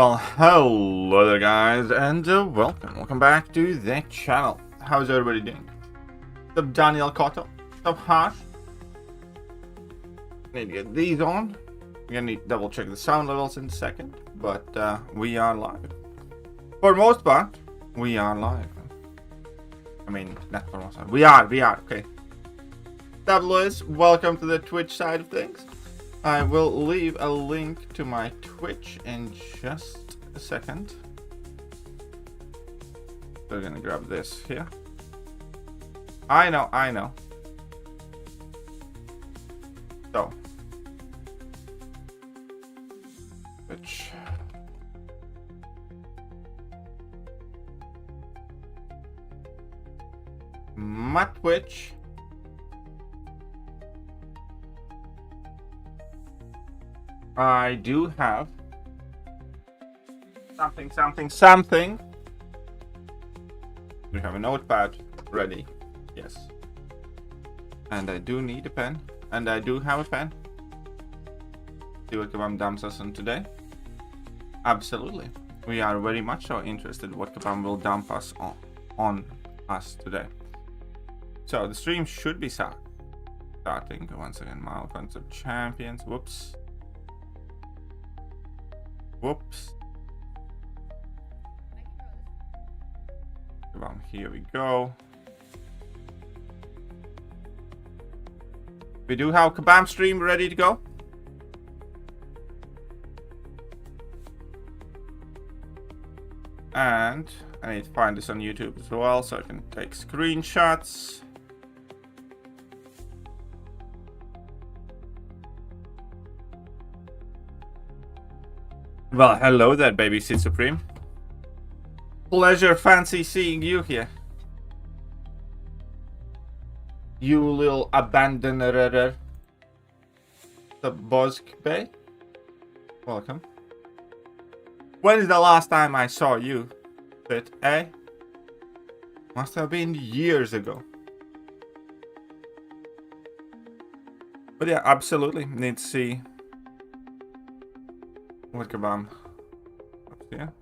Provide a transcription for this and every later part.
Well, hello there guys, and welcome back to the channel. How's everybody doing? Sup Daniel Cotto? Sup Harsh? Need to get these on. We're gonna need to double check the sound levels in a second, but we are live. For most part, we are live. I mean, not for most part. We are, okay. Tabloids, welcome to the Twitch side of things. I will leave a link to my Twitch in just a second. We're gonna grab this here. I know. So, Twitch. My Twitch. I do have something. We have a notepad ready. Yes. And I do need a pen. And I do have a pen. See what Kabam dumps us on today. Absolutely. We are very much so interested what Kabam will dump us on us today. So the stream should be starting. Once again, mild concept champions. Whoops. Here we go. We do have Kabam stream ready to go. And I need to find this on YouTube as well so I can take screenshots. Well, hello there, baby Sith Supreme. Pleasure fancy seeing you here. You little abandoner. The Bosk Bay. Welcome. When is the last time I saw you? Sith, eh? Must have been years ago. But yeah, absolutely. Need to see what Kabam up here.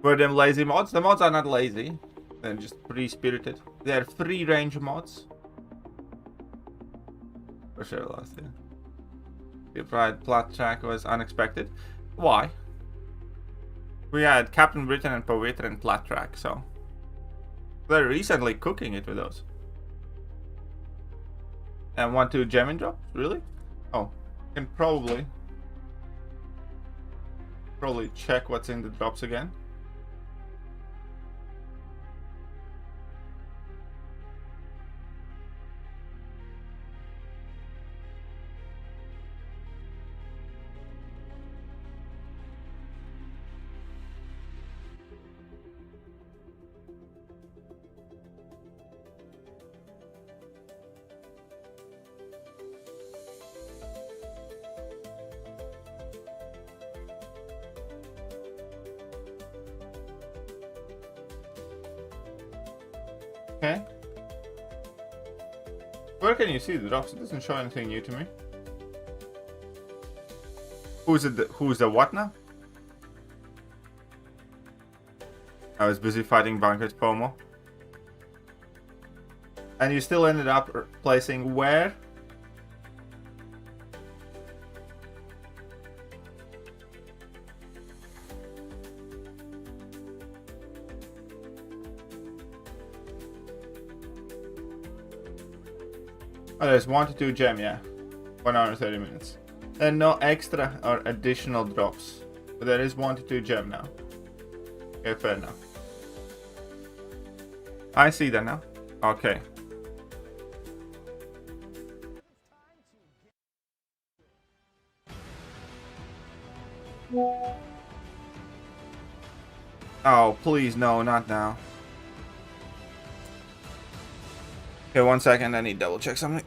Were them lazy mods? The mods are not lazy. They're just free-spirited. They're free-range mods. For sure last year. The Pride plat track was unexpected. Why? We had Captain Britain and Poetra and plat track, so they're recently cooking it with those. And 1-2 gem drops? Really? Oh, can probably check what's in the drops again. Okay. Where can you see the drops? It doesn't show anything new to me. Who's the what now? I was busy fighting Banquet FOMO. And you still ended up placing where? Oh, there's 1-2 gem, yeah. 1 hour and 30 minutes. And no extra or additional drops. But there is 1-2 gem now. Okay, fair enough. I see that now. Okay. Oh, please, no, not now. Okay, 1 second. I need to double check something.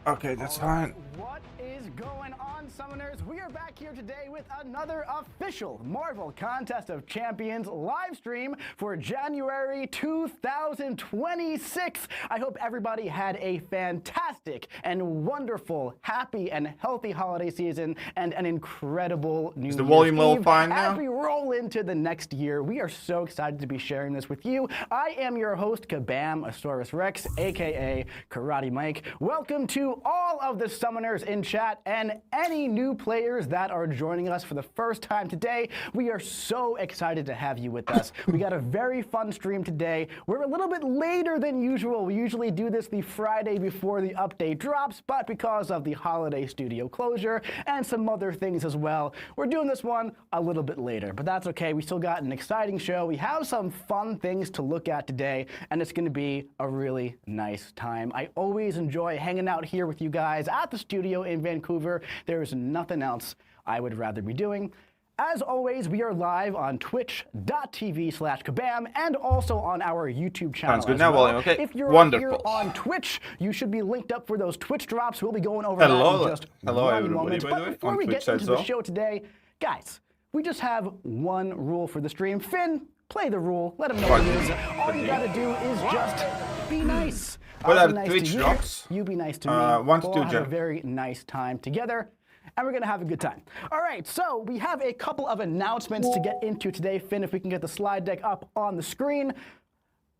Okay, that's fine. What is going on, summoners? We are back here today with another official Marvel Contest of Champions live stream for January 2026. I hope everybody had a fantastic and wonderful, happy and healthy holiday season and an incredible New Year's the volume Eve. level fine now? As we roll into the next year, we are so excited to be sharing this with you. I am your host, Kabam Asaurus Rex, aka Karate Mike. Welcome to all of the summoners in chat and any new players that are joining us for the first time today. We are so excited to have you with us. We got a very fun stream today. We're a little bit later than usual. We usually do this the Friday before the update drops, but because of the holiday studio closure and some other things as well, we're doing this one a little bit later, but that's okay. We still got an exciting show. We have some fun things to look at today, and it's going to be a really nice time. I always enjoy hanging out here with you guys at the studio in Vancouver. There's nothing else I would rather be doing. As always, we are live on twitch.tv/Kabam and also on our YouTube channel. Sounds good now, well. William. Okay, if you're wonderful. here on Twitch, you should be linked up for those Twitch drops. We'll be going over that in just one everybody, moment. by the But way, before on we Twitch get into as the well. show today, guys, we just have one rule for the stream. Finn, play the rule. Let them know what it is. All you gotta do is just be nice. Well, I'll be nice Twitch to drops. you be nice to me. 1 to We'll 2 all have a jump. very nice time together, and we're gonna have a good time. All right, so we have a couple of announcements to get into today. Finn, if we can get the slide deck up on the screen.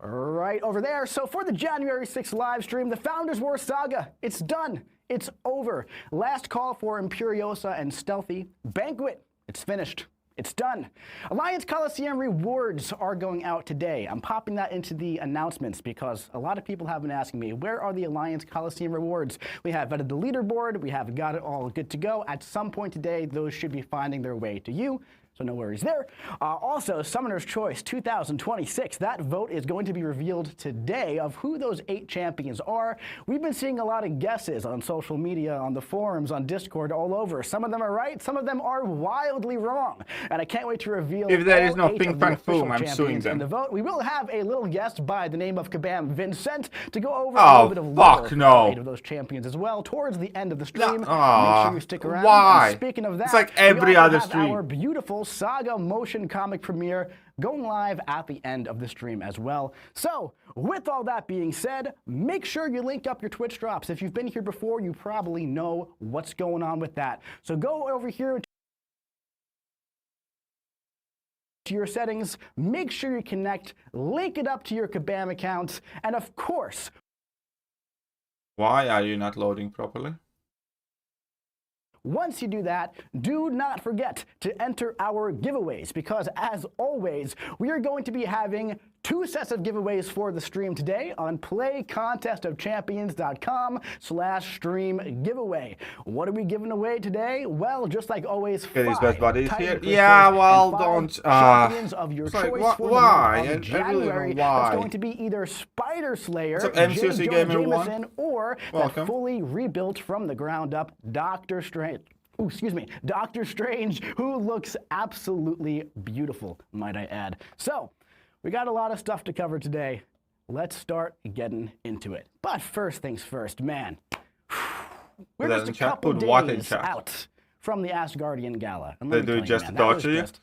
Right over there. So for the January 6th live stream, the Founders War Saga, it's done. It's over. Last call for Imperiosa and Stealthy. Banquet, it's finished. It's done. Alliance Coliseum rewards are going out today. I'm popping that into the announcements because a lot of people have been asking me, where are the Alliance Coliseum rewards? We have vetted the leaderboard. We have got it all good to go. At some point today, those should be finding their way to you. So no worries there. Also, Summoner's Choice 2026. That vote is going to be revealed today of who those 8 champions are. We've been seeing a lot of guesses on social media, on the forums, on Discord, all over. Some of them are right, some of them are wildly wrong. And I can't wait to reveal If there is all no 8 ping of the pong official boom, I'm champions suing in them. the vote. We will have a little guest by the name of Kabam Vincent to go over Oh, a little bit of lore fuck for no. all 8 of those champions as well towards the end of the stream. Make sure you stick around. Why? And speaking of that, It's like we every also other have stream. our beautiful Saga motion comic premiere going live at the end of the stream as well. So, with all that being said, make sure you link up your Twitch drops. If you've been here before, you probably know what's going on with that. So go over here to your settings, make sure you connect, link it up to your Kabam account, and of course, Why are you not loading properly? once you do that, do not forget to enter our giveaways because, as always, we are going to be having 2 sets of giveaways for the stream today on playcontestofchampions.com/stream giveaway. What are we giving away today? Well, just like always, Get these 5 best buddies Titan here. crystals Yeah, and well, 5 don't. champions of your It's like, choice for why? the month of I really don't know January. why. It's going to be either Spider Slayer, What's up, J. MCOC Jonah Gamer 1? Jameson, or the Welcome. fully rebuilt from the ground up Doctor Strange. Ooh, excuse me, Doctor Strange, who looks absolutely beautiful, might I add. So, we got a lot of stuff to cover today. Let's start getting into it. But first things first, man. We're Put that just a in chat. couple Put what in days chat? out from the Asgardian Gala. And They let me do tell you, just man, to that was torture you? just-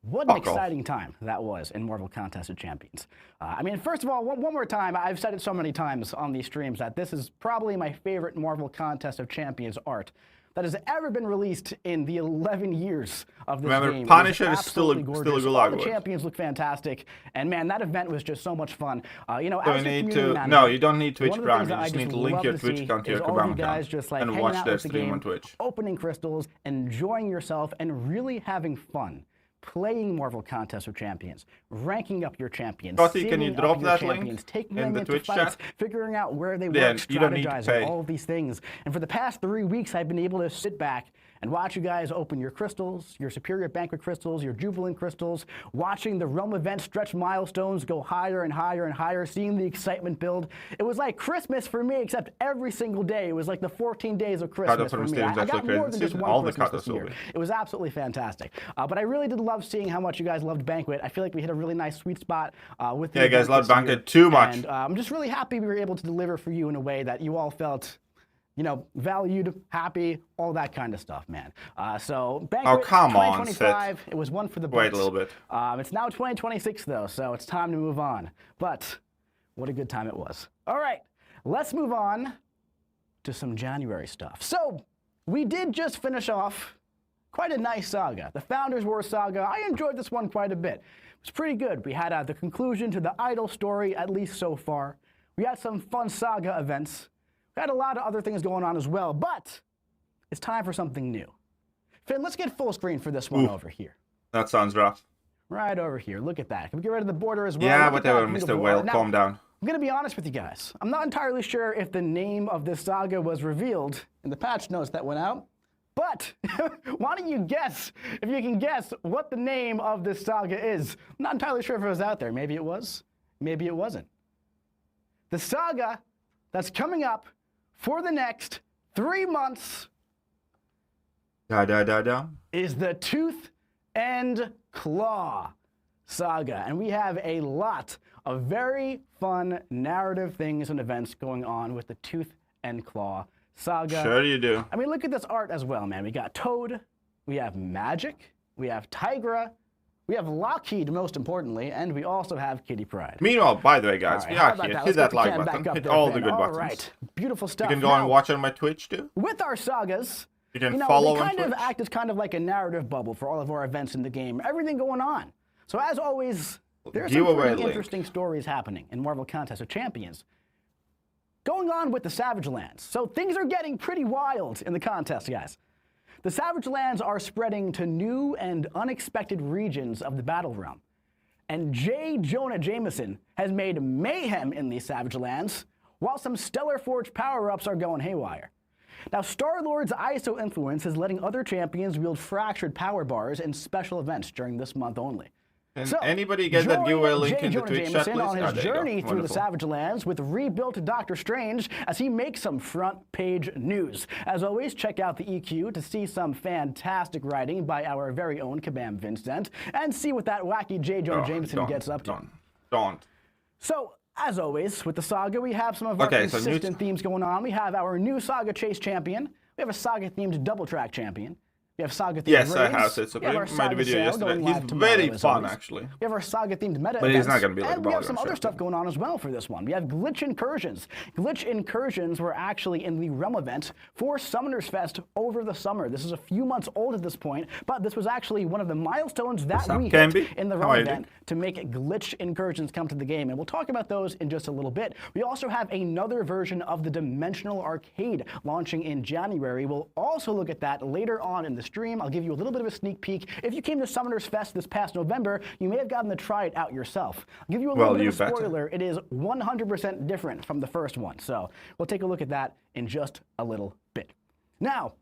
What an Fuck off. exciting time that was in Marvel Contest of Champions. I mean, first of all, one more time, I've said it so many times on these streams that this is probably my favorite Marvel Contest of Champions art that has ever been released in the 11 years of this Remember, game. Punisher It was is still a- absolutely still a gorgeous. good All the artwork. champions look fantastic, and man, that event was just so much fun. You know, Do as we a need community to? manager, No, you don't need Twitch one of the Prime. things You that I just need to link love your to Twitch see account to your is all Kabam you guys account just like and hanging watch out their with the stream game, on Twitch. opening crystals, enjoying yourself, and really having fun playing Marvel Contest of Champions, ranking up your champions, Scotty, can you saving drop up your that link champions, taking in them the into Twitch fights, chat? figuring out where they Yeah, work, you don't need to strategizing, pay. all of these things. And for the past 3 weeks, I've been able to sit back and watch you guys open your crystals, your Superior Banquet crystals, your Jubilant crystals, watching the Realm event stretch milestones go higher and higher and higher, seeing the excitement build. It was like Christmas for me, except every single day. It was like the 14 days of Christmas for from me. streams I actually got more crazy than just season. one All the Christmas cutters this will year. be. It was absolutely fantastic. But I really did love seeing how much you guys loved Banquet. I feel like we hit a really nice sweet spot with the Yeah, you guys event love this Banquet year. too much. And I'm just really happy we were able to deliver for you in a way that you all felt you know, valued, happy, all that kind of stuff, man. So Banquet, Oh, come on, 2025, Sith. it was one for the books. Wait a little bit. It's now 2026, though, so it's time to move on. But what a good time it was. All right, let's move on to some January stuff. So we did just finish off quite a nice saga, the Founders War saga. I enjoyed this one quite a bit. It was pretty good. We had the conclusion to the idol story, at least so far. We had some fun saga events. We had a lot of other things going on as well, but it's time for something new. Finn, let's get full screen for this one over here. That sounds rough. Right over here. Look at that. Can we get rid of the border as well? Yeah, Look whatever, at that Mr. Whale. Now, Calm down. I'm going to be honest with you guys. I'm not entirely sure if the name of this saga was revealed in the patch notes that went out, but why don't you guess, if you can guess, what the name of this saga is? I'm not entirely sure if it was out there. Maybe it was. Maybe it wasn't. The saga that's coming up for the next 3 months is the Tooth and Claw saga. And we have a lot of very fun narrative things and events going on with the Tooth and Claw saga. Sure you do. I mean, look at this art as well, man. We got Toad, we have Magic, we have Tigra, we have Lockheed, most importantly, and we also have Kitty Pride. Meanwhile, by the way, guys, we are here. Hit that like button. Hit all the good buttons. All right, beautiful stuff. You can go and watch on my Twitch too. With our sagas, you can follow they kind on of Twitch. act as kind of like a narrative bubble for all of our events in the game, everything going on. So as always, there's some pretty interesting stories happening in Marvel Contest of Champions going on with the Savage Lands. So things are getting pretty wild in the contest, guys. The Savage Lands are spreading to new and unexpected regions of the battle realm. And J. Jonah Jameson has made mayhem in these Savage Lands, while some Stellar Forge power-ups are going haywire. Now, Star-Lord's ISO influence is letting other champions wield fractured power bars in special events during this month only. Can So, anybody get that giveaway link in the Twitch chat, please? on his journey through the Wonderful. Savage Lands with rebuilt Doctor Strange as he makes some front-page news. As always, check out the EQ to see some fantastic writing by our very own Kabam Vincent and see what that wacky J. Jonah Jameson gets up to. Don't. So, as always, with the saga, we have some of our consistent themes going on. We have our new saga chase champion. We have a saga-themed double track champion. We have saga-themed Yes, I raids. have Sith Supreme. We Made a video yesterday. He's very fun, actually. We have our saga-themed meta But he's events, not going to be like and we have Balrog some other champion. stuff going on as well for this one. We have glitch incursions. Glitch incursions were actually in the Realm event for Summoners Fest over the summer. This is a few months old at this point, but this was actually one of the milestones that we hit in the Realm event to make glitch incursions come to the game, and we'll talk about those in just a little bit. We also have another version of the Dimensional Arcade launching in January. We'll also look at that later on in the stream. I'll give you a little bit of a sneak peek. If you came to Summoners Fest this past November, you may have gotten to try it out yourself. I'll give you a little bit of a spoiler. It is 100% different from the first one, so we'll take a look at that in just a little bit. Now,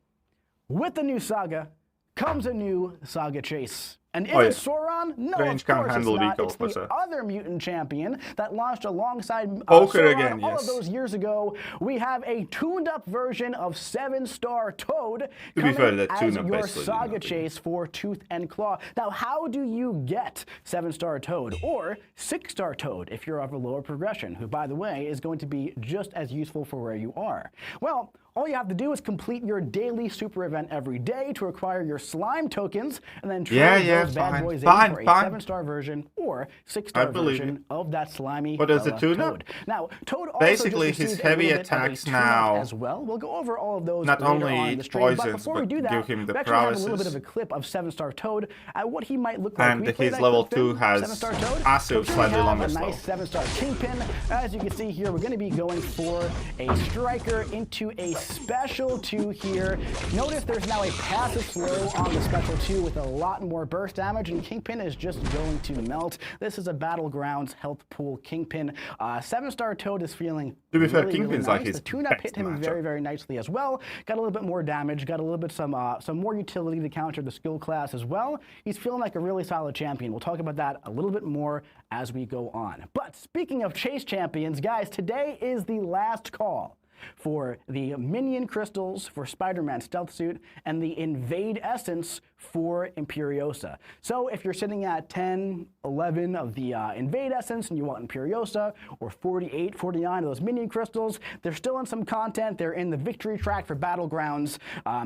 with the new saga comes a new saga chase. And is it Sauron? No, Strange of can't course handle it's not. recall, It's the other mutant champion that launched alongside Poker Sauron again, all yes. of those years ago. We have a tuned-up version of 7-star Toad To be fair, coming that as tune-up your basically did saga nothing. chase for Tooth and Claw. Now, how do you get 7-star Toad or 6-star Toad if you're of a lower progression, who, by the way, is going to be just as useful for where you are? Well, all you have to do is complete your daily super event every day to acquire your slime tokens and then trade those bad boys in for a 7-star version or 6-star version of that slimy Toad. Now, Toad also basically just his received heavy a little bit of a attacks tune-up now as well. We'll go over all of those not later only on in the stream, but poisons, before we but do that, give him the we actually have a little prowesses. bit of a clip of 7-star Toad, what he might look like. And his level 2 has 7-star Toad. passive slightly longer A slow. nice 7-star Kingpin. As you can see here, we're going to be going for a striker into a special 2 here. Notice there's now a passive slow on the special 2 with a lot more burst damage, and Kingpin is just going to melt. This is a Battlegrounds health pool Kingpin. 7-star Toad is feeling To be fair, really Kingpin's nice. like his The tune-up best hit him matchup. very, very nicely as well. Got a little bit more damage, got a little bit some more utility to counter the skill class as well. He's feeling like a really solid champion. We'll talk about that a little bit more as we go on. But speaking of chase champions, guys, today is the last call. for the Minion Crystals for Spider-Man Stealth Suit, and the Invade Essence for Imperiosa. So if you're sitting at 10, 11 of the Invade Essence and you want Imperiosa, or 48, 49 of those Minion Crystals, they're still in some content. They're in the victory track for Battlegrounds.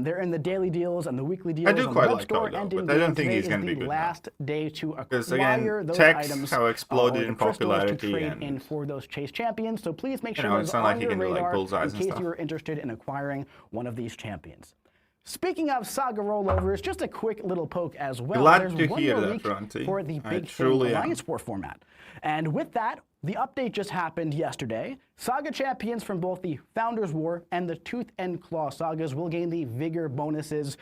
They're in the daily deals and the weekly deals. I do on quite the web like store Kodo, and but in I don't game. think Today he's going to is be the good last day to because acquire again, those techs items, have exploded or in the crystals popularity to trade and in for those chase champions. So please make sure know, those it's not on like you your can do, like, radar bullseyes in and case stuff. you are interested in acquiring one of these champions. Speaking of saga rollovers, just a quick little poke as well. Glad There's to one hear more that, week Ronti. for the I Big Thing truly am. Alliance War format. And with that, the update just happened yesterday. Saga champions from both the Founders War and the Tooth and Claw sagas will gain the Vigor bonuses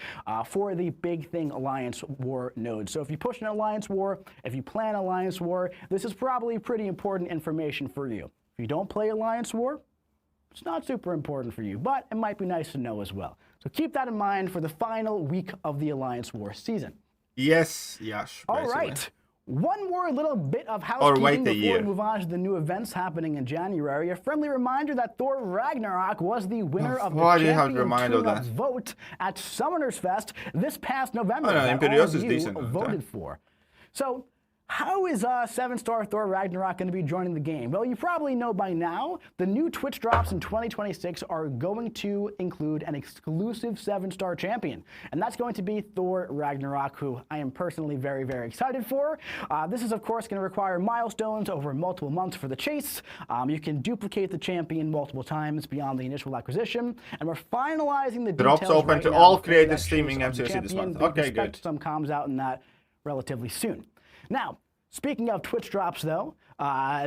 for the Big Thing Alliance War node. So if you push an Alliance War, if you plan Alliance War, this is probably pretty important information for you. If you don't play Alliance War, it's not super important for you, but it might be nice to know as well. So keep that in mind for the final week of the Alliance War season. Yes, yes. All basically. right. One more little bit of Or housekeeping wait a before year. we move on to the new events happening in January. A friendly reminder that Thor Ragnarok was the winner of the why do you have to champion remind of tune-up that? vote at Summoners Fest this past November. Oh, no, that all Imperiosa of is you decent, voted for. So how is 7-star Thor Ragnarok going to be joining the game? Well, you probably know by now, the new Twitch drops in 2026 are going to include an exclusive 7-star champion. And that's going to be Thor Ragnarok, who I am personally very, very excited for. This is, of course, going to require milestones over multiple months for the chase. You can duplicate the champion multiple times beyond the initial acquisition. And we're finalizing the details Drops open right to now all for creators that chase streaming of the MCOC this champion. month. We Okay, expect good. some comms out in that relatively soon. Now, speaking of Twitch drops, though,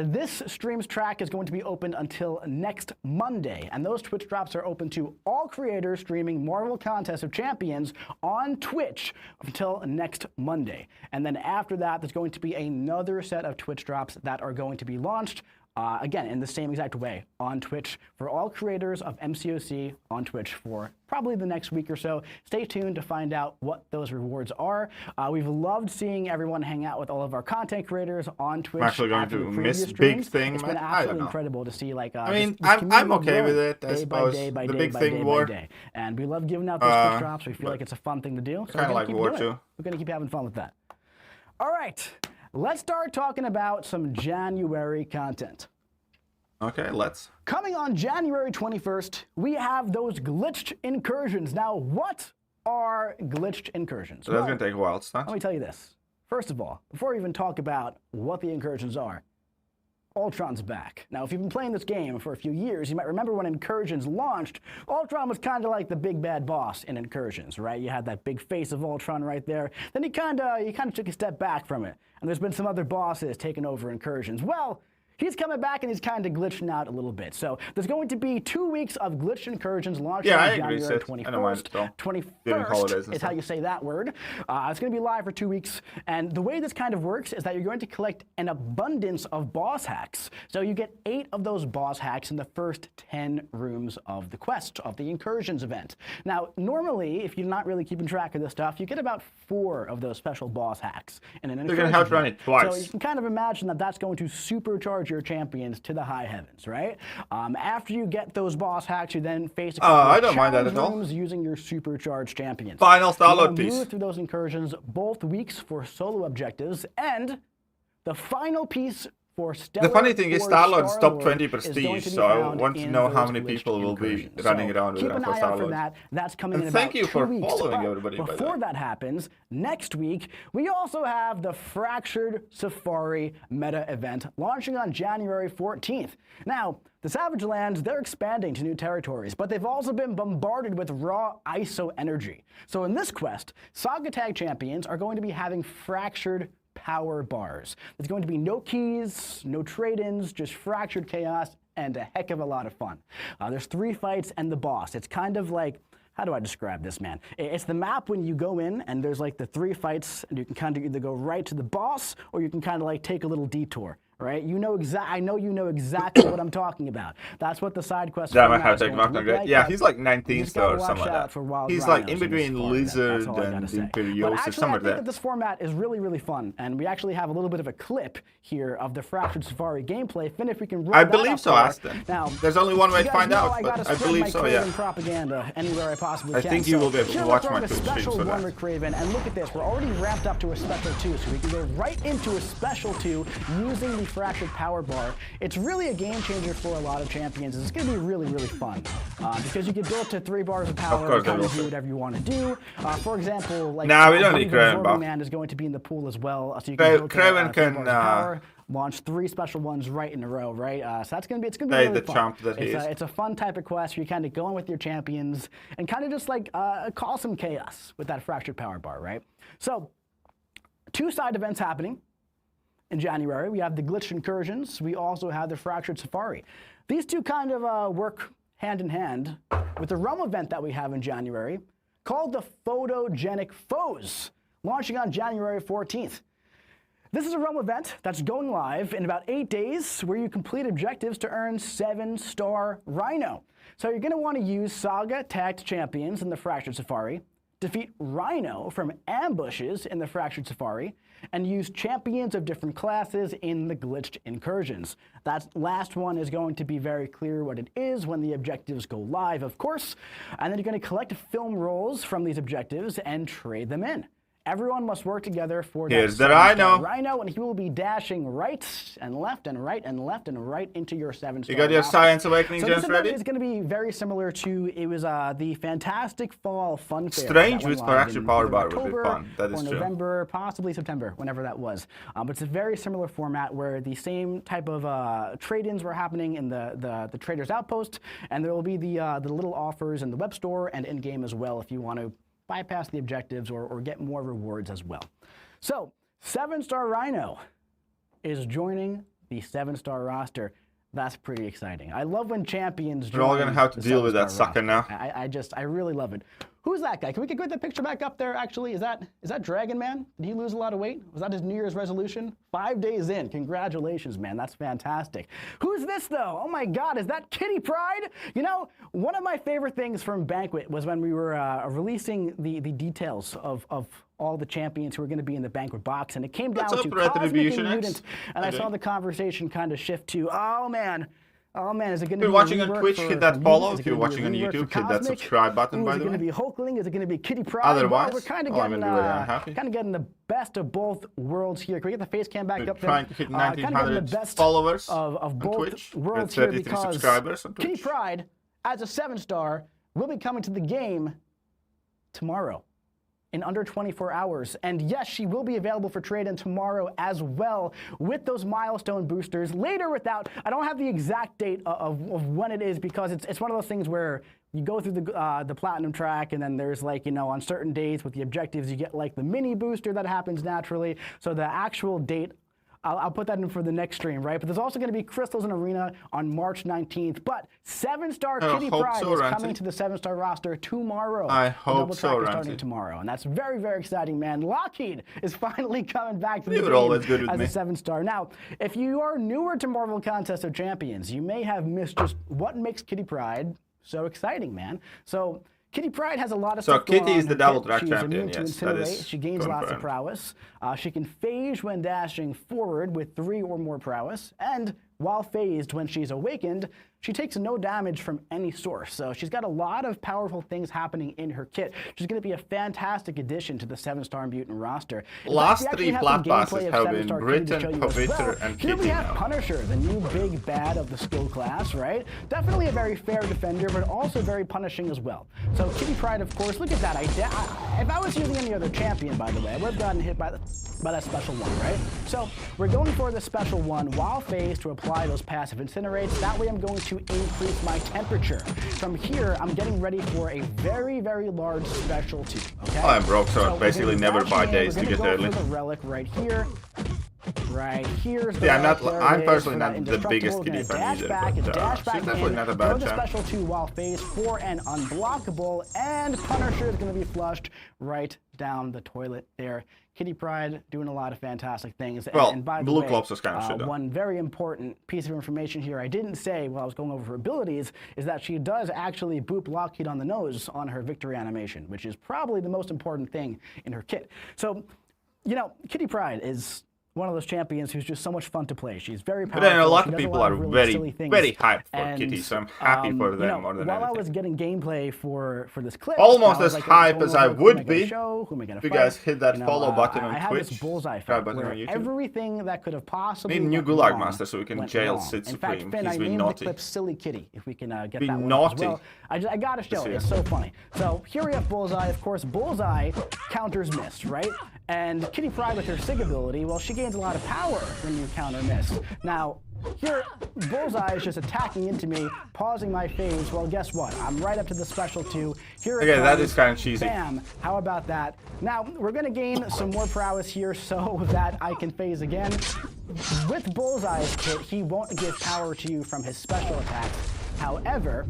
this stream's track is going to be open until next Monday, and those Twitch drops are open to all creators streaming Marvel Contest of Champions on Twitch until next Monday. And then after that, there's going to be another set of Twitch drops that are going to be launched again, in the same exact way on Twitch for all creators of MCOC on Twitch for probably the next week or so. Stay tuned to find out what those rewards are. We've loved seeing everyone hang out with all of our content creators on Twitch. I'm actually going after to the miss previous Big streams. Thing, It's been man. I don't absolutely know. incredible to see, like, I mean, this I'm community okay with grow it, I day suppose. by day by The day Big by Thing day War. by day. And we love giving out those Twitch drops. We feel like it's a fun thing to do. So kinda we're like gonna War keep doing it. too. We're going to keep having fun with that. All right, let's start talking about some January content. Okay, let's. Coming on January 21st, we have those glitched incursions. Now, what are glitched incursions? So that's going to take a while to start. Let me tell you this. First of all, before we even talk about what the incursions are, Ultron's back. Now, if you've been playing this game for a few years, you might remember when Incursions launched, Ultron was kind of like the big bad boss in Incursions, right? You had that big face of Ultron right there. Then he kind of took a step back from it, and there's been some other bosses taking over Incursions. Well, he's coming back and he's kind of glitching out a little bit. So there's going to be 2 weeks of glitched incursions launching Yeah, on I agree, January Sith. I don't mind 21st. it at all. During holidays 21st and is how stuff. you say that word. It's going to be live for 2 weeks. And the way this kind of works is that you're going to collect an abundance of boss hacks. So you get 8 of those boss hacks in the first 10 rooms of the quest, of the incursions event. Now, normally, if you're not really keeping track of this stuff, you get about 4 of those special boss hacks in an They're incursion going to have to run event. it twice. So you can kind of imagine that that's going to supercharge your champions to the high heavens, right? After you get those boss hacks, you then face a couple I of don't mind that challenge at all. rooms using your supercharged champions. Final You wanna download piece. move through those incursions both weeks for solo objectives, and the final piece for Stellar The funny thing is, or Star-Lord's top Star-Lord 20 is going to prestige, be so I found want to in know how those many glitched people will be incursions. running So around with keep that an for eye out for Star-Lord. that. That's coming And in thank about you 2 for weeks. following But everybody, by the before way. that happens, next week, we also have the Fractured Safari meta event launching on January 14th. Now, the Savage Lands, they're expanding to new territories, but they've also been bombarded with raw ISO energy. So in this quest, Saga Tag champions are going to be having fractured power bars. There's going to be no keys, no trade-ins, just fractured chaos, and a heck of a lot of fun. There's 3 fights and the boss. It's kind of like, how do I describe this, man? It's the map when you go in and there's like the 3 fights, and you can kind of either go right to the boss or you can kind of like take a little detour. right? You know I know you know exactly what I'm talking about. That's what the side quest. Damn, I have to take Mark. Yeah, he's like 19 star or something like that. He's like in between Lizard and Imperios or something like that. I think that this format is really, really fun, and we actually have a little bit of a clip here of the Fractured Safari gameplay. Finn, if we can roll I that believe up so, there. Aston. Now, there's only one way to find out, but I believe so, yeah. Propaganda anywhere I possibly can. I think you will be able to watch my Twitch streams for that. Special Craven, and look at this. We're already ramped up to a special 2, so we can go right into a special 2 using the Fractured Power Bar. It's really a game changer for a lot of champions. It's going to be really, really fun because you can build to 3 bars of power and kind of do whatever you want to do. For example, like we don't need Craven. Man is going to be in the pool as well, so you can build Craven can power, launch 3 special ones right in a row, right? So that's it's gonna be really fun. Champ that he is. It's a fun type of quest where you kind of go in with your champions and kind of just like cause some chaos with that Fractured Power Bar, right? So 2 side events happening in January. We have the Glitched Incursions. We also have the Fractured Safari. These 2 kind of work hand in hand with the Realm event that we have in January called the Photogenic Foes, launching on January 14th. This is a Realm event that's going live in about 8 days where you complete objectives to earn 7-star Rhino. So you're going to want to use Saga tagged champions in the Fractured Safari, defeat Rhino from ambushes in the Fractured Safari, and use champions of different classes in the Glitched Incursions. That last one is going to be very clear what it is when the objectives go live, of course, and then you're going to collect film rolls from these objectives and trade them in. Everyone must work together for Here's the Rhino. And he will be dashing right and left and right and left and right into your 7-star. You got your Science Awakening gems ready? It's going to be very similar to the Fantastic Fall Fun Fair. Strange with Fractured Power Bar would be fun. That is true. November, possibly September, whenever that was. But it's a very similar format where the same type of trade-ins were happening in the Trader's Outpost, and there will be the little offers in the web store and in-game as well if you want to bypass the objectives or get more rewards as well. So 7-star Rhino is joining the 7-star roster. That's pretty exciting. I love when champions join. We're all going to have to deal with that sucker now. I really love it. Who's that guy? Can we get that picture back up there, actually? Is that Dragon Man? Did he lose a lot of weight? Was that his New Year's resolution? 5 days in. Congratulations, man. That's fantastic. Who's this, though? Oh, my God. Is that Kitty Pryde? You know, one of my favorite things from Banquet was when we were releasing the details of all the champions who were going to be in the Banquet box, and it came down to Cosmic and Mutant, and I saw the conversation kind of shift to, oh, man, is it going to be If you're watching on Twitch, hit that follow. If you're watching on YouTube, hit that subscribe button, by the way. Is it going to be Hulkling? Is it going to be Kitty Pryde? Otherwise, we're kind of getting the best of both worlds here. Can we get the face cam back up there? Trying to hit 1,900 followers of both on Twitch. worlds here, because subscribers on Twitch. Kitty Pryde, as a 7-star, will be coming to the game tomorrow, in under 24 hours. And yes, she will be available for trade-in tomorrow as well with those milestone boosters. Later without, I don't have the exact date of when it is, because it's one of those things where you go through the platinum track, and then there's, like, you know, on certain days with the objectives, you get like the mini booster that happens naturally. So the actual date, I'll put that in for the next stream, right? But there's also going to be Crystals in Arena on March 19th. But 7-star Kitty Pryde is coming to the 7-star roster tomorrow. I hope so, Double Track is starting tomorrow, and that's very, very exciting, man. Lockheed is finally coming back to the game always good with as me. a 7-star. Now, if you are newer to Marvel Contest of Champions, you may have missed just what makes Kitty Pryde so exciting, man. So Kitty Pryde has a lot of stuff going on. So Kitty is the double track She's champion, immune to yes, that incinerate. is She gains lots of confirmed. prowess. She can phase when dashing forward with 3 or more prowess, and while phased when she's awakened, she takes no damage from any source. So she's got a lot of powerful things happening in her kit. She's going to be a fantastic addition to the 7-star mutant roster. Last 3 flat passes have been Britain, Paviter, and Here Kitty we have now. Punisher, the new big bad of the skill class, right? Definitely a very fair defender, but also very punishing as well. So Kitty Pryde, of course, look at that. If I was using any other champion, by the way, I would have gotten hit by that special one, right? So we're going for the special one while phased to apply those passive incinerates. That way I'm going to increase my temperature. From here, I'm getting ready for a very, very large special 2, okay? I'm broke, so basically never buy days to get early. For the relic right here. right, here's the I'm personally not the biggest Kitty fan either, dash but back she's definitely not a bad the champ. special 2 while phase 4 and unblockable, and Punisher is going to be flushed right down the toilet there. Kitty Pryde doing a lot of fantastic things. Well, and by the Blue way, Clops was kind of shit. one very important piece of information here I didn't say while I was going over her abilities is that she does actually boop Lockheed on the nose on her victory animation, which is probably the most important thing in her kit. So, you know, Kitty Pryde is one of those champions who's just so much fun to play. She's very powerful. But then a lot of does people are really very hyped for and, Kitty, so I'm happy for them you know, more than while anything. I was getting gameplay for this clip, Almost I was as like, hype who as am I gonna would be show? Who am I gonna if you fight? guys hit that You know, follow button I on have Twitch, this bullseye subscribe fight button where on YouTube. everything that could have possibly Need a new went Gulag wrong Master so we can went jail wrong. Sith In fact, Supreme. Finn, He's I been named naughty. the clip Silly Kitty, if we can get Be that one naughty. as well. I gotta show it. It's so funny. So here we have Bullseye. Of course, Bullseye counters miss, right? And Kitty Pryde with her Sig ability, well, she gains a lot of power when you counter miss. Now, here, Bullseye is just attacking into me, pausing my phase. Well, guess what? I'm right up to the special 2. Here it Okay, that comes. is kind of cheesy. Bam! How about that? Now, we're going to gain some more prowess here so that I can phase again. With Bullseye's kit, he won't give power to you from his special attacks. However,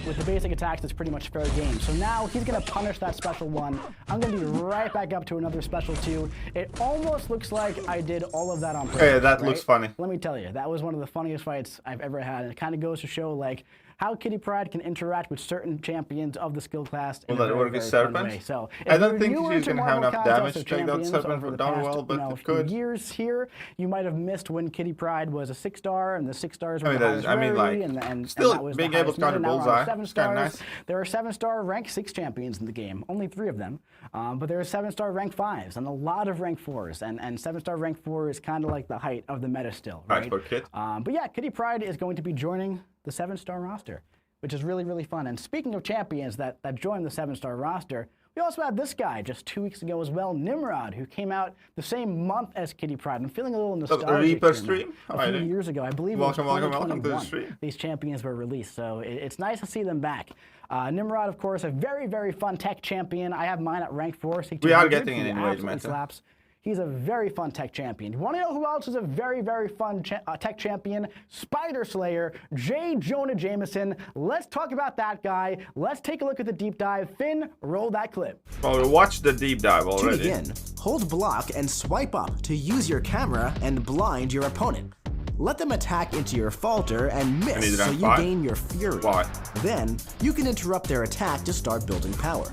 with the basic attacks, it's pretty much fair game. So now he's going to punish that special 1. I'm going to be right back up to another special 2. It almost looks like I did all of that on purpose. Okay, that right? looks funny. Let me tell you, that was one of the funniest fights I've ever had. And it kind of goes to show, like, how Kitty Pryde can interact with certain champions of the skill class in Will a that very, work with very fun Serpent? way. So, I if don't you're think newer she's to gonna have Marvel enough Contest damage of to take out Champions Serpent over for the darn past, well, but few it could. years here, you might have missed when Kitty Pryde was a 6-star, and the 6 stars were I mean, the that is- highest I mean, rarity, like, and still that was being the able to highest counter meta. Now we're on Bullseye, 7 it's kinda stars. nice. There are 7-star rank 6 champions in the game, only 3 of them, but there are 7-star rank 5s and a lot of rank 4s, and 7-star rank 4 is kind of like the height of the meta still, right? Nice for Kit. But yeah, Kitty Pryde is going to be joining the 7-star roster, which is really, really fun. And speaking of champions that joined the 7-star roster, we also had this guy just 2 weeks ago as well, Nimrod, who came out the same month as Kitty Pryde. I'm feeling a little nostalgic. Reaper here now. stream? A few years ago, I believe Welcome, it was welcome to the 2021, stream. these champions were released, so it's nice to see them back. Nimrod, of course, a very, very fun tech champion. I have mine at rank 4. We are 200. getting He an absolutely engagement. slaps. He's a very fun tech champion. You want to know who else is a very, very fun tech champion? Spider Slayer, J. Jonah Jameson. Let's talk about that guy. Let's take a look at the deep dive. Finn, roll that clip. Well, we watched the deep dive To already. begin, hold block and swipe up to use your camera and blind your opponent. Let them attack into your falter and need miss to so rank you 5? gain your fury. Why? Then, you can interrupt their attack to start building power.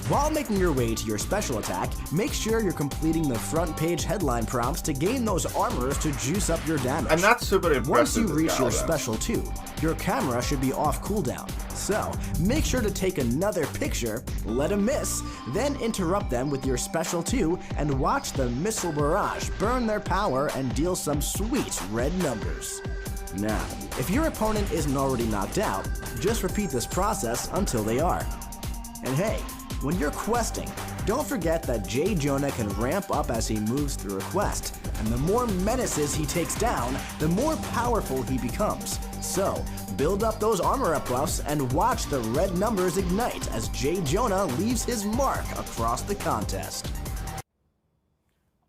While making your way to your special attack, make sure you're completing the front page headline prompts to gain those armors to juice up your damage. And that's super impressive. Once you this reach guy, your though. special 2, your camera should be off cooldown. So, make sure to take another picture, let them miss, then interrupt them with your special 2 and watch the missile barrage burn their power and deal some sweet red numbers. Now, if your opponent isn't already knocked out, just repeat this process until they are. And hey, when you're questing, don't forget that J. Jonah can ramp up as he moves through a quest, and the more menaces he takes down, the more powerful he becomes. So, build up those armor up buffs and watch the red numbers ignite as J. Jonah leaves his mark across the contest.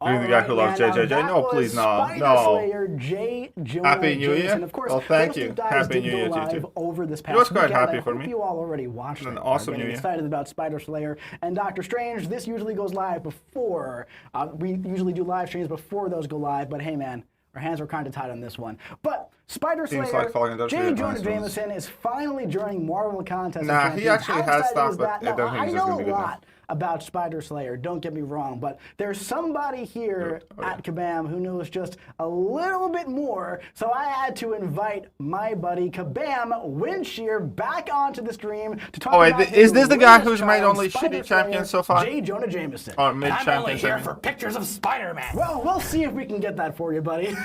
You're the guy who loves JJJ? No, please, no. Slayer, J. Jonah Happy New Year. Jameson. Of course, Well, thank those you. deep dives Happy did New go Year to you, live too. over this past was quite weekend. happy I for hope me. you all already watched An it. awesome Are getting New Year. excited about Spider Slayer and Doctor Strange. This usually goes live before. We usually do live streams before those go live, but hey, man. Our hands were kind of tied on this one. But Spider Seems Slayer, like Falcon does J. really Jonah nice ones. Jameson is finally joining Marvel Contest of Nah, he Champions. actually How has exciting stuff, is but that? I Now, don't think I it's know gonna a be good enough. lot about Spider Slayer, don't get me wrong, but there's somebody here at Kabam who knows just a little bit more, so I had to invite my buddy Kabam Winshear back onto the stream to talk about is this the guy his who's made child, only Spider shitty champions so far? J. Jonah Jameson. Or mid I'm only champions? here for pictures of Spider-Man. Well, we'll see if we can get that for you, buddy.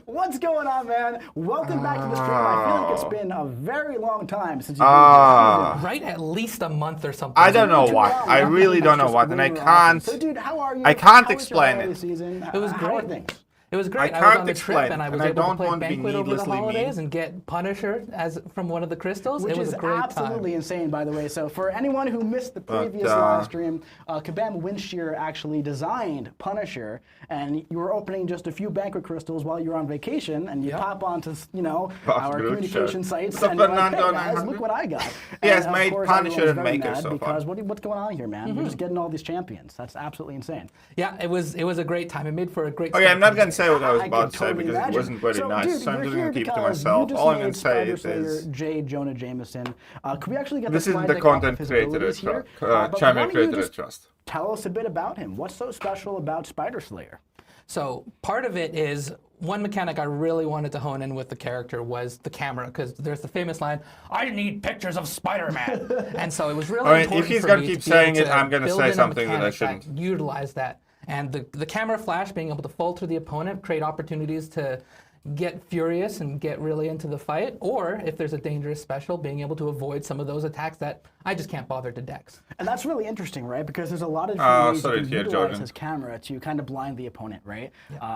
What's going on, man? Welcome back to the stream. I feel like it's been a very long time since you've been here. Right, at least a month or something. I don't know Too what. long. I really don't know Just what, and I really can't. So, dude, how are you? I can't How was your explain holiday it. season? It was How are great. things? It was great. I I was can't on the explain, trip and I was and I able to don't play want to be Banquet over the needlessly holidays mean. and get Punisher as from one of the crystals. Which it was is a great absolutely time. insane, by the way. So for anyone who missed the previous But, live stream, Kabam Windshear actually designed Punisher, and you were opening just a few Banquet crystals while you were on vacation, and you pop onto, our group communication chat. sites, What's up, and you're like, hey Fernando guys, 900? look what I got. He has And, of made course, Punisher everyone's and very Maker mad so far. because what's going on here, man? We're just getting all these champions. That's absolutely insane. Yeah, it was a great time. It made for a great. Okay, I'm not start going to say what I was I about can to say totally because imagine. it wasn't very So, nice. dude, So I'm you're just here going to keep it to because myself. you All I'm just going to say made Spider is Slayer J. Jonah Jameson. Could we actually get this the isn't slide the deck off content of his creator abilities I here? trust. But Champion why don't you creator I just trust. Tell us a bit about him. What's so special about Spider Slayer? So part of it is one mechanic I really wanted to hone in with the character was the camera, because there's the famous line, "I need pictures of Spider-Man," and so it was really Alright, important if he's for gonna me keep to be able saying it, to I'm gonna build say in a something that I mechanic shouldn't. utilize that, and the camera flash being able to fall through the opponent, create opportunities to get furious and get really into the fight, or if there's a dangerous special, being able to avoid some of those attacks that I just can't bother to dex. And that's really interesting, right? Because there's a lot of different ways sorry you to can hear, utilize Jordan. his camera to kind of blind the opponent, right?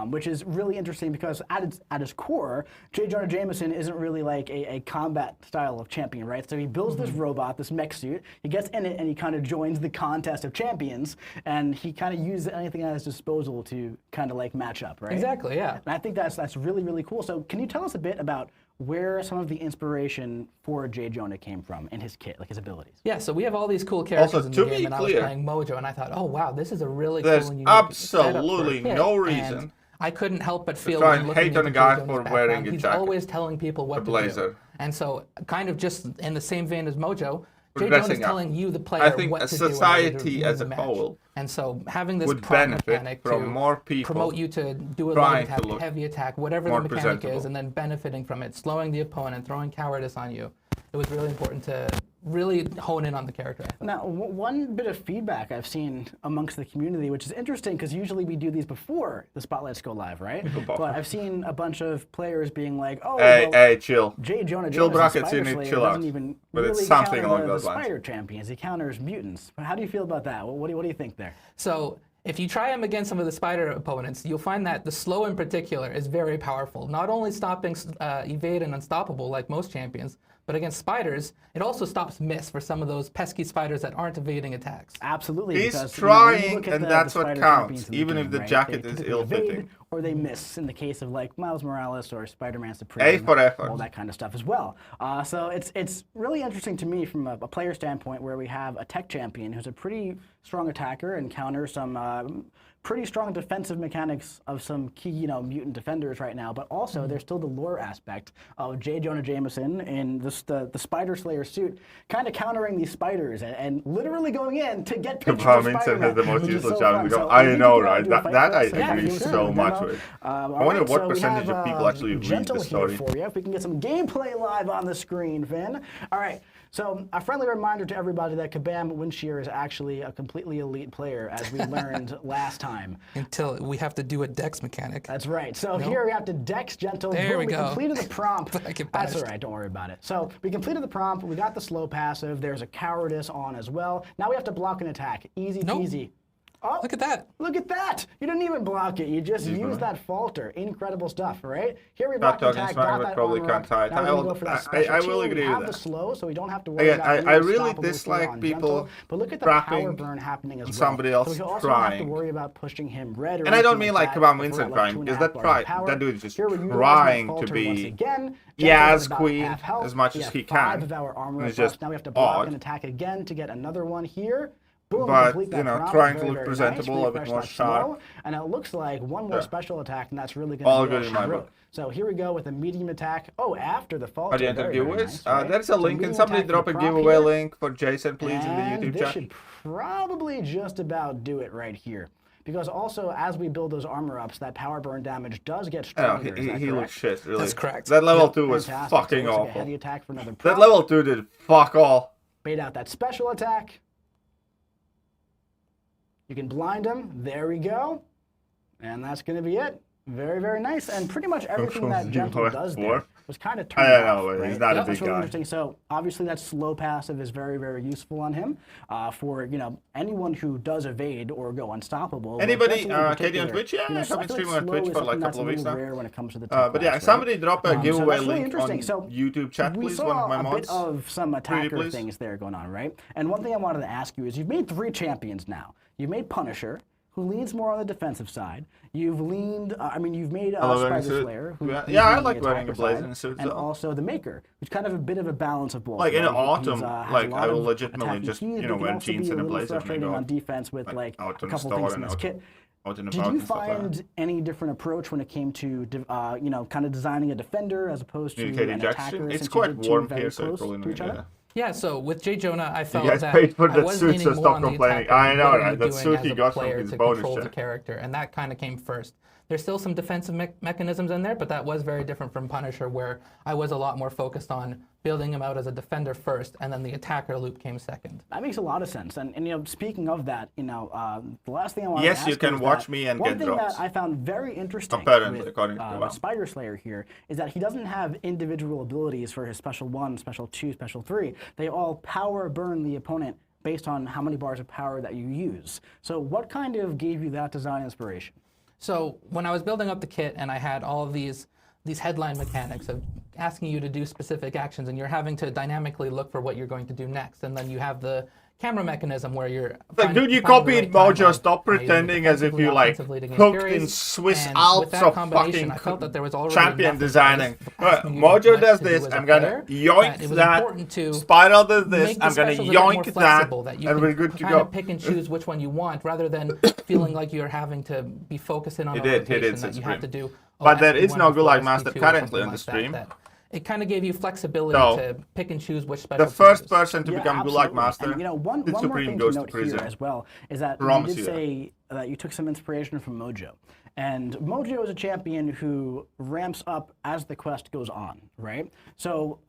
Which is really interesting because at his core, J. Jonah Jameson isn't really like a combat style of champion, right? So he builds this robot, this mech suit, he gets in it and he kind of joins the contest of champions, and he kind of uses anything at his disposal to kind of like match up, right? Exactly, yeah. And I think that's really, really cool. So can you tell us a bit about where some of the inspiration for J. Jonah came from in his kit, like his abilities? Yeah, so we have all these cool characters Also, in to the be game, and I was clear, playing Mojo, and I thought, oh wow, this is a really there's cool and unique setup for a absolutely kit, no and reason I couldn't help but feel try when and looking hate on into a guy J. Jonah's for background, wearing a he's jacket, always telling people what a to do. blazer. And so, kind of just in the same vein as Mojo, J. Progressing Jonah's up. telling you, the player, I think what a to do in order to society win as the a match. whole And so having this would prop benefit mechanic from to more people promote you to do a trying light to attack, look heavy attack, whatever the more mechanic presentable. is, and then benefiting from it, slowing the opponent, throwing cowardice on you. It was really important to really hone in on the character. I thought. Now, one bit of feedback I've seen amongst the community, which is interesting because usually we do these before the spotlights go live, right? But I've seen a bunch of players being like, "Oh, Hey, chill. J. Jonah Chill Jameson, brackets, Spider you need to Slayer chill out. doesn't even But it's really something counter along the those lines." Spider champions. He counters mutants." But how do you feel about that? What do you think there? So if you try him against some of the spider opponents, you'll find that the slow in particular is very powerful. Not only stopping evade and unstoppable like most champions, but against spiders, it also stops miss for some of those pesky spiders that aren't evading attacks. Absolutely. He's because, trying, when you look at and the that's what Spider counts, champions in the even if game, the right, jacket they is typically evade ill-fitting. or they miss in the case of like Miles Morales or Spider-Man Supreme. A for effort. All that kind of stuff as well. So it's really interesting to me from a player standpoint where we have a tech champion who's a pretty strong attacker and counters some pretty strong defensive mechanics of some key, mutant defenders right now, but also there's still the lore aspect of J. Jonah Jameson in the Spider Slayer suit, kind of countering these spiders and literally going in to get pictures of Kabam Spider-Man, has the most which is useless so job fun. in the game. So I think know, you can right? do a fight That for I us. Yeah, agree give us a so demo. much with. I wonder Alright, what so we percentage have, of people actually read Gentle the here story. for you. If we can get some gameplay live on the screen, Finn. All right. So a friendly reminder to everybody that Kabam Windshear is actually a completely elite player, as we learned last time. Until we have to do a dex mechanic. That's right. So here we have to Dex Gentle. There we go. completed the prompt. I get That's all punished. right. Don't worry about it. So we completed the prompt. We got the slow passive. There's a cowardice on as well. Now we have to block an attack. Easy Nope. peasy. Oh, Look at that. Look at that! You didn't even block it. You just used that falter. Incredible stuff, right? Here we block the talking attack, smack, got but that probably armor can't up. tie it. Now we're gonna go for that special I will team. agree We with have the that. slow, so we don't have to worry Again, about I being really unstoppable here dislike on people Gentle. But look at the power trapping burn happening as well. somebody else so we also don't have to trying. worry about pushing him red or And I don't anything mean like that. Kabam If we're Winston at, like, trying, 2.5 because bars of power. that dude is just Here we're utilizing trying that to falter be once again. Yaz Gentle is Queen about half health. as much We as have he 5 can. of our armor It's buffs. just Now we have to block odd. and attack again to get another one here. Boom, But, complete that you know, prompt. trying to Very, look very presentable, nice. a bit Refresh more that sharp. slow, and it looks like one more Yeah. special attack, and that's really All going to good in my book. So here we go with a medium attack. Oh, after the falter. Are the enter Very, very giveaways? nice, right? There's a So link. Can medium somebody attack drop for a prop giveaway here. link for Jason, please, in the And YouTube this chat? should probably just about do it right here. Because also, as we build those armor ups, that power burn damage does get No, stronger. Is that he looks correct? shit, really. That's correct. That level Yep. 2 was Fantastic. fucking So let's get a awful. heavy attack for another That prop. level 2 did fuck all. Bait out that special attack. You can blind him. There we go. And that's going to be it. Very, very nice. And pretty much everything that Gentle does there was kind of I turned don't off, know, right? he's not a That's big really guy. interesting. So obviously that slow passive is very, very useful on him for, anyone who does evade or go unstoppable. but Anybody, Gentle in Katie on particular, Twitch? Yeah, so I've I been feel streaming on slow Twitch is for like something a that's couple of weeks little now. rare when it comes to the But yeah, class, somebody right? drop a So giveaway that's really link on interesting. So YouTube chat, we please. saw One of my a mods. bit of some attacker please. things there going on, right? And one thing I wanted to ask you is you've made 3 champions now. You've made Punisher, who leans more on the defensive side. You've made Spider suit. Slayer, who leans Yeah, I more on like the wearing a attacker blazing side, suit, and though. also the Maker, which kind of a bit of a balance of both. Like in the right? autumn, has like a I lot will of legitimately attacking just speed, but can wear also jeans be and a little blazer and frustrating go on defense with like out a on the couple store things in and this kit. out and Did about you and stuff like that. find any different approach when it came to, kind of designing a defender as opposed to Communicating an Jackson? attacker? It's since quite you did warm two very here, so close probably to not each gonna other. Yeah, so with J. Jonah, I felt guys that paid for I that was suit, leaning so more stop on the complaining. attacker. I know, What are right? you That doing suit as he a got from player his to bonus control the check. character, and that kind of came first. There's still some defensive mechanisms in there, but that was very different from Punisher, where I was a lot more focused on building him out as a defender first, and then the attacker loop came second. That makes a lot of sense. And speaking of that, the last thing I want to Yes, ask you can is watch that me and one get thing drops. that I found very interesting Apparently, with, according to Kabam. with Spider Slayer here is that he doesn't have individual abilities for his Special 1, Special 2, Special 3. They all power burn the opponent based on how many bars of power that you use. So what kind of gave you that design inspiration? So when I was building up the kit and I had all of these headline mechanics of asking you to do specific actions, and you're having to dynamically look for what you're going to do next, and then you have the camera mechanism where you're Like, dude, you copied Mojo. Stop pretending as if you like hooked in Swiss Alps of fucking I felt that there was already champion enough designing. asking you Mojo what does to do this. as a I'm gonna player, yoink that it was that. important to Spiral does this. make the I'm gonna specials a bit more yoink that, flexible, that you and can we're good to kind go. of pick and choose which one you want, rather than feeling like you're having to be focusing on He a did, rotation Sith that you have to Supreme. do. But there is SP1 no before Gulag Master SP2 or currently something on the like stream. that. It kind of gave you flexibility So, to pick and choose which special The first to use. person to become Gulag Master, And, one Sith more Supreme thing goes to to note here prison. as well is that Promise you did you that. say that you took some inspiration from Mojo. And Mojo is a champion who ramps up as the quest goes on, right? So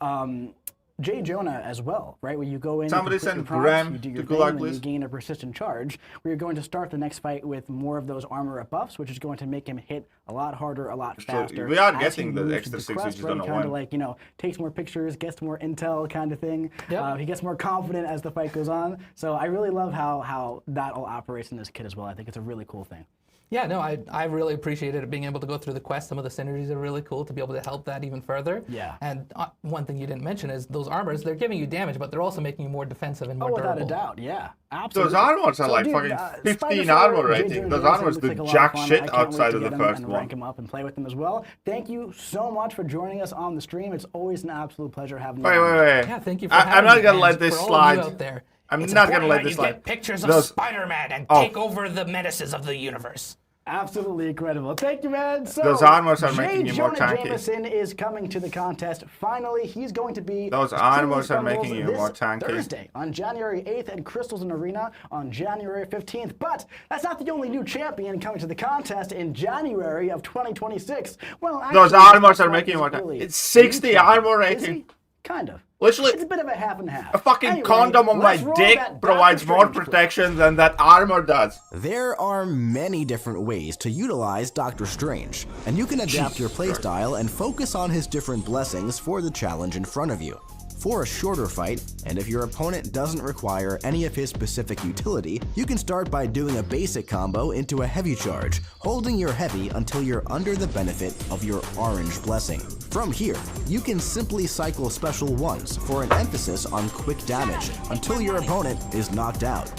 J. Jonah as well, right? Where you go in, Somebody you complete send your prompts, Graham you do to your Gulag, thing, and then please. you gain a persistent charge, where you're going to start the next fight with more of those armor up buffs, which is going to make him hit a lot harder, a lot faster. we are as getting he the moves extra through 6, quest, we just right? don't He know kind of when. like, takes more pictures, gets more intel kind of thing. Yep. He gets more confident as the fight goes on. So I really love how that all operates in this kit as well. I think it's a really cool thing. Yeah, no, I really appreciated it, being able to go through the quest. Some of the synergies are really cool to be able to help that even further. Yeah. And one thing you didn't mention is those armors, they're giving you damage, but they're also making you more defensive and more Oh, durable. without a doubt, yeah. Absolutely. Those armors are like dude, fucking Spider 15 Slayer, armor J. rating. Jonah Those Jameson armors looks do like a lot jack fun. shit I can't wait outside to of the get him first and one. rank him up and play with them as well. Thank you so much for joining us on the stream. It's always an absolute pleasure having you Wait, on. wait, wait. Yeah, thank you for I'm having not me, gonna and let this for all of slide. you out there, I'm it's not gonna important let that this you slide. get pictures of Those- Spider-Man and Oh. take over the menaces of the universe. Absolutely incredible. Thank you, man. So, Those armors are J. making you more Jonah tanky. Jameson is coming to the contest. Finally, he's going to be Those streaming armors are Crumbles making you this more tanky. Thursday on January 8th and Crystals in Arena on January 15th. But that's not the only new champion coming to the contest in January of 2026. Well, actually, Those armors are this making you more isn't tanky. really It's 60 new champion, armor is rating. he? Kind of. Literally, It's a bit of a half and half. a fucking Anyway, condom on my let's roll dick that provides Doctor more Strange clip. protection than that armor does. There are many different ways to utilize Doctor Strange, and you can adapt your playstyle and focus on his different blessings for the challenge in front of you. For a shorter fight, and if your opponent doesn't require any of his specific utility, you can start by doing a basic combo into a heavy charge, holding your heavy until you're under the benefit of your orange blessing. From here, you can simply cycle special ones for an emphasis on quick damage until your opponent is knocked out.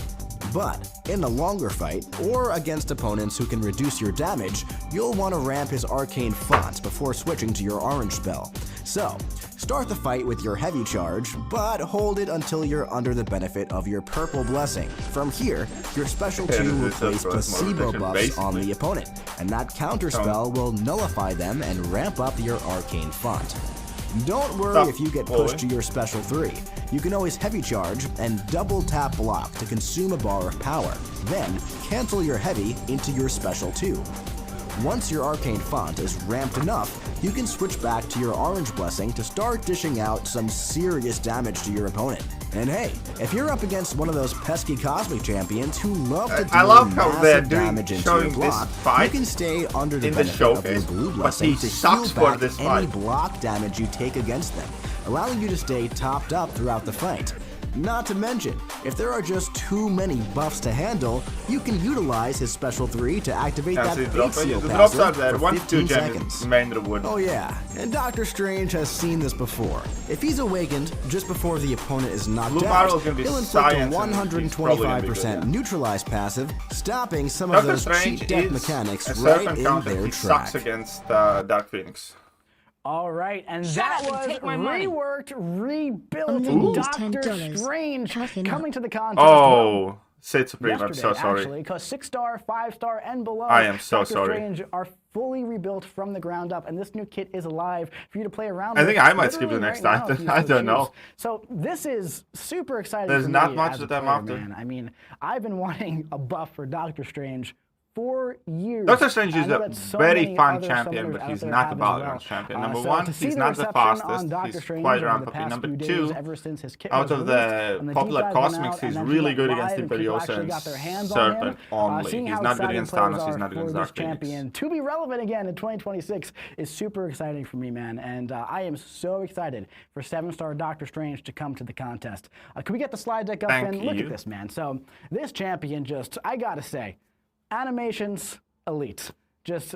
But in the longer fight, or against opponents who can reduce your damage, you'll want to ramp his arcane font before switching to your orange spell. So, start the fight with your heavy charge, but hold it until you're under the benefit of your purple blessing. From here, your special 2 will this is place more placebo protection, buffs on basically. the opponent, and that counter spell will nullify them and ramp up your arcane font. Don't worry Stop. if you get pushed to your special 3. You can always heavy charge and double tap block to consume a bar of power. Then, cancel your heavy into your special 2. Once your arcane font is ramped enough, you can switch back to your orange blessing to start dishing out some serious damage to your opponent. And hey, if you're up against one of those pesky cosmic champions who love to I deal love how they're massive doing damage into your showing this block, fight you can stay under the in the benefit of your showcase, blue but blessing he to sucks heal for back this any fight. block damage you take against them, allowing you to stay topped up throughout the fight. Not to mention, if there are just too many buffs to handle, you can utilize his special 3 to activate that fate seal the drops are passive there. for 1 to 2 15 seconds. main reward. Oh yeah, and Doctor Strange has seen this before. If he's awakened just before the opponent is knocked Blue out, Marvel is gonna be he'll inflict a science and he's probably gonna be good, 125% yeah. neutralize passive, stopping some of Doctor those Strange cheap death is mechanics a right serpent in counter. their He track. sucks against Dark Phoenix. All right, and Shut that up and was take my money. reworked, rebuilt Ooh. Doctor $10. Strange Toughen up. coming to the contest. Oh, Sith Supreme, I'm yesterday, so sorry. actually, because 6-star, 5-star, and below, I am so Doctor sorry. Strange are fully rebuilt from the ground up, and this new kit is alive for you to play around I with. think I might skip literally the next right time. now, if you I so don't know. choose. So this is super exciting. There's for not me much as to a them player, after. man. I mean, I've been wanting a buff for Doctor Strange for years. Doctor Strange is I know a that so very many fun other champion, summoners but out he's there not have a as battleground well. champion. Number So one, to see he's the not the reception on fastest. Doctor He's Strange quite over around the puppy. past Number few days, two, ever since his kit out was of released, the and popular deep dive went cosmics, out, he's and then really he good went against live, and people Imperiosa actually and got their hands on him. Serpent only. Seeing He's how not good exciting against players Thanos, he's are not for against this Dark Phoenix. champion to be relevant again in 2026 is super exciting for me, man. And I am so excited for 7-star Doctor Strange to come to the contest. Can we get the slide deck up? Thank And look you. at this, man. So this champion just, I gotta say, animations elite. Just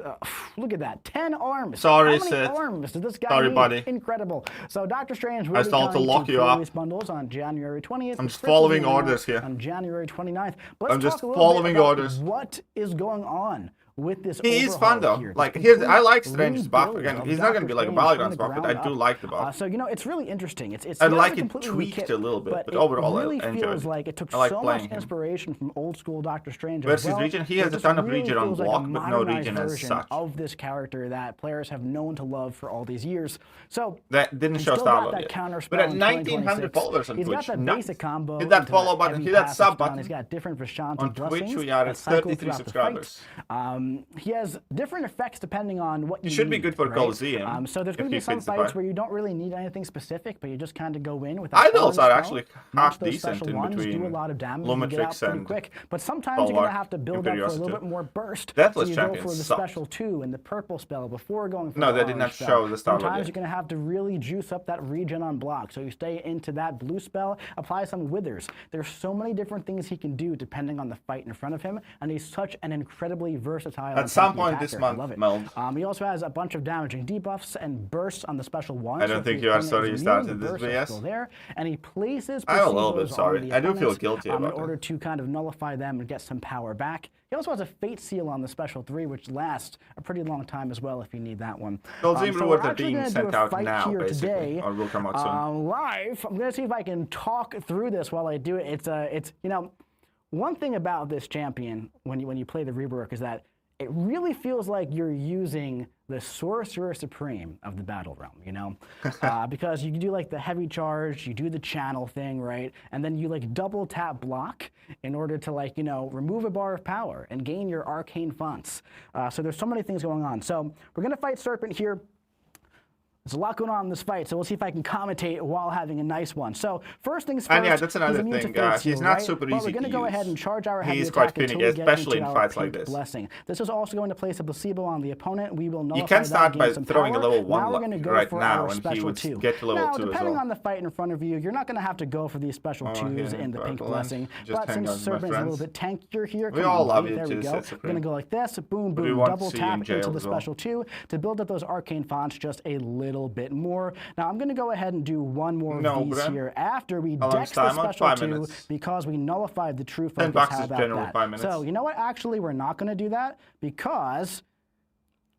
look at that, 10 arms. Sorry, How many Sith. arms does this guy Sorry, need? buddy. Incredible. So Doctor Strange will I be start to coming lock to you up. pre-release bundles on January 20th. I'm with just Crystal following Gaming orders here. on January 29th. But let's I'm just talk a little following bit about orders. what is going on with this He is overhaul fun though. here. Like This here's, I complete like Strange's buff. rebuild Again, of he's not gonna Doctor be like a Strange from Battlegrounds the buff, but I ground do up. like the buff. So you know, it's really interesting. It's I not like a it completely new tweaked kit, a little bit, but it overall I really enjoyed feels it. like it took I like so playing much him. inspiration from old school Doctor Strange Versus as well. Regen, he It has a just ton of really regen on feels like a block, but no modernized regen as version such. of this character that players have known to love for all these years. So That didn't he's show still Star got Lord that yet. counter But spell at in 1900 2026. followers on He's Twitch, got that nice. basic combo. Hit that into follow button, heavy hit that passive sub stun. button. He's got different Vishanti On Twitch, blessings we are that at cycle 33 throughout the subscribers. fight. He has different effects depending on what you should be need, good for right? Coliseum, So there's if going to be he some fits the fights fight. where you don't really need anything specific, but you just kind of go in with Idols are spell, actually launch half those decent special in ones, do a between lot of damage, and get out Lumitrix pretty and quick. But sometimes you're going to Bulwark, have to build up for a little Imperiosa bit too. more burst. Deathless so you go champion for the sucked. special 2 and the purple spell before going for No, the they did orange not spell. show the Star-Lord Sometimes yet. you're going to have to really juice up that regen on block. So you stay into that blue spell, apply some withers. There's so many different things he can do depending on the fight in front of him, and he's such an incredibly versatile At some tanky point this attacker. month, I love it. Meld. He also has a bunch of damaging debuffs and bursts on the special one. I don't if think the you are opponent sorry is you immune, started the this bursts are BS. still there, and he places I'm a little bit placebos sorry. on the I do feel opponents, guilty in about order that. to kind of nullify them and get some power back. He also has a fate seal on the special 3, which lasts a pretty long time as well if you need that one. Coliseum So rewards we're are actually being gonna sent do a out fight now, here basically, today, or will come out soon. live. I'm gonna see if I can talk through this while I do it. It's you know, one thing about this champion when you play the rework is that it really feels like you're using the Sorcerer Supreme of the battle realm, you know? Because you do like the heavy charge, you do the channel thing, right? And then you like double tap block in order to like, you know, remove a bar of power and gain your arcane fonts. So there's so many things going on. So we're gonna fight Serpent here. There's a lot going on in this fight, so we'll see if I can commentate while having a nice one. So first things first. And yeah, that's another he's immune to thing, fate he's seal, not right? super But easy we're going to to go ahead use. and charge our heavy He's attack quite until finicky, we get especially into in our fights like pink this. blessing. This is also going to place a placebo on the opponent. We will nullify can that, start gain by some throwing a power. level 1 now we're going to go right for now, our and he special would 2. get to level now, 2 as depending well. on the fight in front of you, you're not going to have to go for these special 2s here, in the pink purple blessing. just But hang since on, my Serpent's a little friends. bit tankier here, We come all on, love buddy, you there we too, go. Sith We're Supreme. going to go like this, boom, we boom, want to double see you in tap jail into the as well. special 2 to build up those arcane fonts just a little bit more. Now I'm going to go ahead and do one more No, of these bruh. here after we How long's dex the time on? special 5 2 minutes. because we nullified the true 10 focus. bucks How is about generally that? 5 minutes. So you know what? Actually, we're not going to do that because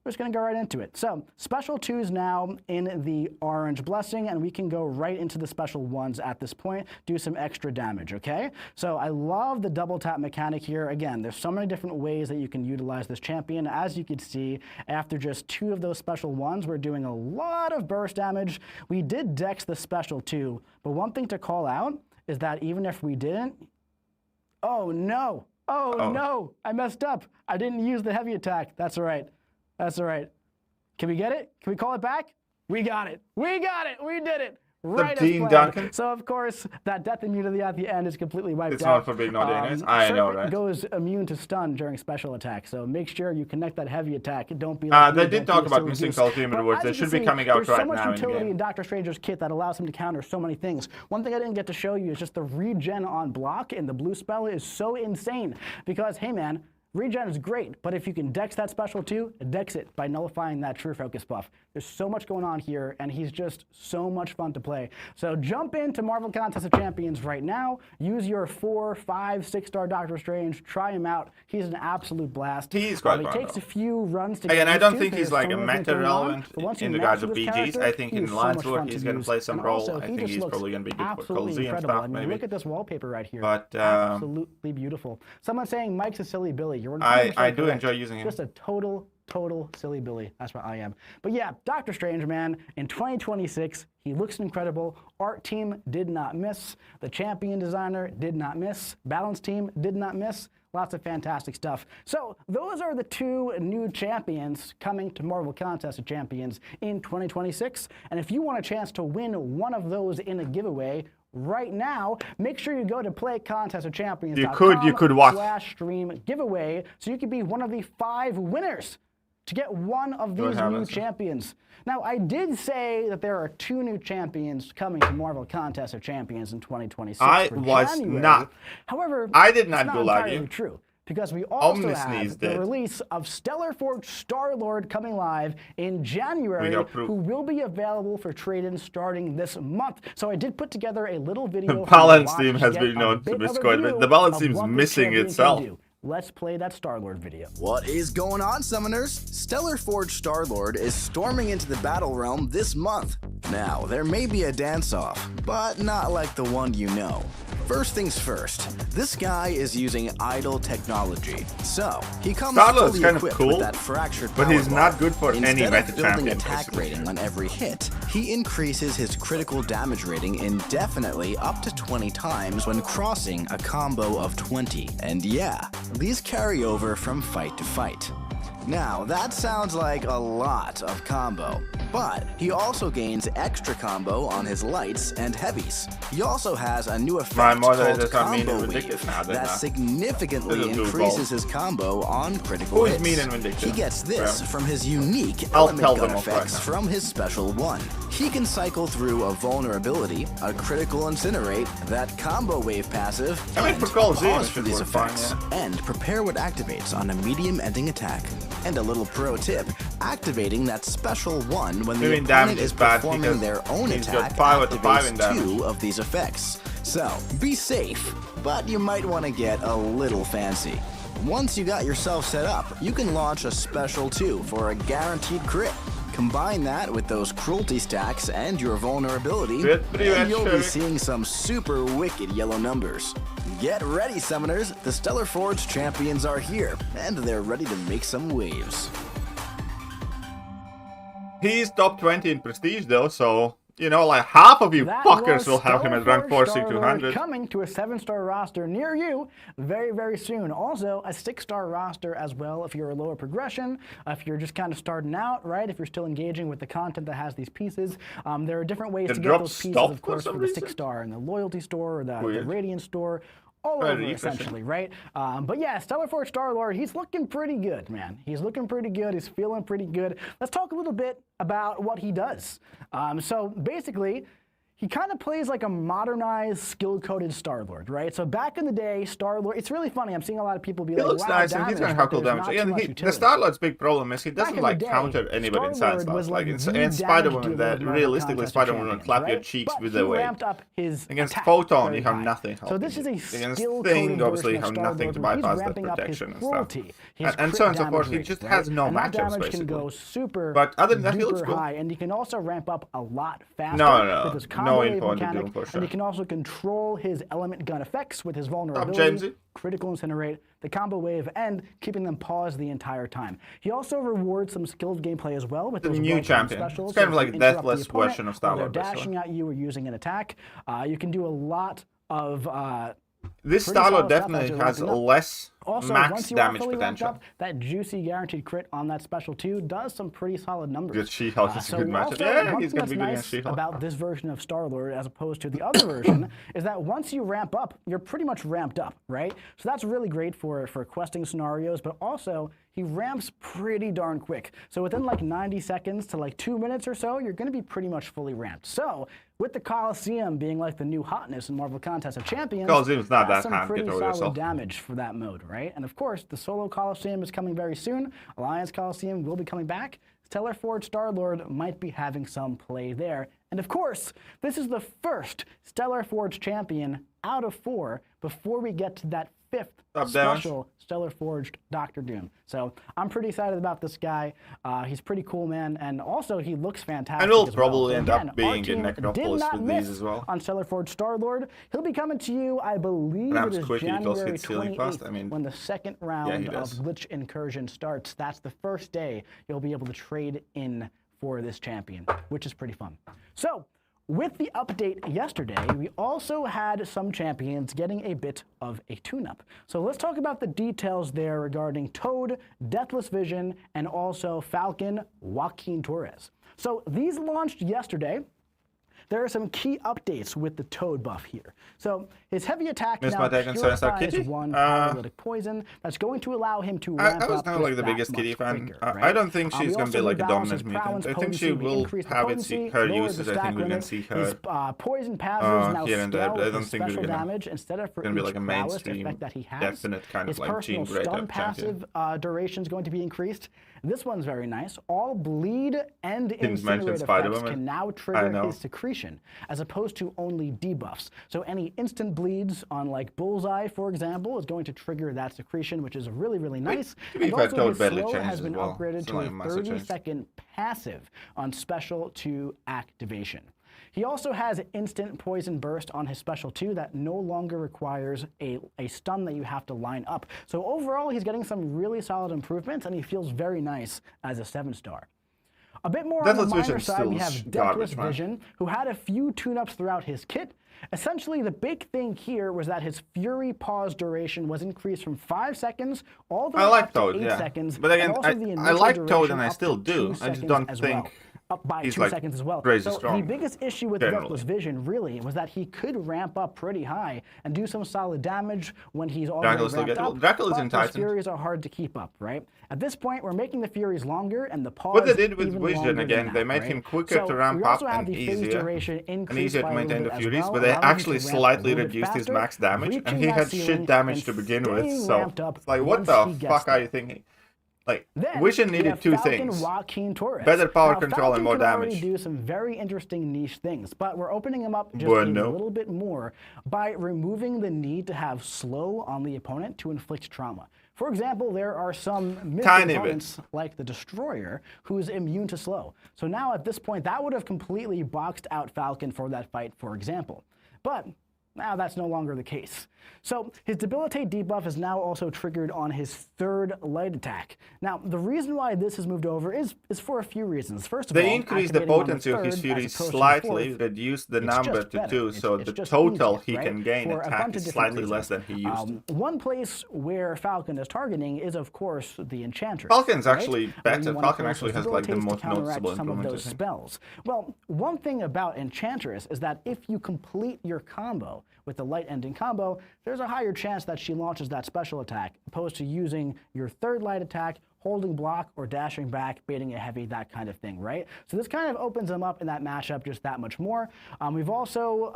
we're just going to go right into it. So special 2s now in the orange blessing, and we can go right into the special 1s at this point, do some extra damage, okay? So I love the double tap mechanic here. Again, there's so many different ways that you can utilize this champion. As you can see, after just 2 of those special 1s, we're doing a lot of burst damage. We did dex the special 2, but one thing to call out is that even if we didn't, oh no, oh no, I messed up. I didn't use the heavy attack. That's all right. That's all right. Can we get it? Can we call it back? We got it. We got it. We did it. right as Dean planned. Duncan. So of course, that death immunity at the end is completely wiped It's out. not for big naughty idiots. I know, Serpent right? goes immune to stun during special attacks, so make sure you connect that heavy attack. Don't be like They me, did don't talk be a about silly missing goose. Coliseum But rewards. as They you should can be see, coming out there's right so much now in utility game. in Dr. Stranger's kit that allows him to counter so many things. One thing I didn't get to show you is just the regen on block in the blue spell is so insane because, hey man, regen is great, but if you can dex that special too, dex it by nullifying that true focus buff. There's so much going on here, and he's just so much fun to play. So jump into Marvel Contest of Champions right now. Use your 4, 5, 6-star Doctor Strange. Try him out. He's an absolute blast. He's quite It fun, takes though. a few runs to Again, get I used don't to. think he's There's like so a many things meta going on, relevant but once you in regards to master this BGs. character, I think he in is so much Lance fun work to he's going to use. play some And role. also, I he think just he's looks probably going to be good for absolutely Coliseum incredible. stuff, I mean, maybe. look at this wallpaper right here. But, absolutely beautiful. Someone saying Mike's a silly Billy. You're 100% I do correct. enjoy using him. Just a total silly Billy. That's what I am. But yeah, Doctor Strange, man, in 2026, he looks incredible. Art team did not miss. The champion designer did not miss. Balance team did not miss. Lots of fantastic stuff. So those are the 2 new champions coming to Marvel Contest of Champions in 2026. And if you want a chance to win one of those in a giveaway, right now, make sure you go to playcontestofchampions.com You could what? /stream giveaway so you could be one of the 5 winners to get one of these new champions. Now, I did say that there are 2 new champions coming to Marvel Contest of Champions in 2026 I for was January. not. However, I did not it's go not like entirely you. true. Because we also Omnisneeze have the did. release of Stellar Forge Star-Lord coming live in January, who will be available for trade-in starting this month. So I did put together a little video. The balance team has been known to miss quite a bit. The balance team's missing itself. Let's play that Star-Lord video. What is going on, summoners? Stellar Forge Star-Lord is storming into the battle realm this month. Now, there may be a dance-off, but not like the one you know. First things first, this guy is using idle technology. So, he comes Star-Lord's fully kind of equipped cool, with that fractured but power he's bar. not good for any Instead meta of building champion, attack basically. rating on every hit, he increases his critical damage rating indefinitely up to 20 times when crossing a combo of 20. And yeah, these carry over from fight to fight. Now, that sounds like a lot of combo, but he also gains extra combo on his lights and heavies. He also has a new effect mother called is not mean and Combo vindictive Wave now, then, that significantly This is increases his combo on critical Who is hits. mean and vindictive? He gets this Yeah. from his unique I'll element tell gun them off right effects now. from his special one. He can cycle through a vulnerability, a critical incinerate, that combo wave passive, I mean, and for Coliseum, pause it for should these work fine, effects, yeah. and prepare what activates on a medium ending attack. And a little pro tip, activating that special one when the Doing damage opponent is is bad performing because their own he's got attack 5 out of 5 in activates damage. 2 of these effects. So, be safe, but you might want to get a little fancy. Once you got yourself set up, you can launch a special 2 for a guaranteed crit. Combine that with those cruelty stacks and your vulnerability, and you'll be seeing some super wicked yellow numbers. Get ready, summoners! The Stellar Forge champions are here, and they're ready to make some waves. He's top 20 in prestige though, so you know, like half of you That fuckers was will have him Stellar at rank 4 Forge C Star-Lord 200. coming to a 7-star roster near you very, very soon. Also, a 6-star roster as well if you're a lower progression, if you're just kind of starting out, right? If you're still engaging with the content that has these pieces. There are different ways to get those pieces, of course, for the 6-star in the loyalty store or the Radiant store. All over, essentially, right? But yeah, Stellar Forge Star-Lord, he's looking pretty good, man. He's looking pretty good. He's feeling pretty good. Let's talk a little bit about what he does. So basically, he kind of plays like a modernized, skill-coded Star-Lord, right? So back in the day, Star-Lord, it's really funny. I'm seeing a lot of people be He like, looks wow, nice and he's going to have cool damage. Again, the Star-Lord's big problem is he doesn't like counter anybody in science class. Like in Spider-Woman, that realistically Spider-Woman will clap your cheeks with the wave. Against Photon, you have nothing. So this is a against skill-coded Thing, obviously, you version have of nothing to Star-Lord, where bypass he's that ramping up his protection and stuff. cruelty, his And so on and so forth. He just has no matchups, basically. Can go super, but other than that, he looks duper cool. high, and you can also ramp up a lot faster with his combo No wave info on the mechanic, Doom for sure. and you can also control his element gun effects with his vulnerability, Jamesy. critical incinerate, the combo wave, and keeping them paused the entire time. He also rewards some skilled gameplay as well with those new welcome champion. specials. It's kind of So if like you a interrupt the deathless opponent version of while Star-Lord, they're basically. dashing at you or using an attack. You can do a lot of This pretty Star-Lord solid stuff as definitely you're has ramping up. less Also, max once you are damage fully ramped potential. up, that juicy guaranteed crit on that special 2 does some pretty solid numbers. Good She-Hulk is a good matchup. Also, Yeah, one he's thing gonna be good that's against nice She-Hulk. about this version of Star-Lord as opposed to the other version is that once you ramp up, you're pretty much ramped up, right? So that's really great for questing scenarios, but also he ramps pretty darn quick. So within like 90 seconds to like 2 minutes or so, you're going to be pretty much fully ramped. So with the Coliseum being like the new hotness in Marvel Contest of Champions, Coliseum's not that's that some hot, pretty get over solid yourself. damage for that mode, right? And of course, the solo Coliseum is coming very soon. Alliance Coliseum will be coming back. Stellar Forge Star-Lord might be having some play there. And of course, this is the first Stellar Forge champion out of 4 before we get to that 5th special Stellar Forged Doctor Doom. So I'm pretty excited about this guy. He's pretty cool, man, and also he looks fantastic. And we'll as probably well. end Again, up being our in team Necropolis did not with miss these as well. on Stellar Forged Star-Lord. He'll be coming to you, I believe Ramps it is quick, equals January hit ceiling 28th fast. I mean, when the second round he of does. Glitch Incursion starts. That's the first day you'll be able to trade in for this champion, which is pretty fun. So, with the update yesterday, we also had some champions getting a bit of a tune-up. So let's talk about the details there regarding Toad, Deathless Vision, and also Falcon, Joaquin Torres. So these launched yesterday. There are some key updates with the Toad buff here. So his heavy attack Missed now my take on Suicide purifies Kitty? 1 paralytic poison. That's going to allow him to ramp I was up not just like the that biggest much Kitty fan. quicker, I right? don't think she's We going to be also like a rebalance dominant his mutant. prowess I think potency, she we will increased the have potency, her lowered uses. the I think stack we're going limit. to see His her poison passive now here and there, scale but I his don't think we're special gonna- damage instead of for gonna be each like a prowess mainstream, effect that he has. definite kind of His like personal Jean Grey stun type champion. passive duration is going to be increased. This one's very nice. All bleed and Didn't mention incinerate effects Spider-Woman. can now I trigger know. his secretion, as opposed to only debuffs. So any instant bleeds on like Bullseye, for example, is going to trigger that secretion, which is really, really nice. to be And fair, also Toad his barely slow changes has been as well. upgraded It's to not a like a massive change. 30-second passive on special 2 activation. He also has instant poison burst on his special 2 that no longer requires a stun that you have to line up. So overall, he's getting some really solid improvements, and he feels very nice as a 7-star. A bit more on the Deathless minor Vision's side, we still have garbage, Deathless man. Vision, who had a few tune-ups throughout his kit. Essentially, the big thing here was that his Fury pause duration was increased from 5 seconds all the way I like up to Toad, 8 yeah. seconds. But again, and also I the initial like Toad duration and I up still to do. 2 I just seconds don't as think well. Up by he's, 2 like, seconds as well. crazy So strong, the biggest issue with generally. Deathless Vision really was that he could ramp up pretty high and do some solid damage when he's already Dracula's still ramped gettable. up. Dracula's But in those Titan. Furies are hard to keep up, right? At this point, we're making the Furies longer and the pause What they did with even Vision longer than again, that, they made right? him quicker So to ramp we up also have and the phase easier. duration And increased easier to by a little maintain the bit as Furies, well, but they allowing him actually to ramp a slightly little bit reduced his faster, max damage, and reaching he that had ceiling shit damage and to begin with, staying so ramped up it's like, what once the he gets fuck there. are you thinking? Like, Then Vision we needed have 2 Falcon things. Joaquin Torres. Better power Now, control and Falcon more can already damage. do some very interesting niche things, but we're opening him up just Bueno. a little bit more by removing the need to have slow on the opponent to inflict trauma. For example, there are some mythic Tiny bit. opponents like the Destroyer who's immune to slow. So now at this point, that would have completely boxed out Falcon for that fight, for example. But now that's no longer the case. So his Debilitate debuff is now also triggered on his 3rd light attack. Now, the reason why this has moved over is for a few reasons. First of all, They increased the activating on potency of his 3rd Fury as opposed to the slightly, 4th, reduced the it's number just to better. 2, so It's the just total easier, he right? can gain For a attack bunch of is different slightly less than reasons. he used to. One place where Falcon is targeting is, of course, the Enchantress. Falcon's right? actually Where better. you wanna Falcon place actually those has like the abilities to most counteract noticeable some of those implementation. spells. Well, one thing about Enchantress is that if you complete your combo with the light ending combo, there's a higher chance that she launches that special attack, opposed to using your 3rd light attack, holding block, or dashing back, baiting a heavy, that kind of thing, right? So this kind of opens them up in that matchup just that much more. We've also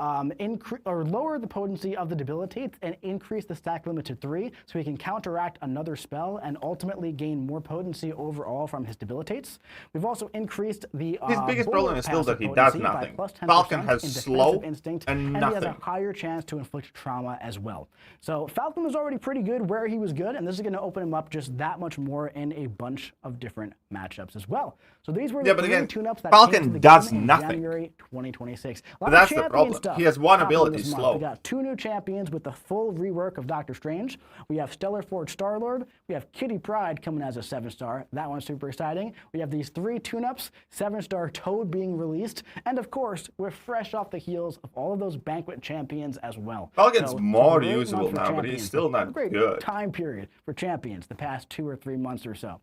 lowered the potency of the Debilitates and increased the stack limit to 3, so he can counteract another spell and ultimately gain more potency overall from his Debilitates. We've also increased the His biggest bullet problem is still passive that he does potency by nothing. plus 10% Falcon has in defensive slow instinct, and he has a nothing. higher chance to inflict trauma as well. So Falcon was already pretty good where he was good, and this is going to open him up just that much more in in a bunch of different matchups as well. So these were Yeah, the but three again, tune-ups that Falcon came to the does game in nothing. January 2026. A lot That's of the champion problem. stuff He has one happening ability, this month. slow. We got 2 new champions with the full rework of Doctor Strange. We have Stellar Forge Star-Lord. We have Kitty Pryde coming as a 7-star. That one's super exciting. We have these 3 tune-ups, 7-star Toad being released, and of course, we're fresh off the heels of all of those Banquet champions as well. Falcon's So, more it's a great usable month for now, but champions. he's still not A great good. time period for champions the past 2 or 3 months or so.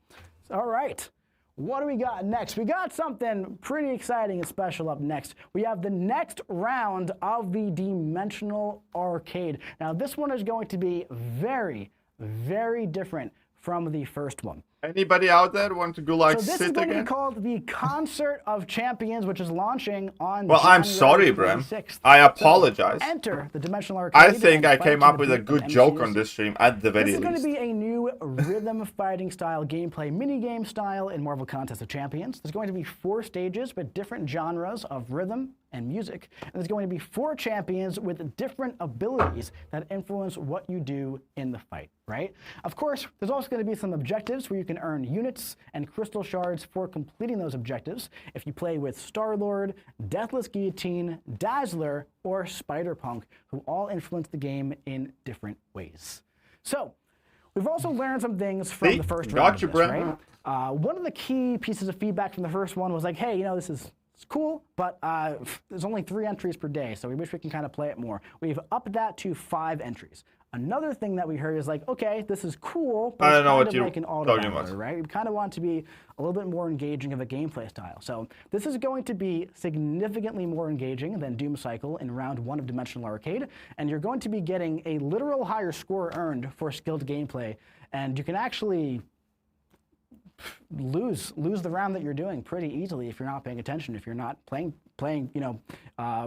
All right. What do we got next? We got something pretty exciting and special up next. We have the next round of the Dimensional Arcade. Now, this one is going to be very, very different from the first one. Anybody out there want to go like So this is sit going to again? be called the Concert of Champions, which is launching on Well, I'm January sorry, Bram. 26th. I So apologize. enter the Dimensional Arcade. I think and I fight came to up the with a beat good of joke MCOC. on this stream, at the very This is going to least. be a new rhythm fighting style gameplay minigame style in Marvel Contest of Champions. There's going to be 4 stages with different genres of rhythm and music. And there's going to be 4 champions with different abilities that influence what you do in the fight, right? Of course, there's also going to be some objectives where you can earn units and crystal shards for completing those objectives if you play with Star-Lord, Deathless Guillotine, Dazzler, or Spider-Punk, who all influence the game in different ways. So, we've also learned some things from See? the first Got round of you, this, Brent. right? One of the key pieces of feedback from the first one was like, hey, you know, this is it's cool, but there's only 3 entries per day, so we wish we can kind of play it more. We've upped that to 5 entries. Another thing that we heard is like, okay, this is cool, but I don't it's know kind what of you're like an auto talking about. battler, right? We kind of want to be a little bit more engaging of a gameplay style. So this is going to be significantly more engaging than Doom Cycle in round 1 of Dimensional Arcade, and you're going to be getting a literal higher score earned for skilled gameplay, and you can actually lose the round that you're doing pretty easily if you're not paying attention, if you're not playing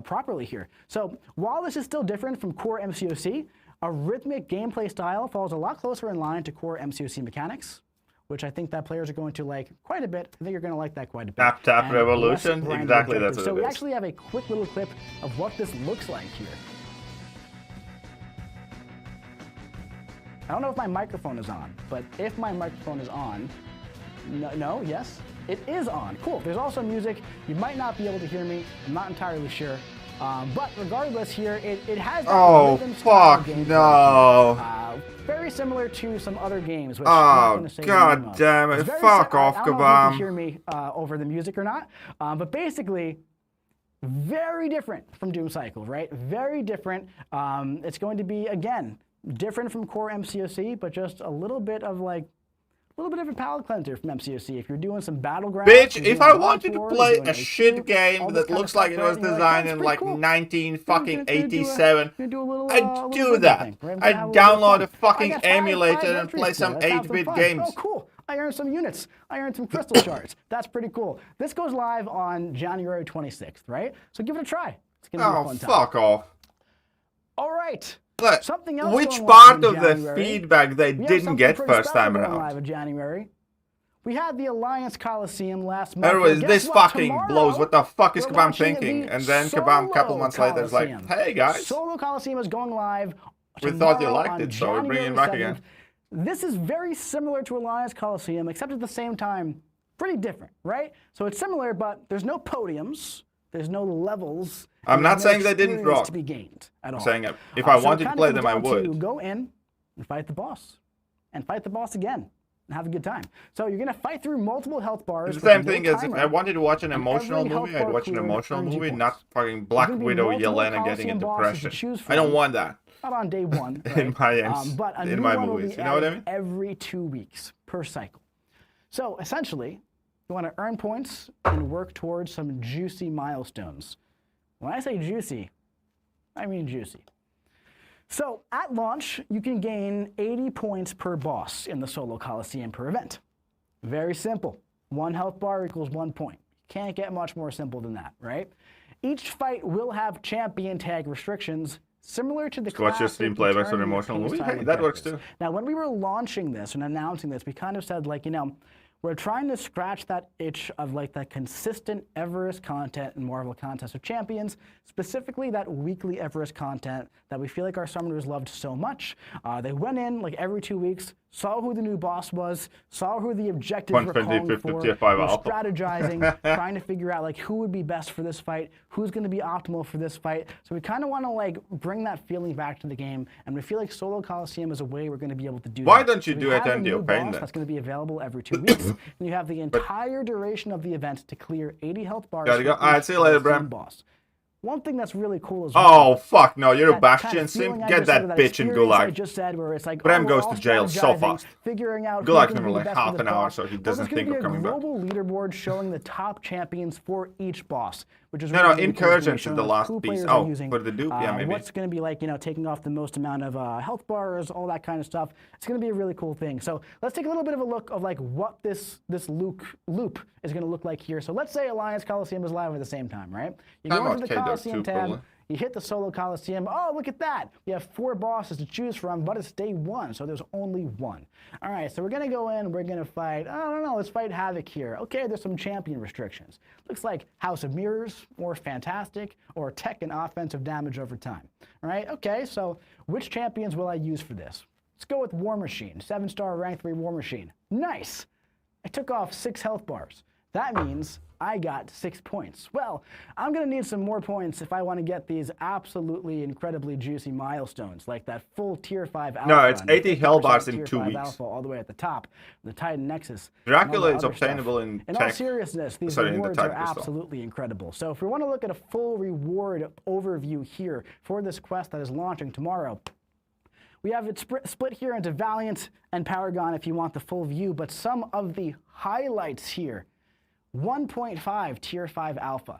properly here. So while this is still different from core MCOC, a rhythmic gameplay style falls a lot closer in line to core MCOC mechanics, which I think that players are going to like quite a bit. I think you're going to like that quite a bit. Tap, tap, And revolution. less grind Exactly, that's objectives. what So it we is. actually have a quick little clip of what this looks like here. I don't know if my microphone is on, but if my microphone is on, no, yes, it is on. Cool. There's also music. You might not be able to hear me. I'm not entirely sure. But regardless here, it has that Oh, rhythm style fuck, gameplay. no. Very similar to some other games. Which I'm not Oh, gonna say the god name of. damn It's it. very Fuck I off, don't know if you Kabam. can hear me over the music or not. But basically, very different from Doom Cycle, right? Very different. It's going to be, again, different from core MCOC, but just a little bit of like, a little bit of a palate cleanser from MCOC. If you're doing some battlegrounds, Bitch, you're if doing I World wanted to War, play you're doing a shit HQ, all game this that kind of looks like it stuff, was right? And you're designed "That's in pretty like cool. 19 Gonna fucking do a- 87, gonna do a little, I'd little do rhythm that. thing, right? We're gonna I'd have a little download fun. a fucking I got emulator five and play entries some today. Let's have 8-bit fun. games. Oh, cool. I earned some units. I earned some crystal shards. That's pretty cool. This goes live on January 26th, right? So give it a try. It's gonna be a Oh, fun time. fuck off. All right. Look, Something else which going part live of in the January. feedback they We have didn't something get pretty first special time going around? live in January. We had the Alliance Coliseum last month. Anyways, Well, this guess what? fucking Tomorrow, blows. What the fuck is we're Kabam launching thinking? the And then Kabam, a couple Solo months later, is like, Coliseum. hey guys. Solo Coliseum is going live. We thought you tomorrow liked on it, so we're bringing it January back again. 7th. This is very similar to Alliance Coliseum, except at the same time, pretty different, right? So it's similar, but there's no podiums, there's no levels. I'm and not there's no saying they didn't experience rock. to be gained at all. Saying if I So it wanted to kinda play comes them, I down to would. Go in and fight the boss, and fight the boss again, and have a good time. So you're gonna fight through multiple health bars. It's the same thing as if I wanted to watch an and emotional every health movie, I'd bar watch an cleared emotional earns you movie, points. not fucking Black gonna be Widow multiple Yelena getting Coliseum into bosses to depression. choose I don't from. want that. Not on day one, right? In my ends, but a in new my one will movies, be you know what I added mean? every 2 weeks per cycle. So essentially, you want to earn points and work towards some juicy milestones. When I say juicy, I mean juicy. So at launch, you can gain 80 points per boss in the Solo Coliseum per event. Very simple. 1 health bar equals 1 point. Can't get much more simple than that, right? Each fight will have champion tag restrictions similar to the Watch your classic stream playbacks for Return an of the emotional King movie? style Hey, that works objectives. too. Now, when we were launching this and announcing this, we kind of said, like, you know, We're trying to scratch that itch of like that consistent Everest content in Marvel Contest of Champions, specifically that weekly Everest content that we feel like our summoners loved so much. They went in like every 2 weeks, saw who the new boss was, saw who the objectives were calling for, were strategizing, trying to figure out like who would be best for this fight, who's going to be optimal for this fight. So we kind of want to like bring that feeling back to the game, and we feel like Solo Coliseum is a way we're going to be able to do that. Why don't you do it on the open then? That's going to be available every 2 weeks, and you have the entire duration of the event to clear 80 health bars. Gotta go. Alright, see you later, Bram. Boss. One thing that's really cool is oh fuck no, you're a Bastion simp. Get that bitch in Gulag. I just said where it's like, Bram goes to jail so fast. Figuring out Gulag him for like half an hour so he doesn't think of coming back. There's going to be a global leaderboard showing the top champions for each boss, which is no incursions is the last piece. Oh, for the dupe, yeah, maybe. What's going to be like, you know, taking off the most amount of health bars, all that kind of stuff. It's going to be a really cool thing. So let's take a little bit of a look of like what this loop is going to look like here. So let's say Alliance Coliseum is live at the same time, right? You go into the Coliseum tab. You hit the Solo Coliseum. Oh, look at that. You have 4 bosses to choose from, but it's day 1, so there's only 1. All right, so we're going to go in. We're going to fight, I don't know, let's fight Havoc here. Okay, there's some champion restrictions. Looks like House of Mirrors, or Fantastic, or Tech and offensive damage over time. All right, okay, so which champions will I use for this? Let's go with War Machine, 7-star rank 3 War Machine. Nice. I took off 6 health bars. That means I got 6 points. Well, I'm going to need some more points if I want to get these absolutely incredibly juicy milestones, like that full tier 5 alpha. No, it's 80 hell bars in 2 weeks. Alpha all the way at the top, the Titan Nexus. Dracula is obtainable in tech. In all seriousness, these rewards are absolutely incredible. So if we want to look at a full reward overview here for this quest that is launching tomorrow, we have it split here into Valiant and Paragon if you want the full view, but some of the highlights here. 1.5 tier 5 alpha,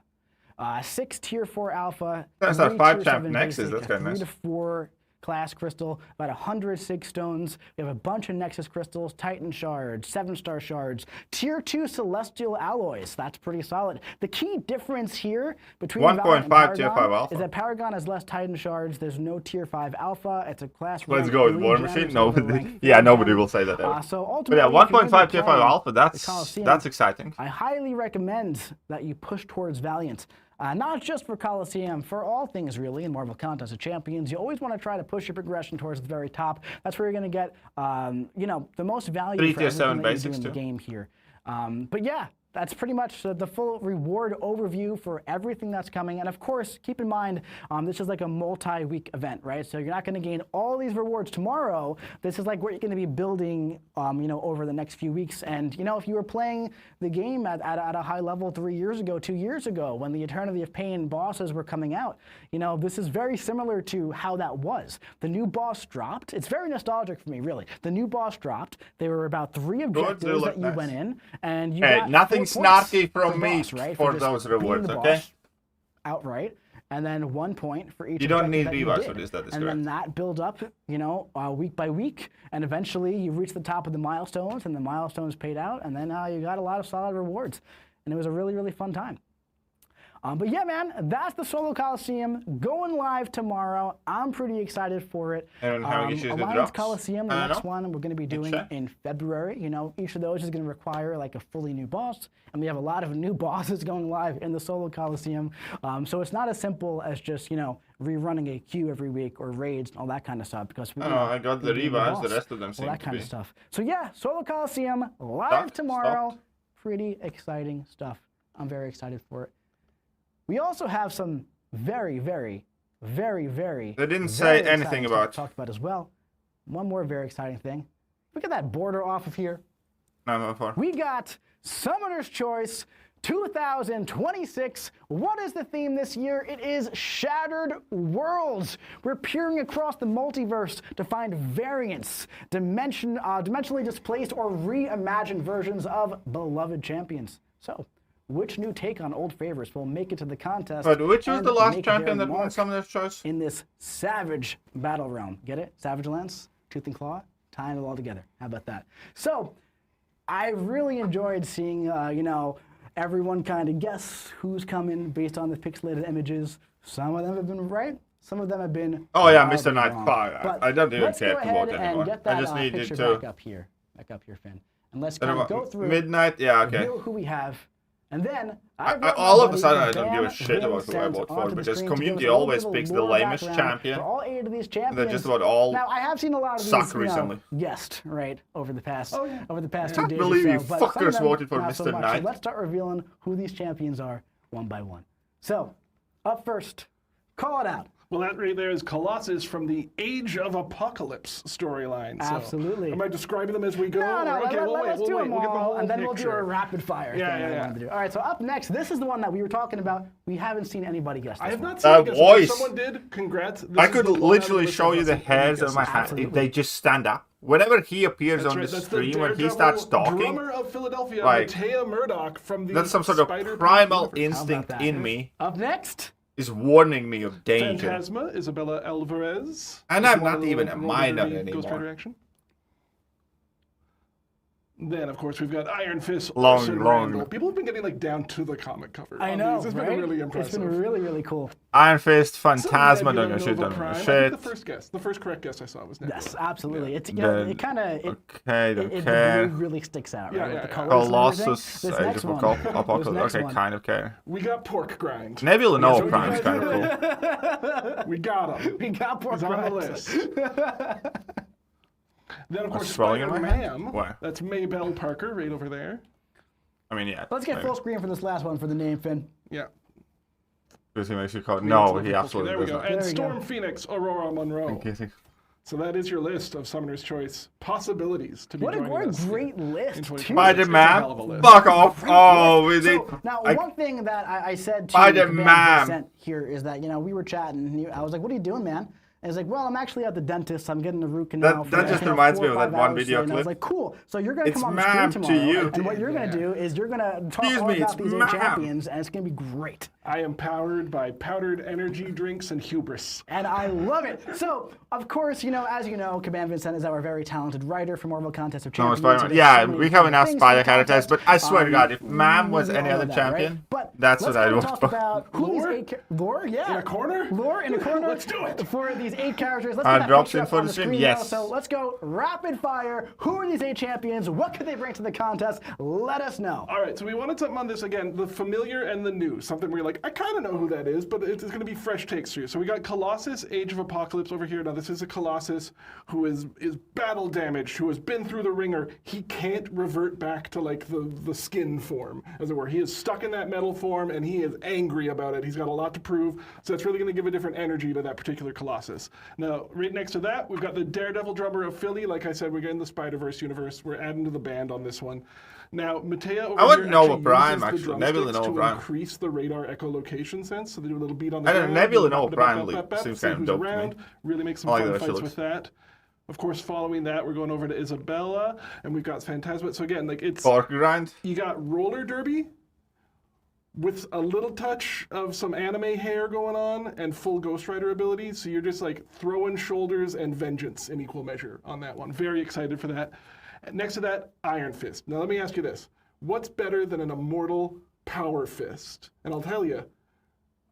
6 tier 4 alpha. That's our 5 champ Nexus. That's kind of nice. 3 to 4 class crystal, about 106 stones. We have a bunch of Nexus crystals, Titan shards, 7-star shards, tier 2 celestial alloys. That's pretty solid. The key difference here between 1.5 tier 5 alpha is that Paragon has less Titan shards. There's no tier 5 alpha. It's a class. Let's go with War Machine. Nobody, yeah, nobody will say that ever. So ultimately, but yeah, 1.5 tier 5 alpha. That's exciting. I highly recommend that you push towards Valiant. Not just for Coliseum, for all things really in Marvel Contest of Champions. You always want to try to push your progression towards the very top. That's where you're going to get, you know, the most value for everything that you do in the game here. But yeah, that's pretty much the full reward overview for everything that's coming. And of course, keep in mind, this is like a multi-week event, right? So you're not going to gain all these rewards tomorrow. This is like what you're going to be building, you know, over the next few weeks. And, you know, if you were playing the game at a high level 3 years ago, 2 years ago, when the Eternity of Pain bosses were coming out, you know, this is very similar to how that was. The new boss dropped. It's very nostalgic for me, really. The new boss dropped. There were about 3 objectives that you went in, and you got nothing snarky from me boss, right? for those rewards, okay? Outright, and then 1 point for each. You don't need rewards for this, that is correct. And then that builds up, you know, week by week, and eventually you reach the top of the milestones, and the milestones paid out, and then you got a lot of solid rewards, and it was a really, really fun time. But yeah, man, that's the Solo Coliseum going live tomorrow. I'm pretty excited for it. And how you choose the drops? Alliance Coliseum, the next one we're going to be doing in February. You know, each of those is going to require like a fully new boss, and we have a lot of new bosses going live in the Solo Coliseum. So it's not as simple as just, you know, rerunning a queue every week or raids and all that kind of stuff, because we I got the revives, the rest of them seem all that to kind be. of stuff. So yeah, Solo Coliseum live tomorrow. Pretty exciting stuff. I'm very excited for it. We also have some very, very, very, very. They didn't say anything about. Talked about as well. One more very exciting thing. Look at that border off of here. No, not far. We got Summoner's Choice 2026. What is the theme this year? It is Shattered Worlds. We're peering across the multiverse to find variants, dimensionally displaced or reimagined versions of beloved champions. So, which new take on old favorites will make it to the contest? But which was the last champion that won Summoner's Choice? In this savage battle realm. Get it? Savage Lance, Tooth and Claw, tying it all together. How about that? So, I really enjoyed seeing, you know, everyone kind of guess who's coming based on the pixelated images. Some of them have been right. Some of them have been. Oh yeah, Mr. Nightfire. But I don't even care to vote and anymore. Get that I just needed picture to. Back up here, Finn. And let's kind of go through Midnight, yeah, okay. reveal who we have. And then All of a sudden, I don't give a shit about who I vote for, because community always picks the lamest champion. For all 8 of these champions. They're just about all now, I have seen a lot of suck these, recently. guessed, right, over the past, Oh, yeah. over the past I 2 days. can't believe or you so, but some of fuckers them, voted for not so Mr. much. Knight. So let's start revealing who these champions are one by one. So, up first, call it out. Well, that right there is Colossus from the Age of Apocalypse storyline. So, Absolutely. am I describing them as we go? No, Okay, let's do them We'll get the all, whole and then we'll do a picture. rapid fire Yeah, thing yeah, that I yeah. wanted to do. All right, so up next, this is the one that we were talking about. We haven't seen anybody guess this I have one. not seen it. If voice. someone did, congrats. This I is could the one literally out of show you the list of us hairs that of my guesses. hand. Absolutely. They just stand up. Whenever he appears That's on right, the that's stream, when he Daredevil starts talking, drummer of Philadelphia, like, Matea Murdoch from the that's some sort of Spider-Man primal universe. instinct that? in me Up next, is warning me of danger. Phantasma, Isabella Alvarez. And This I'm is one not of the even a roller minor derby Ghost anymore. Rider action. Then, of course, we've got Iron Fist, Long, Orson long. Randall. People have been getting like down to the comic cover. I on know, these. It's right? been really impressive. It's been really, really cool. Iron Fist, Some Phantasma, Nebula don't know shit, Nova don't know Prime. I shit. think the first guess, the first correct guess I saw was Nebula. Yes, absolutely. It's Then- it kind of Okay, don't it care. really sticks out, Yeah, right? yeah, With the yeah. colors and everything. Colossus, This Age next of one. Apocalypse. This next Okay, one. kind of care. We got Pork Grind. Nebula So Nova you Prime is guys kind of cool. We got him. We got Pork He's on the Grind. list. Then, of course, swelling in my hand? Spider-Man. Why? That's Maybelle Parker right over there. I mean, yeah. Let's get maybe. full screen for this last one for the name, Finn. Yeah. Does he make you call? No, he There absolutely we go. doesn't. And There we go. Storm Phoenix, Aurora Monroe. I'm guessing. So that is your list of Summoner's Choice possibilities to be What a joining us great list, in too. 2026. Spider-Man, It's a hell of a list. fuck off. Oh, we did. So, now, I- one thing that I said to Spider-Man. Vincent here is that, we were chatting, and I was like, what are you doing, man? And he's like, well, I'm actually at the dentist. I'm getting a root canal. That just reminds me of that one video And I was clip. like, cool. So you're going to It's come on the screen ma'am to tomorrow. you. And what you're going to do is you're going to talk Excuse all me, about it's these 8 ma'am. champions, and it's going to be great. I am powered by powdered energy drinks and hubris. And I love it. So, of course, as you know, Kabam Vincent is our very talented writer for Marvel Contest of No, Champions. Spider-Man. So there's Yeah, so many we have enough things spider for the characters, contest. but I swear to God, if Ma'am was we any all other know that, right? champion, But that's let's what I'd kinda vote talk for. about who Lore? these 8 Lore, yeah. In a corner? Lore in a corner. Let's do it. For these 8 characters. Let's get that drops picture in up for on the the stream, screen yes. now. So let's go rapid fire. Who are these 8 champions? What could they bring to the contest? Let us know. All right, so we wanted something on this again, the familiar and the new, something where you're like, I kind of know who that is, but it's going to be fresh takes for you. So we got Colossus, Age of Apocalypse over here. Now this is a Colossus who is battle damaged, who has been through the ringer. He can't revert back to like the skin form, as it were. He is stuck in that metal form, and he is angry about it. He's got a lot to prove, so that's really going to give a different energy to that particular Colossus. Now, right next to that, we've got the Daredevil drummer of Philly. Like I said, we're getting the Spider-Verse universe. We're adding to the band on this one. Now, Matea over I wouldn't here know actually what Prime, uses the actually. Nebula drumsticks know to Prime. increase the radar echolocation sense, so they do a little beat on the I don't ground. know, Nebula know bap, Prime bap, bap, bap, seems see kind of who's dope to me. around. Really make some I like fun the way she fights looks. with that. Of course, following that, we're going over to Isabella, and we've got Phantasma. So again, like it's Pork Grind. you got roller derby with a little touch of some anime hair going on and full Ghost Rider ability. So you're just like throwing shoulders and vengeance in equal measure on that one. Very excited for that. Next to that, Iron Fist. Now let me ask you this. What's better than an immortal power fist? And I'll tell you,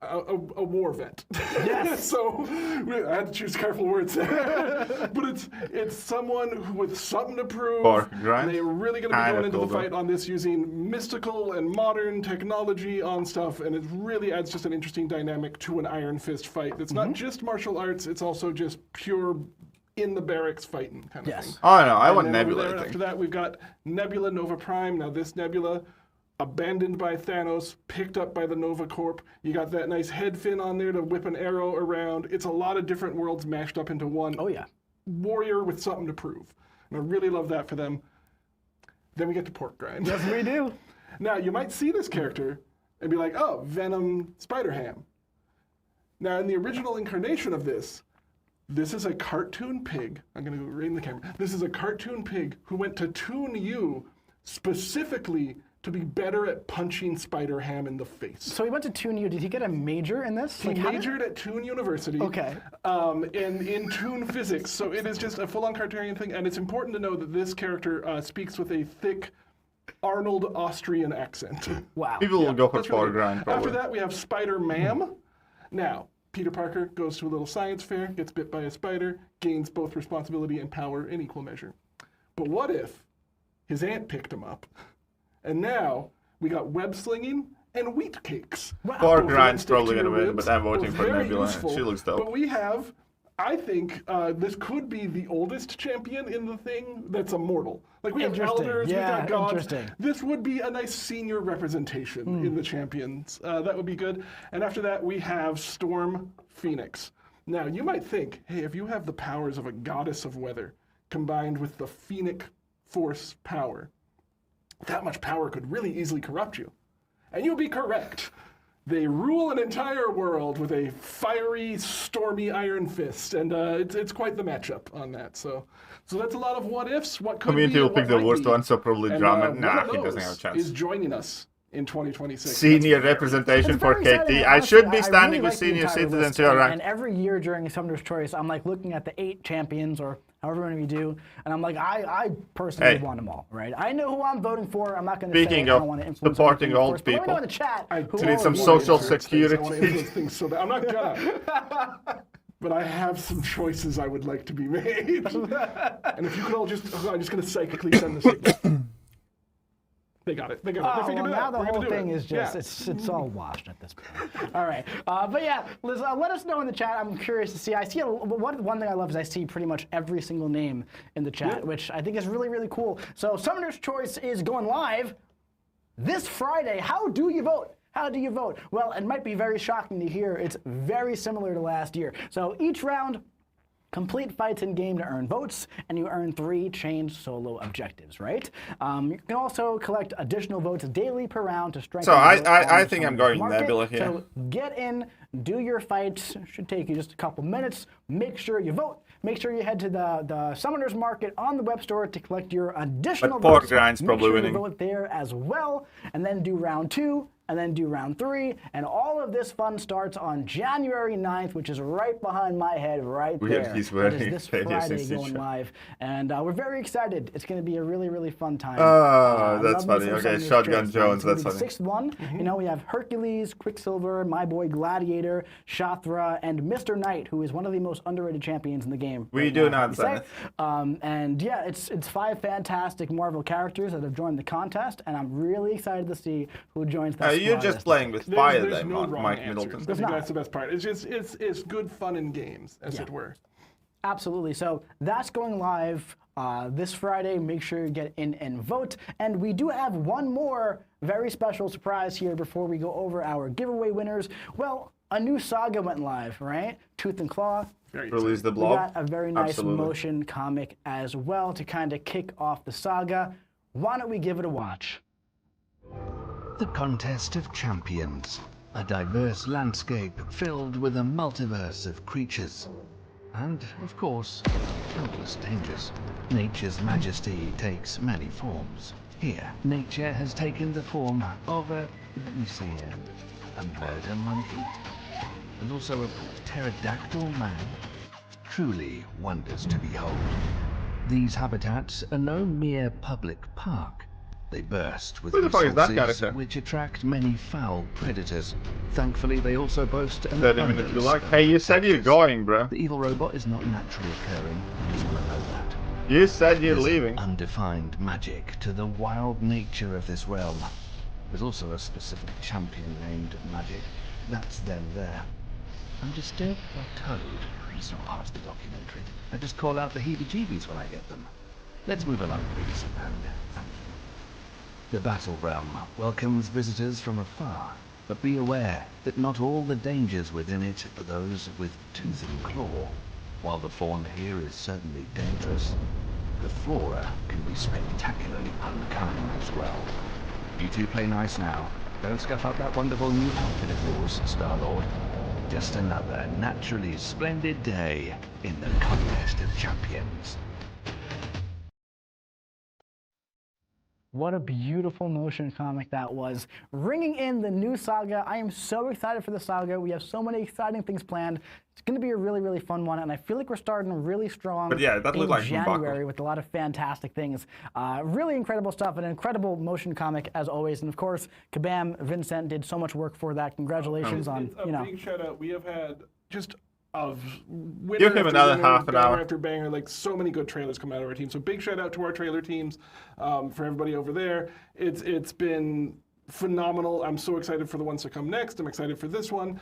a war vet. Yes. So I had to choose careful words there. But it's someone who with something to prove. Pork grind. And they're really going to be Kinda going into cool, the though. fight on this using mystical and modern technology on stuff, and it really adds just an interesting dynamic to an Iron Fist fight. It's not just martial arts; it's also just pure in the barracks fighting kind of Yes. thing. Oh, no, I And want then over Nebula, there I after think. that, we've got Nebula Nova Prime. Now this Nebula, abandoned by Thanos, picked up by the Nova Corp. You got that nice head fin on there to whip an arrow around. It's a lot of different worlds mashed up into one. Oh, yeah. Warrior with something to prove. And I really love that for them. Then we get to Pork Grind. Yes, we do. Now, you might see this character and be like, oh, Venom Spider-Ham. Now, in the original incarnation of this is a cartoon pig. I'm going to go right in the camera. This is a cartoon pig who went to Toon U specifically to be better at punching Spider-Ham in the face. So he went to Toon U. Did he get a major in this? He Like, how did- majored at Toon University. Okay. In Toon physics. So it is just a full-on cartoon thing, and it's important to know that this character speaks with a thick Arnold Austrian accent. Wow. People will go for That's really Pork good. Grind, After probably. that, we have Spider-Man. Now, Peter Parker goes to a little science fair, gets bit by a spider, gains both responsibility and power in equal measure. But what if his aunt picked him up. And now we got web slinging and wheat cakes. Pork Both grind's stick to probably your gonna win, ribs, but I'm voting both for very Nebula. useful. She looks dope. But we have, I think, this could be the oldest champion in the thing that's immortal. Like we have Interesting. elders, Yeah, we got gods. interesting. This would be a nice senior representation in the champions. That would be good. And after that, we have Storm Phoenix. Now, you might think, hey, if you have the powers of a goddess of weather combined with the Phoenix Force power, that much power could really easily corrupt you. And you'll be correct. They rule an entire world with a fiery, stormy iron fist, and it's quite the matchup on that. So that's a lot of what ifs. What could Community be, will and pick what the might worst be. one, so probably And, Drama. one Nah, of he doesn't those have a chance. Is joining us in 2026. Senior That's very representation It's for very exciting, KT. and I honestly, should be standing really with like the senior entire citizens list, who are and ranked. every year during Summoner's Choice, I'm like looking at the 8 champions or however many we do, and I'm like, I personally Hey. want them all, right? I know who I'm voting for. I'm not going to say I Speaking don't of want to influence supporting anything, of old course, but let me know people, in the chat I who do need all some of you social are. security. I want to influence things so bad. I'm not gonna. But I have some choices I would like to be made. And if you could all just, I'm just gonna psychically send the signal. They got it. They got it. They Oh, figured well, it now out. the We're gonna whole do thing it. is just, Yeah. it's all washed at this point. All right. But yeah, Liz, let us know in the chat. I'm curious to see. I see, one thing I love is I see pretty much every single name in the chat, which I think is really, really cool. So Summoner's Choice is going live this Friday. How do you vote? How do you vote? Well, it might be very shocking to hear. It's very similar to last year. So each round, complete fights in game to earn votes, and you earn 3 chained solo objectives, right? You can also collect additional votes daily per round to strengthen. So your vote I on the think I'm Summoner's going Market. Nebula here. So get in, do your fights. Should take you just a couple minutes. Make sure you vote. Make sure you head to the Summoner's Market on the web store to collect your additional But Pork votes. Grind's Make probably sure winning. You vote there as well, and then do round 2. And then do round 3, and all of this fun starts on January 9th, which is right behind my head, right Weird, there. he's It wearing is this Canadian Friday citizenship. going live, and we're very excited. It's going to be a really, really fun time. Oh, that's love me funny. some Okay, Summoner's Shotgun Choice. Jones, It's gonna that's be the funny. 6th one. You know, we have Hercules, Quicksilver, my boy Gladiator, Shathra, and Mr. Knight, who is one of the most underrated champions in the game. We right do now, not, say. Zenith. And yeah, it's 5 fantastic Marvel characters that have joined the contest, and I'm really excited to see who joins that You're squad just this playing with There's fire no then, wrong Mike answers. Middleton. I There's think not. that's the best part. It's just it's good fun in games, as it were. Absolutely. So that's going live this Friday. Make sure you get in and vote. And we do have one more very special surprise here before we go over our giveaway winners. Well, a new saga went live, right? Tooth and Claw. Very Release the We blob. got a very nice Absolutely. motion comic as well to kind of kick off the saga. Why don't we give it a watch? The Contest of Champions, a diverse landscape filled with a multiverse of creatures. And, of course, countless dangers. Nature's majesty takes many forms. Here, nature has taken the form of a murder monkey. And also a pterodactyl man. Truly wonders to behold. These habitats are no mere public park. They burst with Who the fuck is that resources character? which attract many foul predators. Thankfully, they also boast an 30 minutes abundance you like. of Hey, you said you're predators. going, bro. The evil robot is not naturally occurring. You just want to know that. You said you're There's leaving. undefined magic to the wild nature of this realm. There's also a specific champion named Magic. That's them there. Undisturbed by Toad. It's not part of the documentary. I just call out the heebie-jeebies when I get them. Let's move along, please. The Battle Realm welcomes visitors from afar, but be aware that not all the dangers within it are those with tooth and claw. While the fauna here is certainly dangerous, the flora can be spectacularly unkind as well. You two play nice now. Don't scuff up that wonderful new outfit of yours, Star-Lord. Just another naturally splendid day in the Contest of Champions. What a beautiful motion comic that was. Ringing in the new saga. I am so excited for the saga. We have so many exciting things planned. It's going to be a really, really fun one, and I feel like we're starting really strong But yeah, that in looked like January M'Baku. with a lot of fantastic things. Really incredible stuff, an incredible motion comic as always, and of course, Kabam, Vincent did so much work for that. Congratulations on, It's a you know. big shout out. We have had just of winner Give him after another winner, half an banger hour. after banger. Like so many good trailers come out of our team. So big shout out to our trailer teams for everybody over there. It's been phenomenal. I'm so excited for the ones to come next. I'm excited for this one.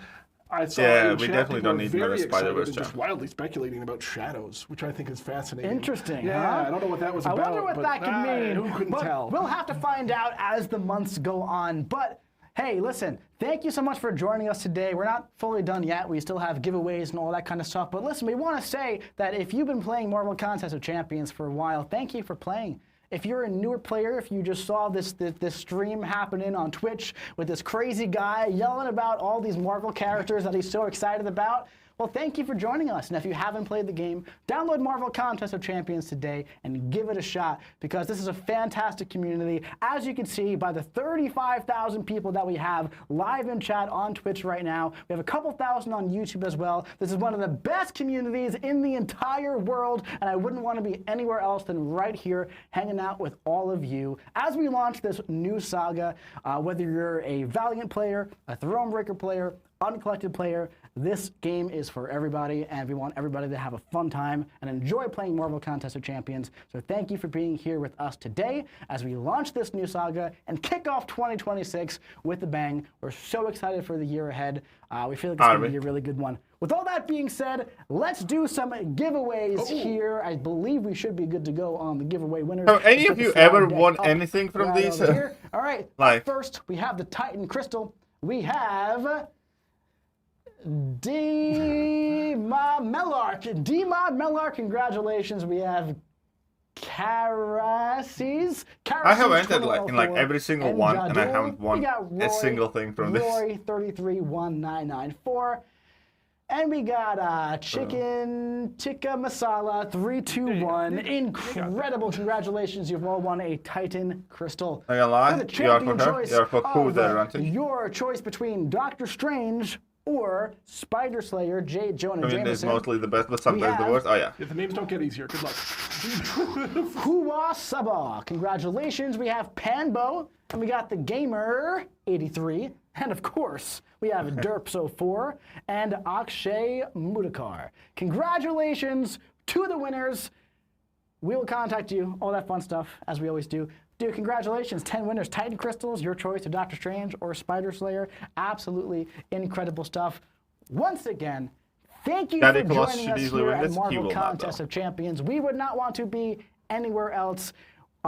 I saw Yeah, in we chat definitely people don't are need very another excited Spider-Verse and just jump. wildly speculating about shadows, which I think is fascinating. Interesting, Yeah, huh? I don't know what that was I about. wonder what but, that could mean. Who couldn't but tell? We'll have to find out as the months go on. But hey, listen, thank you so much for joining us today. We're not fully done yet. We still have giveaways and all that kind of stuff. But listen, we want to say that if you've been playing Marvel Contest of Champions for a while, thank you for playing. If you're a newer player, if you just saw this stream happening on Twitch with this crazy guy yelling about all these Marvel characters that he's so excited about, well, thank you for joining us. And if you haven't played the game, download Marvel Contest of Champions today and give it a shot, because this is a fantastic community. As you can see by the 35,000 people that we have live in chat on Twitch right now, we have a couple thousand on YouTube as well. This is one of the best communities in the entire world, and I wouldn't want to be anywhere else than right here hanging out with all of you as we launch this new saga. Whether you're a Valiant player, a Thronebreaker player, uncollected player, this game is for everybody, and we want everybody to have a fun time and enjoy playing Marvel Contest of Champions. So thank you for being here with us today as we launch this new saga and kick off 2026 with a bang. We're so excited for the year ahead. We feel like it's going to be a really good one. With all that being said, let's do some giveaways here. I believe we should be good to go on the giveaway winners. Have any of you ever won anything from right these? over here. All right, Like- first we have the Titan Crystal. We have D-Ma Mellark, congratulations. We have Carasis. I have entered like in like every single and one, and I Jadul. haven't won We got a single thing from this. Roy 331994. And we got Chicken Tikka Masala 321. Incredible. Congratulations. You've all won a Titan Crystal. Not gonna lie, For the you are champion for her. choice You are for who of, there, Ranty? your choice between Doctor Strange or Spider Slayer, J. Jonah I mean, it's Jameson. mostly the best, but sometimes the have- worst. Oh yeah. If the names don't get easier, good luck. Hua Saba. Congratulations. We have Panbo, and we got the Gamer 83, and of course, we have Derpso4 and Akshay Mudakar. Congratulations to the winners. We will contact you, all that fun stuff, as we always do. Dude, congratulations, 10 winners. Titan Crystals, your choice of Doctor Strange or Spider Slayer. Absolutely incredible stuff. Once again, thank you Daddy for Colossus joining should us easily here win at this. He Marvel will not, Contest though. of Champions. We would not want to be anywhere else.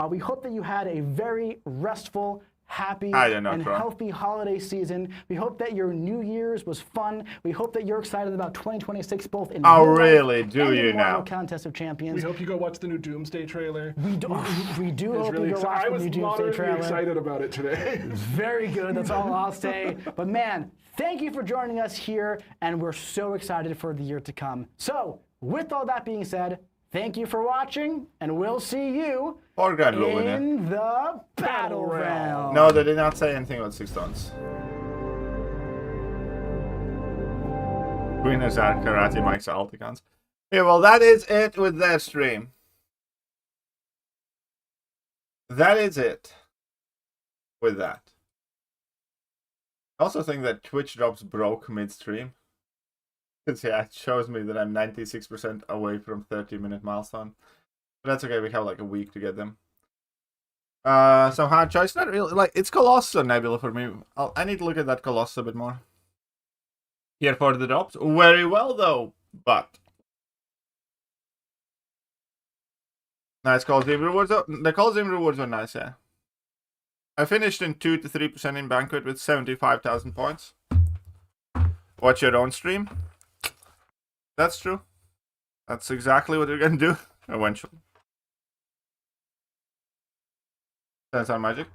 We hope that you had a very restful, happy, I don't know, and bro. healthy holiday season. We hope that your New Year's was fun. We hope that you're excited about 2026, both in Oh, real life really? Do and you in Marvel now? Contest of Champions. We hope you go watch the new Doomsday trailer. We do hope It's you really go exci- watch I the was new Doomsday moderately trailer. excited about it today. Very good. That's all I'll say. But man, thank you for joining us here, and we're so excited for the year to come. So, with all that being said, thank you for watching, and we'll see you Or Grand will win it. in the Battle Realm. No, they did not say anything about 6 tons. Winners are Karate Mike's Alticons. Yeah, well, that is it with that stream. That is it with that. I also think that Twitch drops broke mid-stream. Because, yeah, it shows me that I'm 96% away from 30-minute milestone. But that's okay, we have like a week to get them. So hard choice, not really, like, it's Colossus or Nebula for me. I need to look at that Colossus a bit more. Here for the drops, very well though, but... Nice Coliseum rewards though, the Coliseum rewards were nice, yeah. I finished in 2 to 3% in Banquet with 75,000 points. Watch your own stream. That's true. That's exactly what we're gonna do, eventually. Sensor Magic.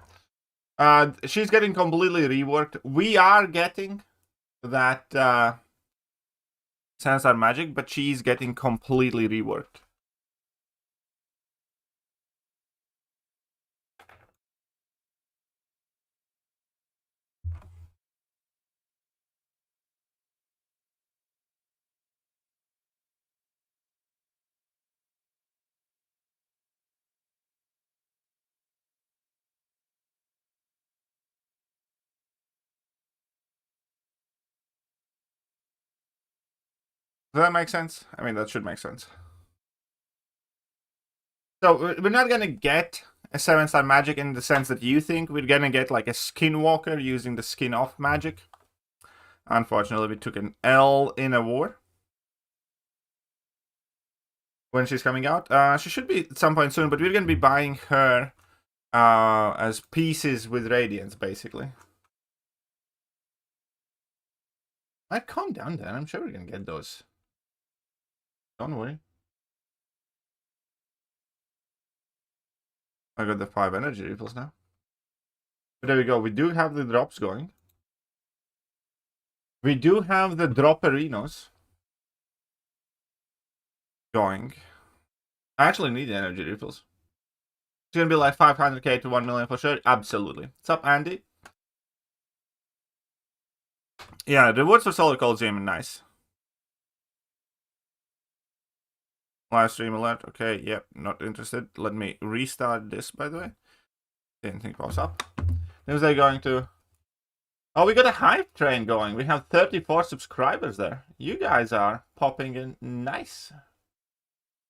She's getting completely reworked. We are getting that Sensor Magic, but she's getting completely reworked. Does that make sense? I mean, that should make sense. So we're not gonna get a 7-star magic in the sense that you think. We're gonna get like a skinwalker using the skin off magic. Unfortunately, we took an L in a war. When she's coming out, she should be at some point soon, but we're gonna be buying her as pieces with radiance, basically. Calm down, Dan. I'm sure we're gonna get those. Don't worry. I got the 5 energy refills now. But there we go. We do have the drops going. We do have the dropperinos going. I actually need the energy refills. It's gonna be like 500k to 1 million for sure. Absolutely. What's up, Andy? Yeah, the rewards for Solid Coliseum are nice. Live stream alert. Okay, yep, not interested. Let me restart this, by the way. Anything pops up. Who's they going to? Oh, we got a hype train going. We have 34 subscribers there. You guys are popping in nice.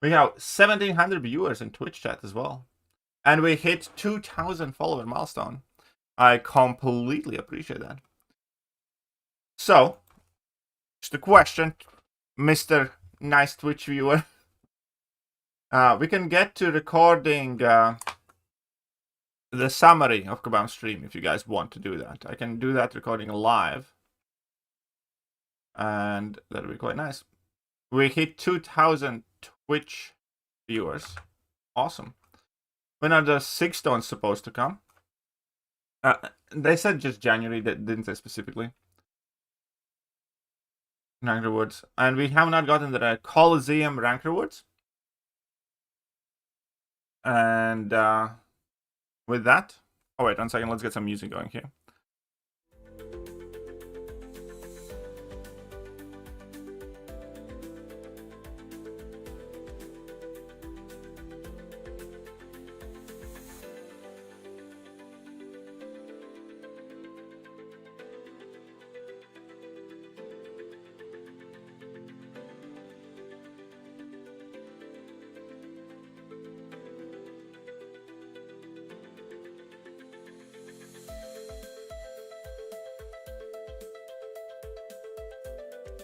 We have 1,700 viewers in Twitch chat as well. And we hit 2,000 follower milestone. I completely appreciate that. So, just a question, Mr. Nice Twitch viewer. We can get to recording the summary of Kabam stream if you guys want to do that. I can do that recording live. And that'll be quite nice. We hit 2,000 Twitch viewers. Awesome. When are the 6 stones supposed to come? They said just January, they didn't say specifically. Rank rewards. And we have not gotten the Coliseum rank rewards. And with that, oh wait, 1 second, let's get some music going here.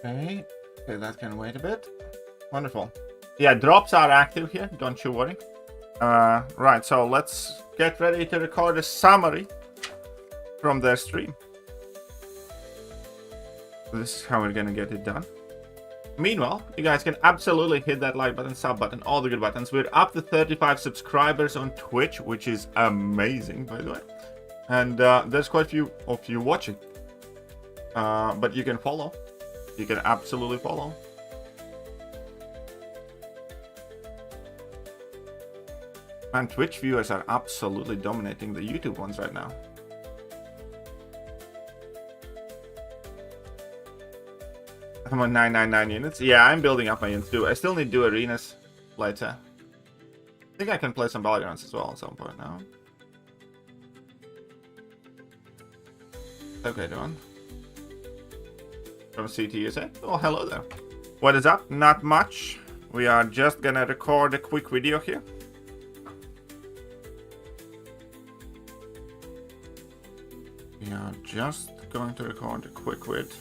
Okay, that can wait a bit. Wonderful. Yeah, drops are active here, don't you worry. Right, so let's get ready to record a summary from their stream. This is how we're gonna get it done. Meanwhile, you guys can absolutely hit that like button, sub button, all the good buttons. We're up to 35 subscribers on Twitch, which is amazing, by the way. And there's quite a few of you watching. But you can follow. You can absolutely follow. And Twitch viewers are absolutely dominating the YouTube ones right now. I'm on 999 units. Yeah, I'm building up my units too. I still need to do arenas later. I think I can play some Valorants as well at some point now. Okay, doing. From CTUSA. Oh, hello there. What is up? Not much. We are just gonna record a quick video here. We are just going to record a quick vid.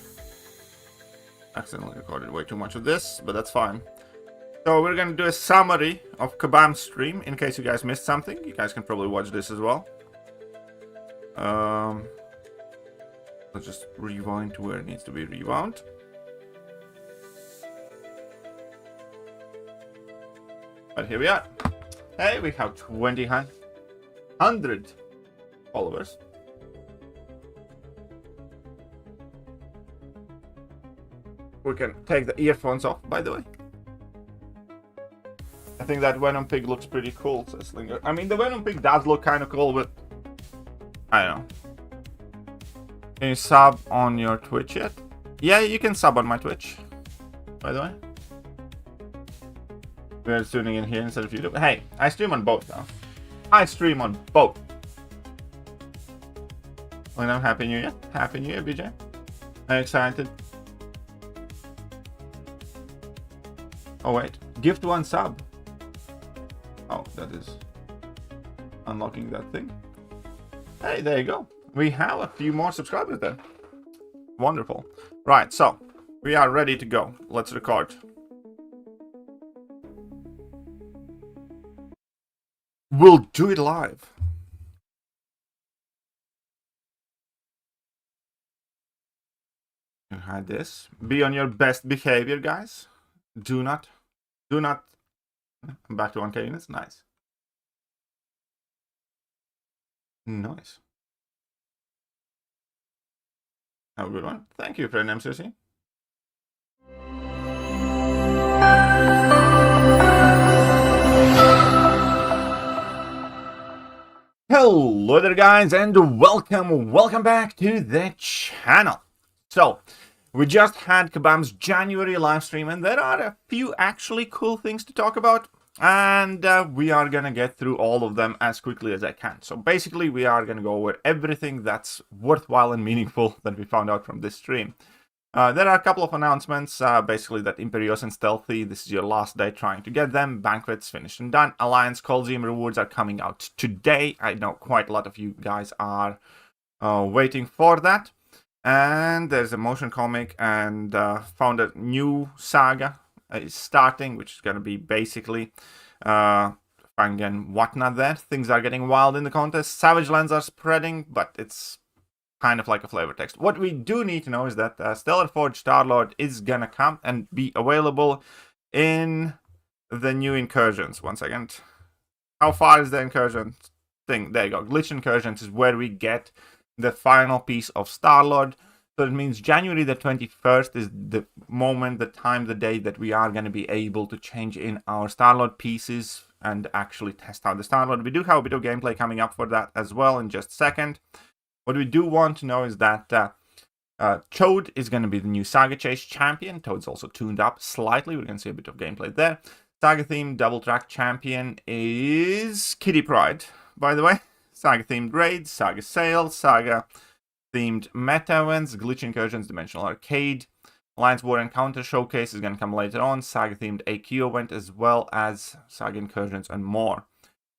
Accidentally recorded way too much of this, but that's fine. So we're gonna do a summary of Kabam's stream in case you guys missed something. You guys can probably watch this as well. Let's just rewind to where it needs to be rewound. But here we are. Hey, we have 2,100 followers. We can take the earphones off, by the way. I think that Venom Pig looks pretty cool, says Slinger. I mean, the Venom Pig does look kind of cool, but I don't know. Can you sub on your Twitch yet? Yeah, you can sub on my Twitch, by the way. We're tuning in here instead of YouTube. Hey, I stream on both now. I stream on both. Well, I'm Happy New Year. Happy New Year, BJ. I'm excited. Oh wait, gift 1 sub. Oh, that is unlocking that thing. Hey, there you go. We have a few more subscribers there. Wonderful. Right, so we are ready to go. Let's record. We'll do it live. You had this. Be on your best behavior, guys. Do not. I'm back to 1K units. Nice. Nice. Have a good one. Thank you, friend MCOC. Hello there, guys, and welcome back to the channel. So, we just had Kabam's January live stream, and there are a few actually cool things to talk about, and we are gonna get through all of them as quickly as I can. So basically, we are gonna go over everything that's worthwhile and meaningful that we found out from this stream. There are a couple of announcements, basically that Imperios and Stealthy, this is your last day trying to get them. Banquet's finished and done. Alliance Coliseum rewards are coming out today. I know quite a lot of you guys are waiting for that. And there's a motion comic, and found a new saga is starting, which is going to be basically Fang and whatnot there. Things are getting wild in the contest. Savage Lands are spreading, but it's kind of like a flavor text. What we do need to know is that Stellar Forge Starlord is gonna come and be available in the new incursions. One second. How far is the incursion thing? There you go. Glitch incursions is where we get the final piece of Starlord. So it means January the 21st is the moment, the time, the day that we are going to be able to change in our Starlord pieces and actually test out the Starlord. We do have a bit of gameplay coming up for that as well in just a second. What we do want to know is that Toad is going to be the new Saga Chase champion. Toad's also tuned up slightly. We're going to see a bit of gameplay there. Saga themed double track champion is Kitty Pride, by the way. Saga themed raids, Saga sales, Saga themed meta events, glitch incursions, dimensional arcade. Alliance War Encounter Showcase is going to come later on. Saga themed AQ event, as well as Saga incursions and more.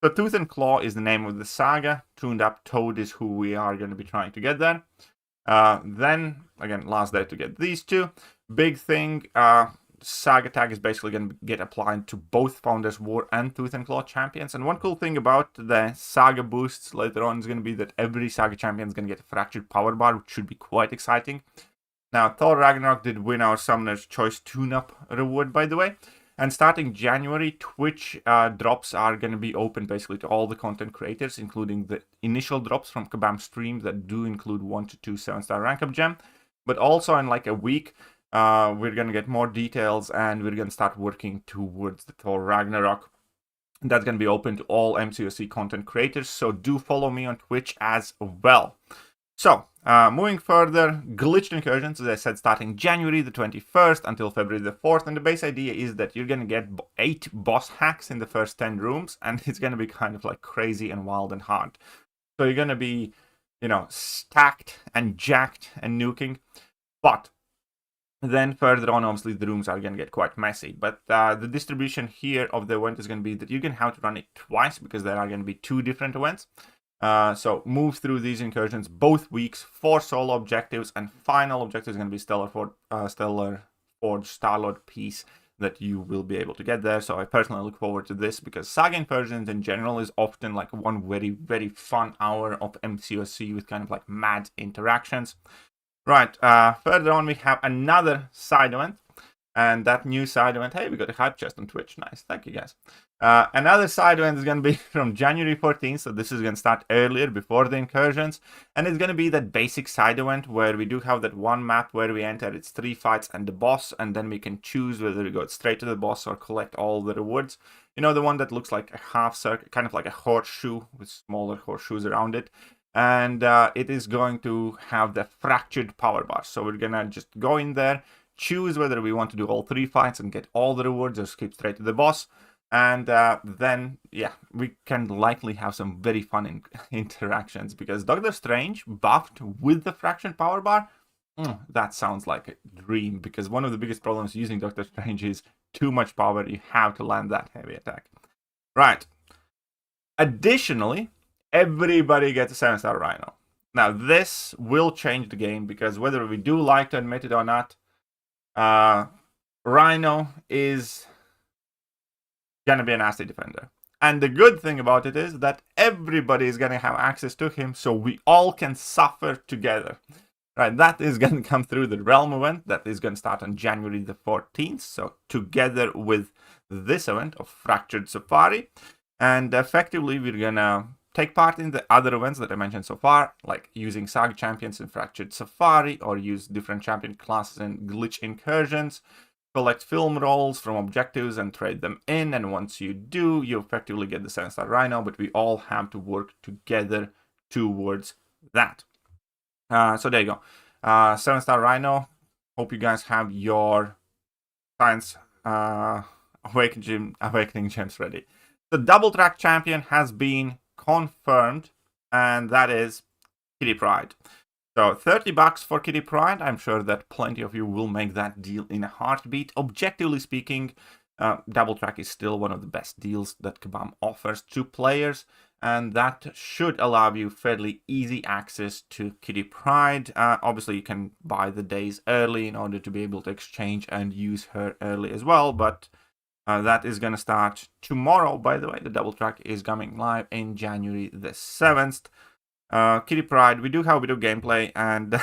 So Tooth and Claw is the name of the saga. Tuned up Toad is who we are going to be trying to get there. Then, again, last day to get these two. Big thing, Saga tag is basically going to get applied to both Founders War and Tooth and Claw champions. And one cool thing about the Saga boosts later on is going to be that every Saga champion is going to get a Fractured Power Bar, which should be quite exciting. Now, Thor Ragnarok did win our Summoner's Choice Tune-Up reward, by the way. And starting January, Twitch drops are going to be open basically to all the content creators, including the initial drops from Kabam stream that do include 1 to 2 7-star rank up gem. But also in like a week, we're going to get more details, and we're going to start working towards the Thor Ragnarok. That's going to be open to all MCOC content creators, so do follow me on Twitch as well. So, moving further, glitched incursions, as I said, starting January the 21st until February the 4th. And the base idea is that you're going to get 8 boss hacks in the first 10 rooms, and it's going to be kind of like crazy and wild and hard. So you're going to be, you know, stacked and jacked and nuking. But then further on, obviously, the rooms are going to get quite messy. But the distribution here of the event is going to be that you're going to have to run it twice, because there are going to be 2 different events. So move through these incursions both weeks for solo objectives, and final objective is going to be Stellar Forge Starlord piece that you will be able to get there. So I personally look forward to this, because Saga incursions in general is often like one very, very fun hour of MCOC with kind of like mad interactions. Right, further on we have another side event, and that new side event, hey, we got a hype chest on Twitch, nice, thank you guys. Another side event is going to be from January 14th, so this is going to start earlier, before the incursions, and it's going to be that basic side event where we do have that one map where we enter, it's 3 fights and the boss, and then we can choose whether we go straight to the boss or collect all the rewards. You know, the one that looks like a half circle, kind of like a horseshoe with smaller horseshoes around it. And it is going to have the fractured power bar. So we're going to just go in there, choose whether we want to do all 3 fights and get all the rewards, or skip straight to the boss. And then, yeah, we can likely have some very fun interactions, because Doctor Strange buffed with the fractured power bar That sounds like a dream, because one of the biggest problems using Doctor Strange is too much power. You have to land that heavy attack. Right. Additionally, everybody gets a 7-star Rhino. Now, this will change the game, because whether we do like to admit it or not, Rhino is gonna be a nasty defender. And the good thing about it is that everybody is gonna have access to him, so we all can suffer together. Right, that is going to come through the Realm event. That is going to start on January the 14th. So together with this event of Fractured Safari. And effectively, we're going to take part in the other events that I mentioned so far, like using Saga champions in Fractured Safari, or use different champion classes in Glitch Incursions, collect film rolls from objectives and trade them in. And once you do, you effectively get the 7-star Rhino, but we all have to work together towards that. So there you go. 7-star Rhino. Hope you guys have your Science Awakening Gems ready. The double track champion has been confirmed, and that is Kitty Pryde. So $30 for Kitty Pryde. I'm sure that plenty of you will make that deal in a heartbeat. Objectively speaking, double track is still one of the best deals that Kabam offers to players. And that should allow you fairly easy access to Kitty Pryde. Obviously, you can buy the days early in order to be able to exchange and use her early as well. But that is going to start tomorrow, by the way. The double track is coming live in January the 7th. Kitty Pryde, we do have a bit of gameplay, and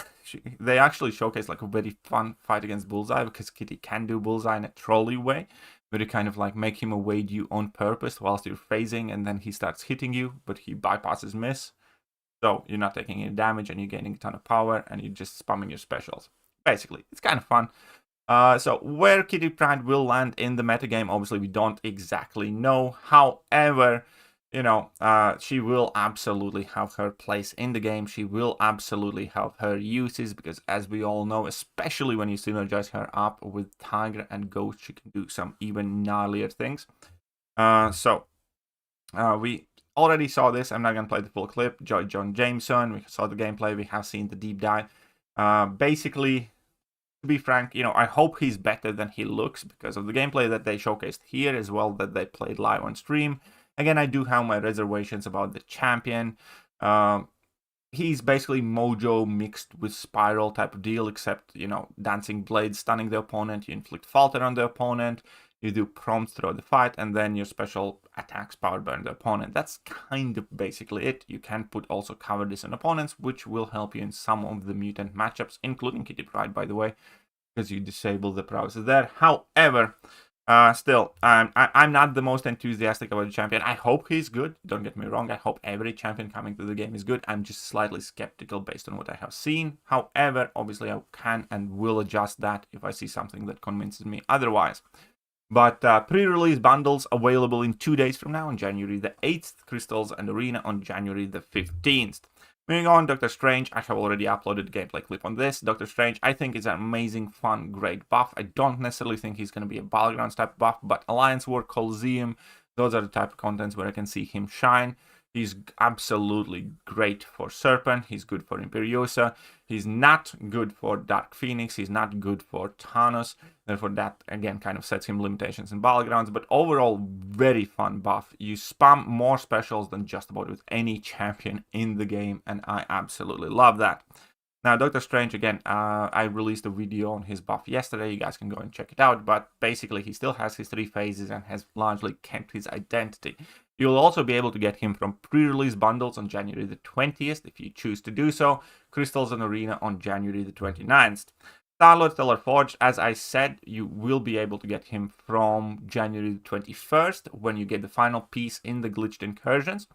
they actually showcase like a very fun fight against Bullseye, because Kitty can do Bullseye in a trolley way. But you kind of like make him evade you on purpose whilst you're phasing, and then he starts hitting you, but he bypasses miss. So you're not taking any damage, and you're gaining a ton of power, and you're just spamming your specials. Basically, it's kind of fun. So where Kitty Pryde will land in the metagame, obviously we don't exactly know. However, you know, she will absolutely have her place in the game. She will absolutely have her uses, because as we all know, especially when you synergize her up with Tiger and Ghost, she can do some even gnarlier things. We already saw this. I'm not going to play the full clip. Joy John Jameson, we saw the gameplay. We have seen the deep dive. Basically, to be frank, you know, I hope he's better than he looks, because of the gameplay that they showcased here, as well that they played live on stream. Again, I do have my reservations about the champion. He's basically Mojo mixed with Spiral type of deal, except, you know, Dancing Blade stunning the opponent, you inflict Falter on the opponent, you do prompts throughout the fight, and then your special attacks power burn the opponent. That's kind of basically it. You can put also cowardice on opponents, which will help you in some of the mutant matchups, including Kitty Pryde, by the way, because you disable the prowess there. However, still, I'm not the most enthusiastic about the champion. I hope he's good. Don't get me wrong. I hope every champion coming to the game is good. I'm just slightly skeptical based on what I have seen. However, obviously, I can and will adjust that if I see something that convinces me otherwise. But pre-release bundles available in 2 days from now on January the 8th. Crystals and Arena on January the 15th. Moving on, Doctor Strange, I have already uploaded a gameplay clip on this. Doctor Strange, I think, is an amazing, fun, great buff. I don't necessarily think he's going to be a Battlegrounds type buff, but Alliance War, Coliseum, those are the type of contents where I can see him shine. He's absolutely great for Serpent. He's good for Imperiosa. He's not good for Dark Phoenix. He's not good for Thanos. Therefore, that, again, kind of sets him limitations in Battlegrounds. But overall, very fun buff. You spam more specials than just about with any champion in the game. And I absolutely love that. Now, Doctor Strange, again, I released a video on his buff yesterday. You guys can go and check it out. But basically, he still has his 3 phases and has largely kept his identity. You'll also be able to get him from pre-release bundles on January the 20th if you choose to do so. Crystals and Arena on January the 29th. Star-Lord Stellar Forge, as I said, you will be able to get him from January the 21st when you get the final piece in the Glitched Incursions.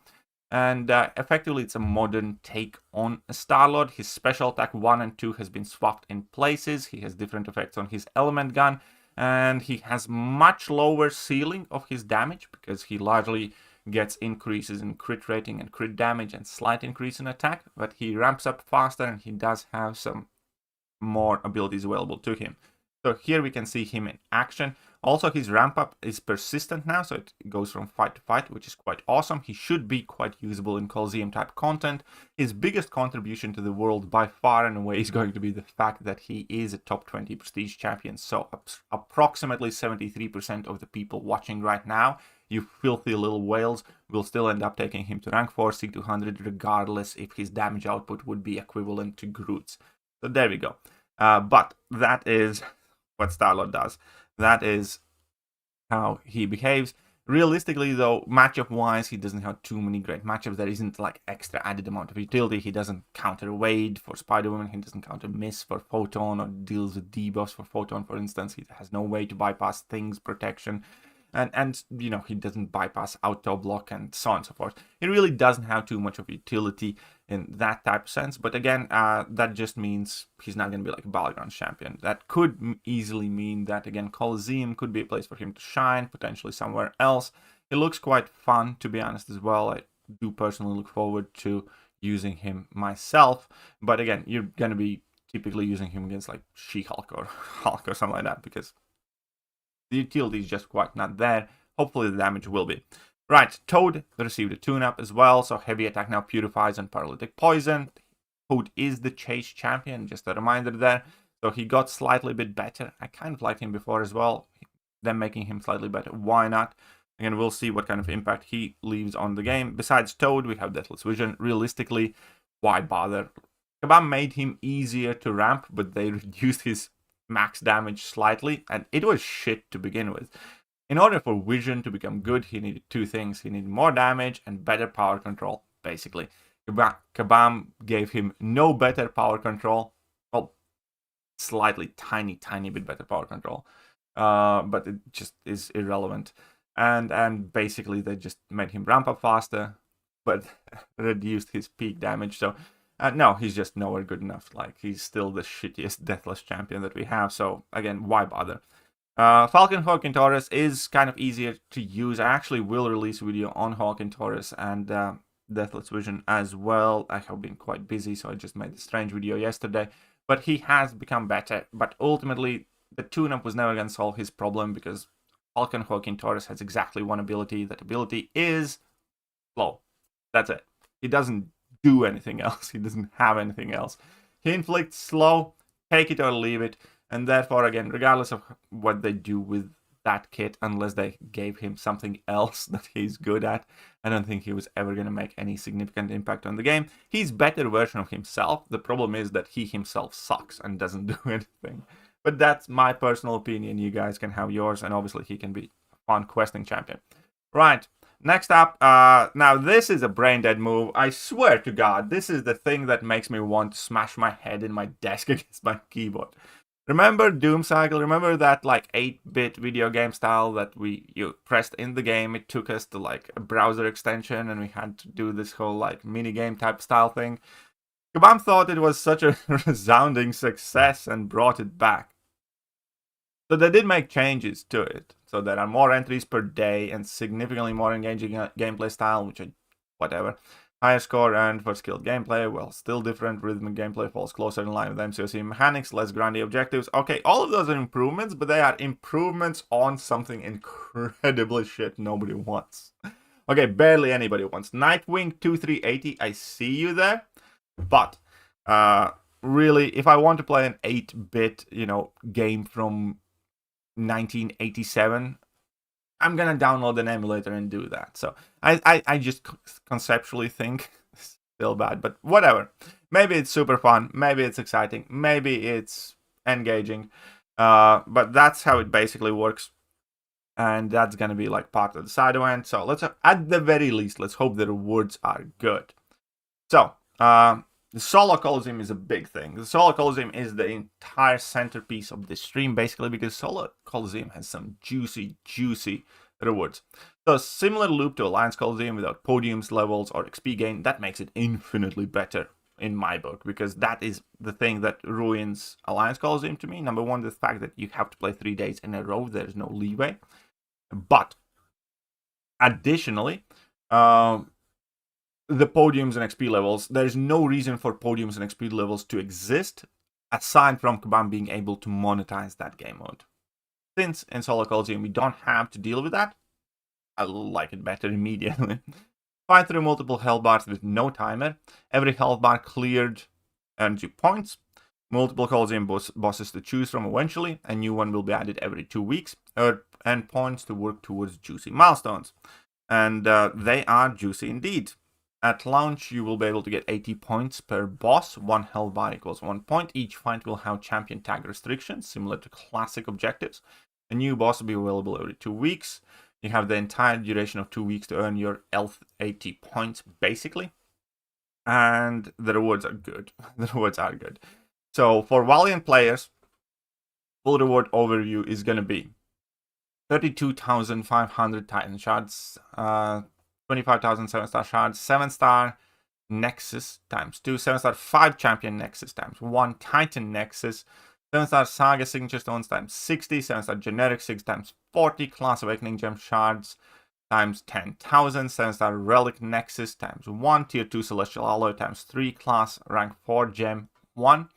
And effectively, it's a modern take on Star-Lord. His special attack 1 and 2 has been swapped in places. He has different effects on his element gun. And he has much lower ceiling of his damage because he largely gets increases in crit rating and crit damage and slight increase in attack. But he ramps up faster and he does have some more abilities available to him. So here we can see him in action. Also, his ramp up is persistent now, so it goes from fight to fight, which is quite awesome. He should be quite usable in Coliseum type content. His biggest contribution to the world by far and away is going to be the fact that he is a top 20 prestige champion. So approximately 73% of the people watching right now, you filthy little whales, will still end up taking him to rank 4, C200, regardless if his damage output would be equivalent to Groot's. So there we go. But that is what Star-Lord does. That is how he behaves. Realistically, though, matchup-wise, he doesn't have too many great matchups. There isn't like extra added amount of utility. He doesn't counter Wade for Spider-Woman. He doesn't counter Miss for Photon, or deals with debuffs for Photon, for instance. He has no way to bypass Things protection. And you know, he doesn't bypass auto block and so on and so forth. He really doesn't have too much of utility in that type of sense. But again, that just means he's not going to be like a Battleground champion. That could easily mean that, again, Coliseum could be a place for him to shine, potentially somewhere else. It looks quite fun, to be honest, as well. I do personally look forward to using him myself. But again, you're going to be typically using him against like She-Hulk or Hulk or something like that, because the utility is just quite not there. Hopefully the damage will be. Right, Toad received a tune-up as well, so heavy attack now purifies and paralytic poison. Toad is the chase champion, just a reminder there. So he got slightly bit better. I kind of liked him before as well. Them making him slightly better, why not? Again, we'll see what kind of impact he leaves on the game. Besides Toad, we have Deathless Vision. Realistically, why bother? Kabam made him easier to ramp, but they reduced his max damage slightly, and it was shit to begin with. In order for Vision to become good, he needed two things. He needed more damage and better power control, basically. Kabam gave him no better power control. Well, slightly, tiny bit better power control. But it just is irrelevant. And basically they just made him ramp up faster, but reduced his peak damage. So no, he's just nowhere good enough. Like, he's still the shittiest Deathless champion that we have. So again, why bother? Falcon, Hawk, and Taurus is kind of easier to use. I actually will release a video on Hawk and Taurus and Deathless Vision as well. I have been quite busy, so I just made a strange video yesterday. But he has become better. But ultimately, the tune-up was never going to solve his problem, because Falcon, Hawk, and Taurus has exactly one ability. That ability is slow. That's it. He doesn't do anything else. He doesn't have anything else. He inflicts slow, take it or leave it, and therefore, again, regardless of what they do with that kit, unless they gave him something else that he's good at, I don't think he was ever going to make any significant impact on the game. He's a better version of himself. The problem is that he himself sucks and doesn't do anything. But that's my personal opinion. You guys can have yours, and obviously he can be a fun questing champion. Right. Next up, now this is a brain-dead move. I swear to God, this is the thing that makes me want to smash my head in my desk against my keyboard. Remember Doom Cycle? Remember that like 8-bit video game style that you pressed in the game? It took us to like a browser extension, and we had to do this whole like mini-game type style thing. Kabam thought it was such a resounding success and brought it back. So they did make changes to it. So there are more entries per day and significantly more engaging gameplay style, which whatever. Higher score earned for skilled gameplay, well, still different. Rhythmic gameplay falls closer in line with MCOC mechanics, less grindy objectives. Okay, all of those are improvements, but they are improvements on something incredibly shit nobody wants. Okay, barely anybody wants. Nightwing 2380, I see you there. But, really, if I want to play an 8-bit, game from 1987, I'm gonna download an emulator and do that. So I just conceptually think it's still bad, but whatever. Maybe it's super fun, maybe it's exciting, maybe it's engaging, but that's how it basically works, and that's gonna be like part of the side event. So let's, at the very least, let's hope the rewards are good. So the solo Coliseum is a big thing. The solo Coliseum is the entire centerpiece of this stream, basically, because solo Coliseum has some juicy rewards. So similar loop to Alliance Coliseum without podiums, levels, or XP gain, that makes it infinitely better in my book, because that is the thing that ruins Alliance Coliseum to me. Number one, the fact that you have to play 3 days in a row, there's no leeway. But additionally, the podiums and XP levels, there's no reason for podiums and XP levels to exist aside from Kabam being able to monetize that game mode. Since in solo Coliseum we don't have to deal with that, I like it better immediately. Fight through multiple health bars with no timer. Every health bar cleared earns you points. Multiple Coliseum bosses to choose from eventually. A new one will be added every 2 weeks. Earn points to work towards juicy milestones. And they are juicy indeed. At launch, you will be able to get 80 points per boss. 1 health bar equals 1 point. Each fight will have champion tag restrictions, similar to classic objectives. A new boss will be available every 2 weeks. You have the entire duration of 2 weeks to earn your 80 points, basically. And the rewards are good. The rewards are good. So, for Valiant players, full reward overview is going to be 32,500 Titan shards, 25,000 7-star shards, 7-star Nexus times 2, 7-star 5 champion Nexus times 1, Titan Nexus, 7-star Saga signature stones times 60, 7-star generic 6 times 40, class awakening gem shards times 10,000, 7-star relic Nexus times 1, tier 2 celestial alloy times 3, class rank 4 gem 1,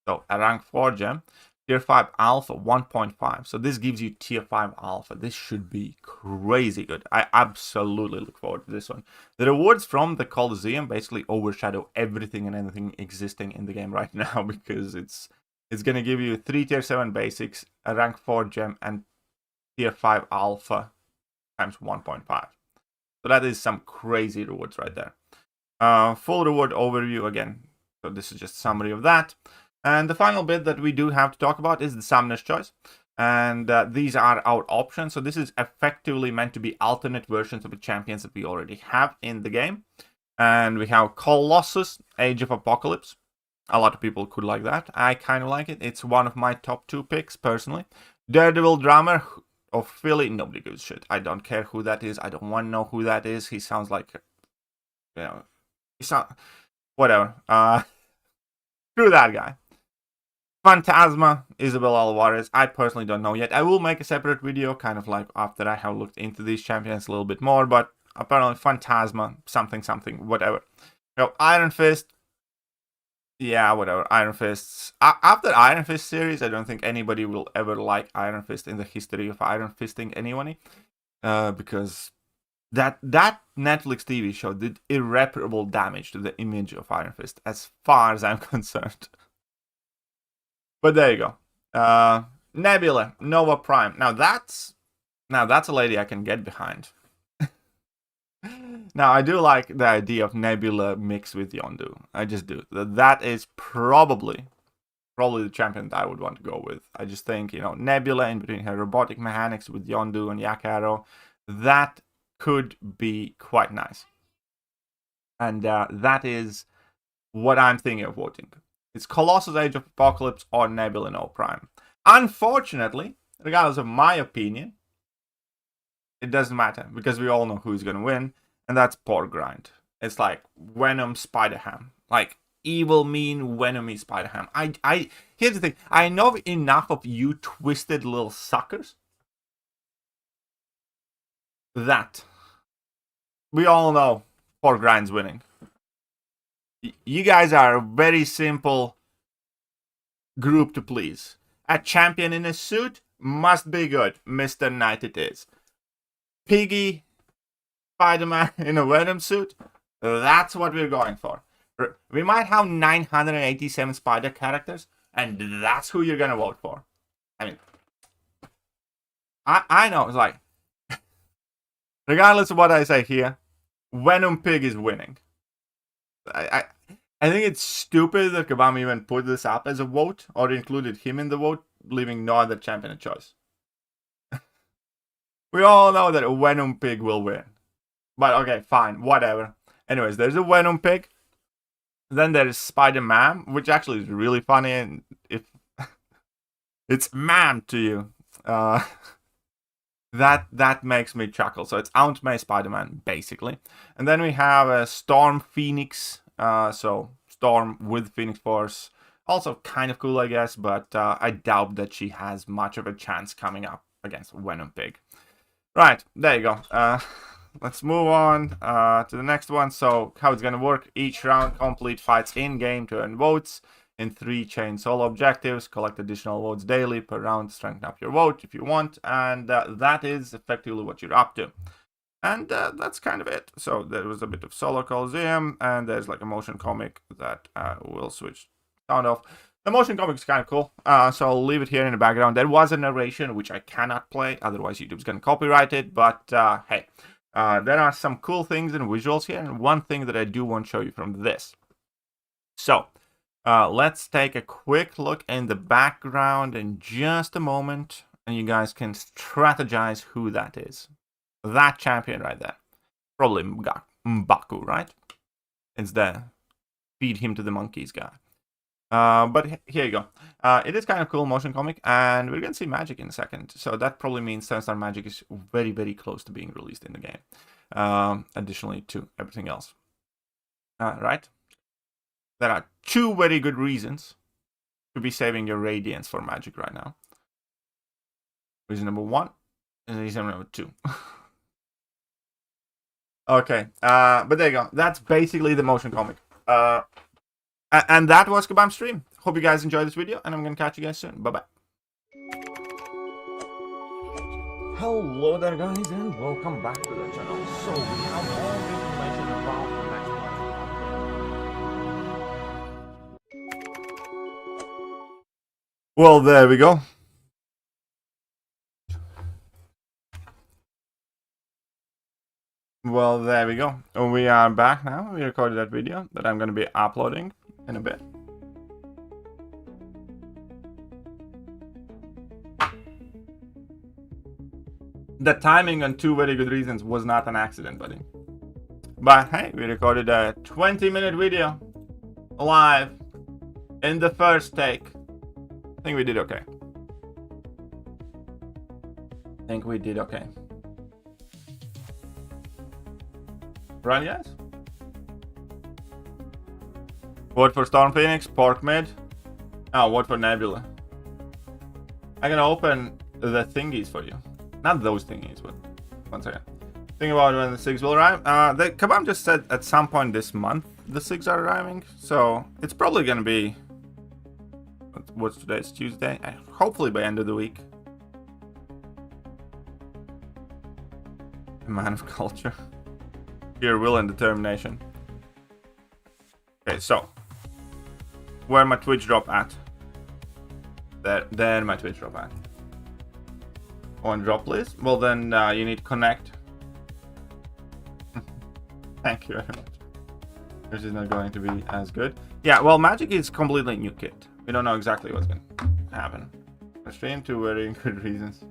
so a rank 4 gem. Tier 5 Alpha 1.5. So this gives you Tier 5 Alpha. This should be crazy good. I absolutely look forward to this one. The rewards from the Coliseum basically overshadow everything and anything existing in the game right now, because it's going to give you 3 Tier 7 basics, a rank 4 gem, and Tier 5 Alpha times 1.5. So that is some crazy rewards right there. Full reward overview again. So this is just a summary of that. And the final bit that we do have to talk about is the summoner's choice. And these are our options. So this is effectively meant to be alternate versions of the champions that we already have in the game. And we have Colossus, Age of Apocalypse. A lot of people could like that. I kind of like it. It's one of my top 2 picks, personally. Daredevil Drummer of Philly. Nobody gives a shit. I don't care who that is. I don't want to know who that is. He sounds like, you know, whatever. Screw that guy. Phantasma, Isabel Alvarez. I personally don't know yet. I will make a separate video, kind of like after I have looked into these champions a little bit more, but apparently Phantasma, something, whatever. So Iron Fist, yeah, whatever. Iron Fists. After Iron Fist series, I don't think anybody will ever like Iron Fist in the history of Iron Fisting anybody, because that Netflix TV show did irreparable damage to the image of Iron Fist, as far as I'm concerned. But there you go. Nebula, Nova Prime. Now that's a lady I can get behind. Now I do like the idea of Nebula mixed with Yondu. I just do. That is probably the champion that I would want to go with. I just think, you know, Nebula in between her robotic mechanics with Yondu and Yakaro, that could be quite nice. And that is what I'm thinking of voting. It's Colossus, Age of Apocalypse, or Nebula No Prime. Unfortunately, regardless of my opinion, it doesn't matter, because we all know who's going to win, and that's Poor Grind. It's like Venom Spider-Ham. Like, evil, mean, venomy Spider-Ham. Here's the thing. I know enough of you twisted little suckers that we all know Poor Grind's winning. You guys are a very simple group to please. A champion in a suit must be good. Mr. Knight it is. Piggy, Spider-Man in a Venom suit, that's what we're going for. We might have 987 Spider characters, and that's who you're gonna vote for. I mean, I know, it's like, regardless of what I say here, Venom Pig is winning. I think it's stupid that Kabam even put this up as a vote, or included him in the vote, leaving no other champion a choice. We all know that a Venom Pig will win. But okay, fine, whatever. Anyways, there's a Venom Pig. Then there's Spider-Man, which actually is really funny, and if it's man to you, that makes me chuckle. So it's Aunt May Spider-Man, basically. And then we have a Storm Phoenix, so Storm with Phoenix Force. Also kind of cool, I guess, but I doubt that she has much of a chance coming up against Venom Pig. Right, there you go. Let's move on to the next one. So how it's going to work: each round, complete fights in-game to earn votes. in 3 chain solo objectives, collect additional votes daily per round, strengthen up your vote if you want, and that is effectively what you're up to. And that's kind of it. So there was a bit of solo Coliseum, and there's like a motion comic that we'll switch sound off. The motion comic is kind of cool, so I'll leave it here in the background. There was a narration, which I cannot play, otherwise YouTube's going to copyright it, but hey, there are some cool things and visuals here, and one thing that I do want to show you from this. So, let's take a quick look in the background in just a moment, and you guys can strategize who that is. That champion right there. Probably M'Baku, right? It's the feed him to the monkeys guy. But here you go. It is kind of cool motion comic, and we're going to see magic in a second. So that probably means 7-star magic is very, very close to being released in the game. Additionally to everything else. Right? There are 2 very good reasons to be saving your radiance for magic right now. Reason number 1 and reason number 2. Okay, but there you go. That's basically the motion comic. And that was Kabam's stream. Hope you guys enjoyed this video, and I'm going to catch you guys soon. Bye-bye. Hello there, guys, and welcome back to the channel. So, we have all the information about the next one. Well, there we go. Well, there we go. We are back now. We recorded that video that I'm going to be uploading in a bit. The timing on 2 very good reasons was not an accident, buddy. But hey, we recorded a 20-minute video live in the first take. I think we did okay. Right, guys? Vote for Storm Phoenix, Pork Mid. Oh, vote for Nebula. I'm gonna open the thingies for you. Not those thingies, but one second. Think about when the SIGs will arrive. The Kabam just said at some point this month the SIGs are arriving, so it's probably gonna be. What's today? It's Tuesday. Hopefully by end of the week. A man of culture. Your will and determination. Okay, so where my Twitch drop at? There my Twitch drop at. On drop list? Well then you need to connect. Thank you very much. This is not going to be as good. Yeah, well, Magic is completely new kit. We don't know exactly what's going to happen. I stream 2 very good reasons.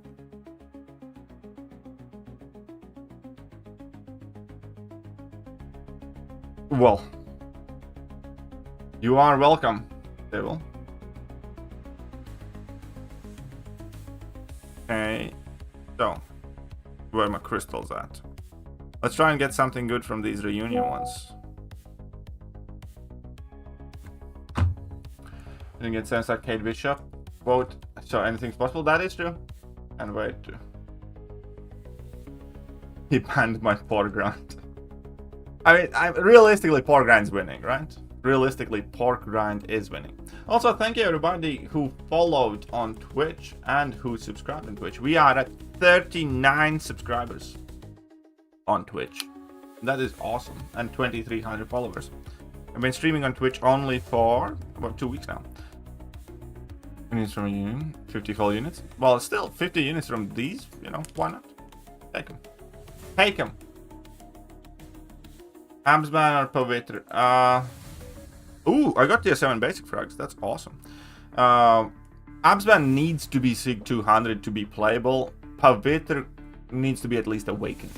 Well, you are welcome, Devil. Okay, so where are my crystals at? Let's try and get something good from these reunion ones. Didn't get sense like Kate Bishop. Vote, so anything's possible. That is true. And wait, he banned my foreground. I mean, realistically, pork grind's winning, right? Realistically, pork grind is winning. Also, thank you everybody who followed on Twitch and who subscribed on Twitch. We are at 39 subscribers on Twitch. That is awesome. And 2,300 followers. I've been streaming on Twitch only for about 2 weeks now. Units from a union, 50 full units. Well, still 50 units from these, you know, why not? Take them. Take them. Absban or Pavitr? Ooh, I got the 7 basic frags. That's awesome. Absban needs to be Sig 200 to be playable. Pavitr needs to be at least awakened.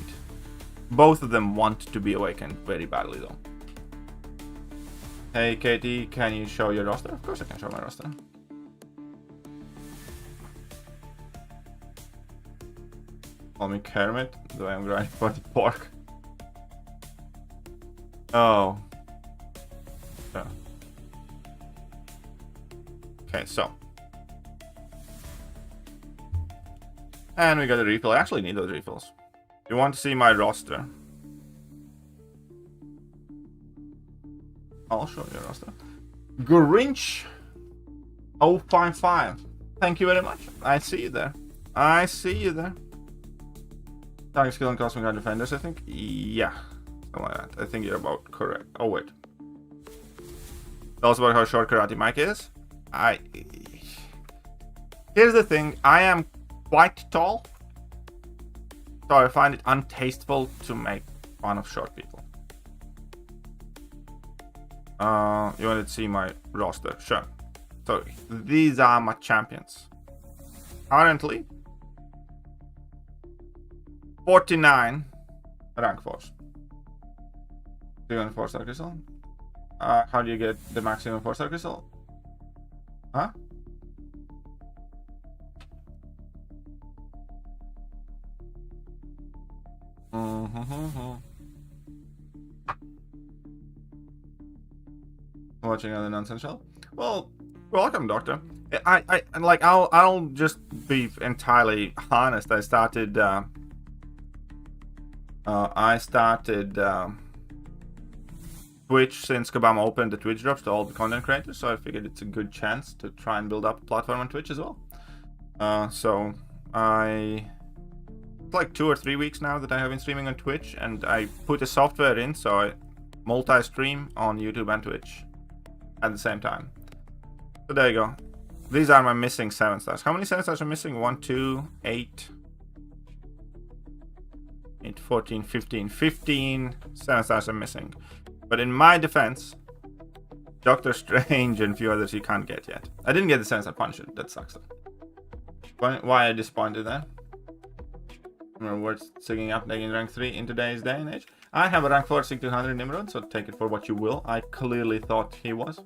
Both of them want to be awakened very badly, though. Hey, Katie, can you show your roster? Of course I can show my roster. Call me Kermit, though I'm grinding for the pork. Oh. Yeah. Okay, so. And we got a refill. I actually need those refills. You want to see my roster? I'll show you a roster. Grinch 055. Thank you very much. I see you there. I see you there. Target skill and cosmic guard defenders, I think. Yeah. Something like that. I think you're about correct. Oh, wait. Tell us about how short Karate Mike is. Here's the thing. I am quite tall. So I find it untasteful to make fun of short people. You wanted to see my roster? Sure. So these are my champions. Currently, 49 rank 4s. 3 4-star crystal. How do you get the maximum 4-star crystal? Huh? Watching other nonsense show? Well, welcome, Doctor. I'll just be entirely honest. I started Twitch since Kabam opened the Twitch drops to all the content creators, so I figured it's a good chance to try and build up a platform on Twitch as well. So it's like 2 or 3 weeks now that I have been streaming on Twitch, and I put a software in so I multi-stream on YouTube and Twitch at the same time. So there you go. These are my missing 7 stars. How many 7 stars are missing? 1, 2, 8, 14, 15. 15 7 stars are missing. But in my defense, Doctor Strange and a few others you can't get yet. I didn't get the 7-star Punisher. That sucks though. Why I disappointed there? Remember words singing up taking rank 3 in today's day and age? I have a rank 4 6200 Nimrod, so take it for what you will. I clearly thought he was.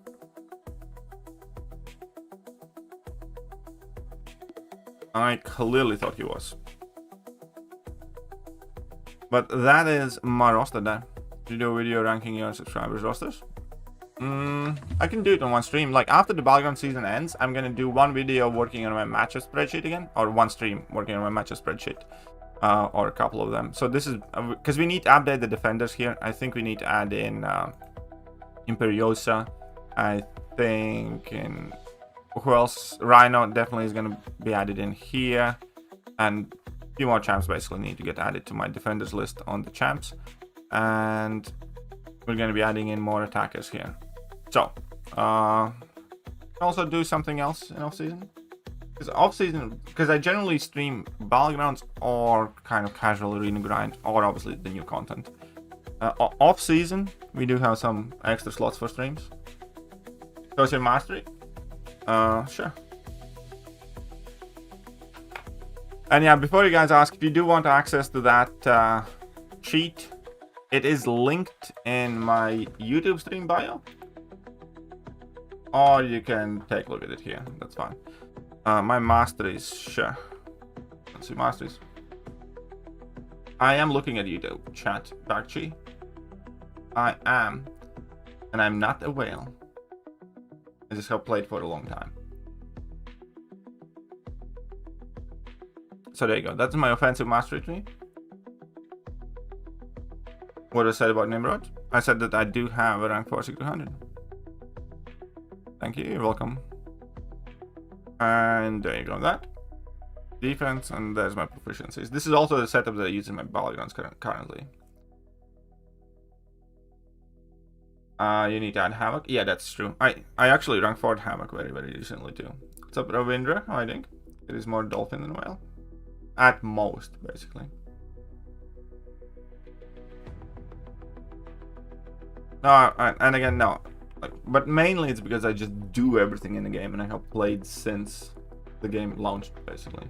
But that is my roster there. Do you do a video ranking your subscribers' rosters? I can do it on one stream. Like after the Battleground season ends, I'm gonna do one video working on my matchup spreadsheet again, or one stream working on my matchup spreadsheet, or a couple of them. So this is because we need to update the defenders here. I think we need to add in Imperiosa. I think in who else? Rhino definitely is gonna be added in here, and a few more champs basically need to get added to my defenders list on the champs. And we're going to be adding in more attackers here. So, also do something else in off-season. Because I generally stream Battlegrounds or kind of casual arena grind, or obviously the new content. Off-season, we do have some extra slots for streams. Social Mastery? Sure. And yeah, before you guys ask, if you do want access to that cheat, it is linked in my YouTube stream bio. Or you can take a look at it here. That's fine. My masteries, sure. Let's see, masteries. I am looking at YouTube chat, Bakchi. I am. And I'm not a whale. I just have played for a long time. So there you go. That's my offensive mastery tree. What I said about Nimrod? I said that I do have a rank 4 6200. Thank you, you're welcome. And there you go, that. Defense, and there's my proficiencies. This is also the setup that I use in my Battlegrounds currently. You need to add Havoc? Yeah, that's true. I actually rank 4 Havoc very, very recently too. What's up, Ravindra? I think it is more Dolphin than Whale. At most, basically. No, and again, no. But mainly it's because I just do everything in the game and I have played since the game launched, basically.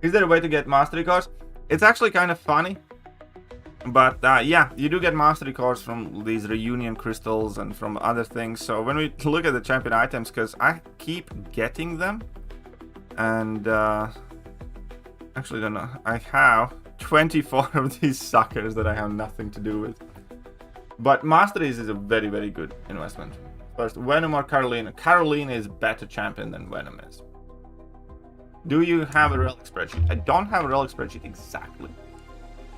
Is there a way to get mastery cards? It's actually kind of funny. But yeah, you do get mastery cards from these reunion crystals and from other things. So when we look at the champion items, because I keep getting them. And actually don't know. I have 24 of these suckers that I have nothing to do with. But masteries is a very, very good investment. First, Venom or Carolina? Carolina is better champion than Venom is. Do you have a relic spreadsheet? I don't have a relic spreadsheet exactly.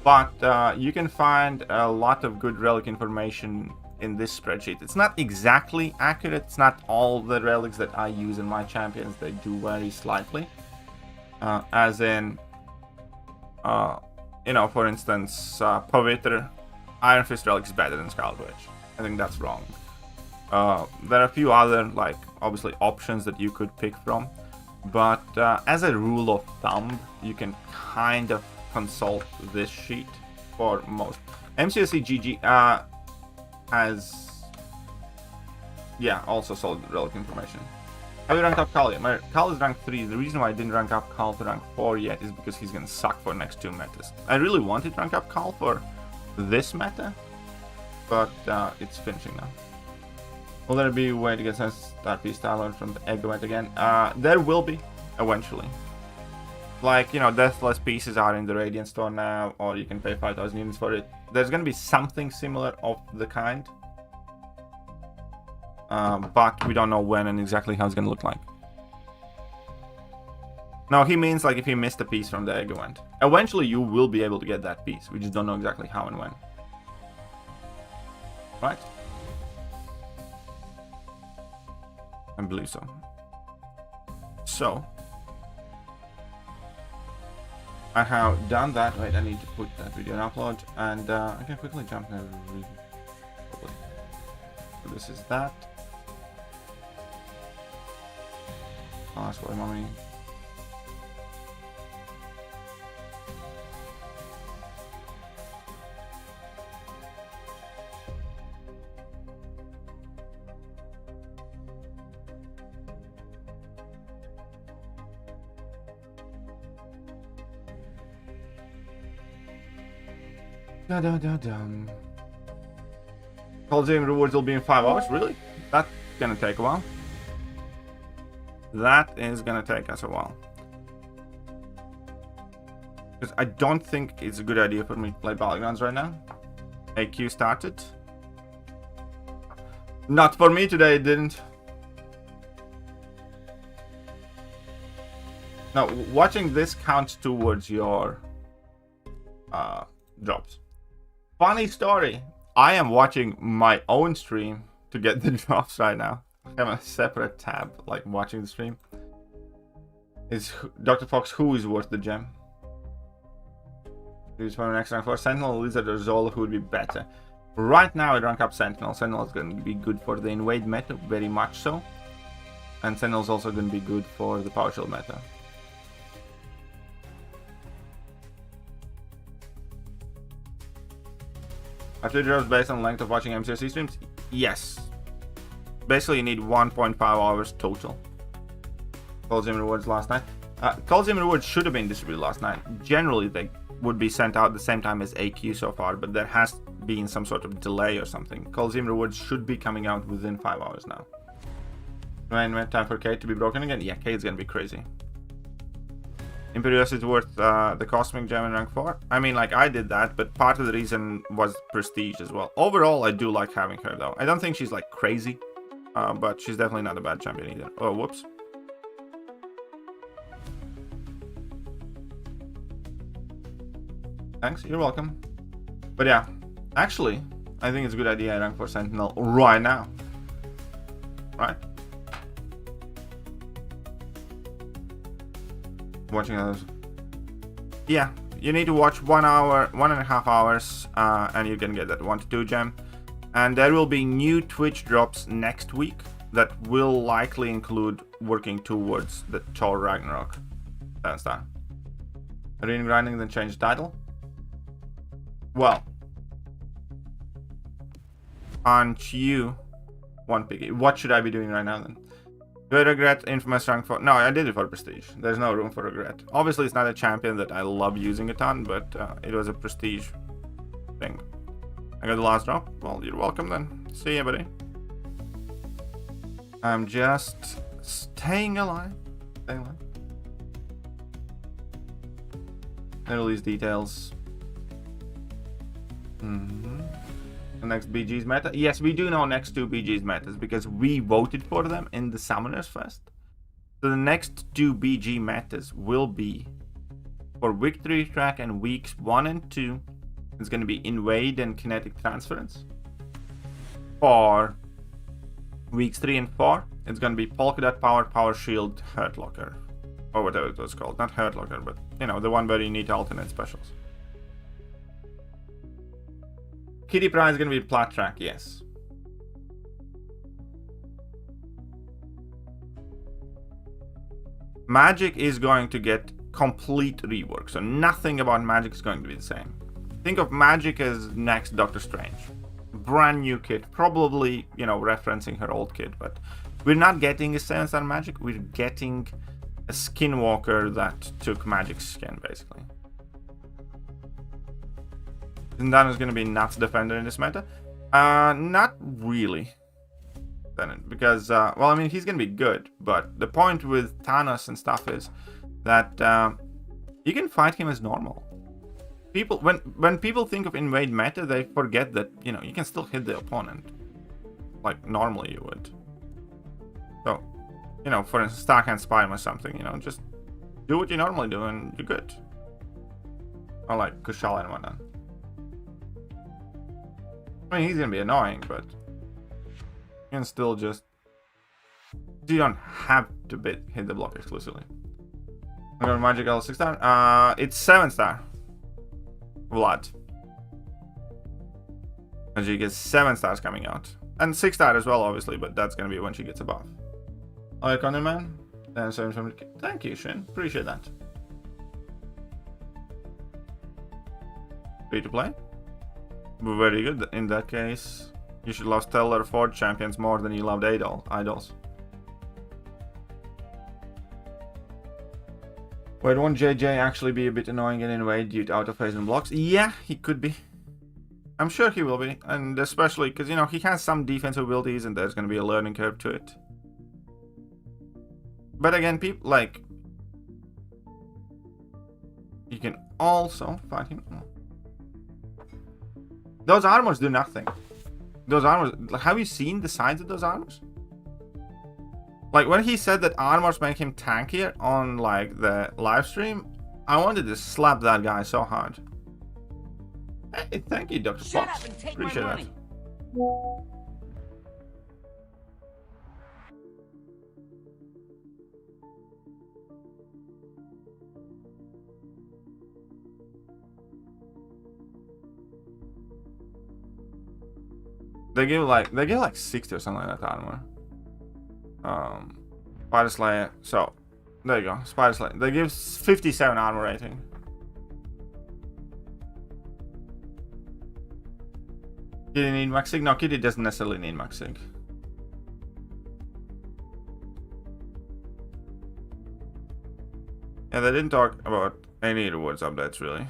But you can find a lot of good relic information in this spreadsheet. It's not exactly accurate. It's not all the relics that I use in my champions. They do vary slightly. As in, you know, for instance, Pavitr, Iron Fist relic is better than Scarlet Witch. I think that's wrong. There are a few other, like, obviously options that you could pick from. But as a rule of thumb, you can kind of consult this sheet for most. MCOC GG has, yeah, also solid relic information. Have you ranked up Kal yet? My Kal is rank 3. The reason why I didn't rank up Kal to rank 4 yet is because he's gonna suck for next 2 metas. I really wanted to rank up Kal for this meta, but it's finishing now. Will there be a way to get some start piece style from the Egoet again? There will be, eventually. Like, you know, deathless pieces are in the Radiant store now, or you can pay 5,000 units for it. There's gonna be something similar of the kind. But we don't know when and exactly how it's gonna look like. No, he means like if you missed a piece from the egg event. Eventually you will be able to get that piece. We just don't know exactly how and when. Right? I believe so. So, I have done that. Wait, I need to put that video in upload, and I can quickly jump now. So this is that. Oh, that's what mommy. Coliseum rewards will be in 5 hours. Really? That's gonna take a while. That is gonna take us a while. Because I don't think it's a good idea for me to play Battlegrounds right now. AQ started. Not for me today, it didn't. Now, watching this counts towards your drops. Funny story. I am watching my own stream to get the drops right now. I have a separate tab, like watching the stream. Is Dr. Fox who is worth the gem? Use for an next rank for Sentinel, Lizard, or Zola, who would be better? Right now, I'd rank up Sentinel. Sentinel is going to be good for the invade meta, very much so. And Sentinel is also going to be good for the Power Shield meta. After drops based on length of watching MCOC streams? Yes. Basically, you need 1.5 hours total. Coliseum rewards last night. Coliseum rewards should have been distributed last night. Generally, they would be sent out the same time as AQ so far, but there has been some sort of delay or something. Coliseum rewards should be coming out within 5 hours now. When time for Kate to be broken again? Yeah, Kate's gonna be crazy. Imperious is worth the Cosmic Gem in rank 4. I mean, like, I did that, but part of the reason was prestige as well. Overall, I do like having her, though. I don't think she's, like, crazy, but she's definitely not a bad champion either. Oh, whoops. Thanks, you're welcome. But yeah, actually, I think it's a good idea I rank for Sentinel right now. Right? Watching those. Yeah, you need to watch 1 hour, 1.5 hours, and you can get that 1 to 2 gem. And there will be new Twitch drops next week that will likely include working towards the Thor Ragnarok. That's that. Arena grinding, then change title. Well, aren't you one piggy? What should I be doing right now then? Do I regret Infamous rank 4? No, I did it for prestige. There's no room for regret. Obviously, it's not a champion that I love using a ton, but it was a prestige thing. I got the last drop. Well, you're welcome then. See ya, buddy. I'm just staying alive. Staying alive. I release details. The next BG's meta. Yes, we do know next 2 BG's metas because we voted for them in the Summoners Fest. So the next 2 BG metas will be for Victory Track and weeks 1 and 2. It's going to be Invade and Kinetic Transference. for weeks 3 and 4, it's going to be Polka Dot Power, Power Shield, Hurt Locker. Or whatever it was called. Not Hurt Locker, but, you know, the one where you need to alternate specials. Kitty Prize is going to be Plat Track, yes. Magic is going to get complete rework, so nothing about Magic is going to be the same. Think of Magic as next Doctor Strange. Brand new kit, probably, you know, referencing her old kit, but we're not getting a 7-star Magic, we're getting a skinwalker that took Magic's skin, basically. Zindano's gonna be nuts defender in this meta? Not really. Because, well, I mean, he's gonna be good, but the point with Thanos and stuff is that you can fight him as normal. People, when people think of invade meta, they forget that, you know, you can still hit the opponent like normally you would. So, you know, for instance, Starkhand Spime or something, you know, just do what you normally do and you're good. Or like Kushala and whatnot. I mean, he's gonna be annoying, but you can still just... You don't have to hit the block exclusively. I'm going Magic L 6-star. It's 7-star. Vlad. And she gets 7 stars coming out. And 6-star as well, obviously, but that's gonna be when she gets above. Alright, Conan Man. Thank you, Shin. Appreciate that. Free to play? Very good. In that case, you should love Stellar Forge champions more than you loved idols. Wait, won't JJ actually be a bit annoying and invade due to out of phase and blocks? Yeah, he could be. I'm sure he will be, and especially because, you know, he has some defensive abilities and there's going to be a learning curve to it. But again, people like... You can also fight him. Those armors do nothing. Those armors... Have you seen the sides of those armors? Like, when he said that armors make him tankier on, like, the live stream, I wanted to slap that guy so hard. Hey, thank you, Dr. Fox. Appreciate that. They give like 60 or something like that armor. Spider Slayer. So there you go. Spider Slayer. They give 57 armor rating. Kitty need Maxig? No, Kitty doesn't necessarily need Maxig. Yeah, they didn't talk about any rewards updates really.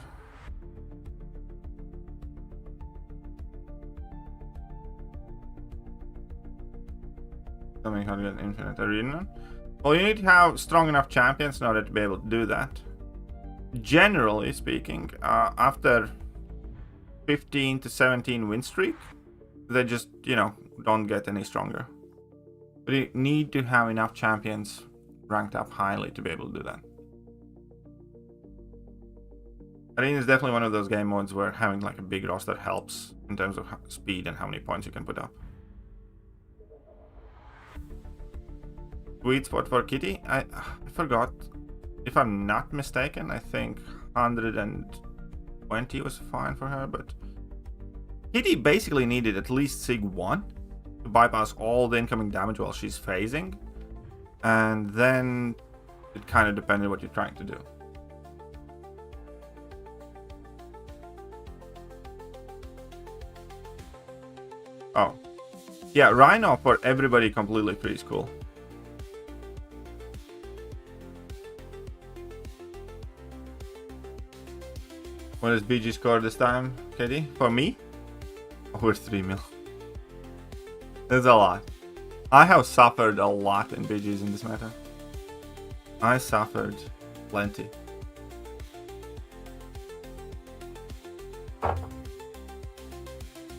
Something how to get infinite arena. Well, you need to have strong enough champions in order to be able to do that. Generally speaking, after 15 to 17 win streak, they just, you know, don't get any stronger. But you need to have enough champions ranked up highly to be able to do that. Arena is definitely one of those game modes where having like a big roster helps in terms of speed and how many points you can put up. Sweet spot for Kitty? I forgot. If I'm not mistaken, I think 120 was fine for her, but Kitty basically needed at least Sig 1 to bypass all the incoming damage while she's phasing, and then it kind of depended what you're trying to do. Oh. Yeah, Rhino for everybody completely free is cool. What is BG score this time, Katie? For me? Over 3 mil. That's a lot. I have suffered a lot in BGs in this meta. I suffered plenty.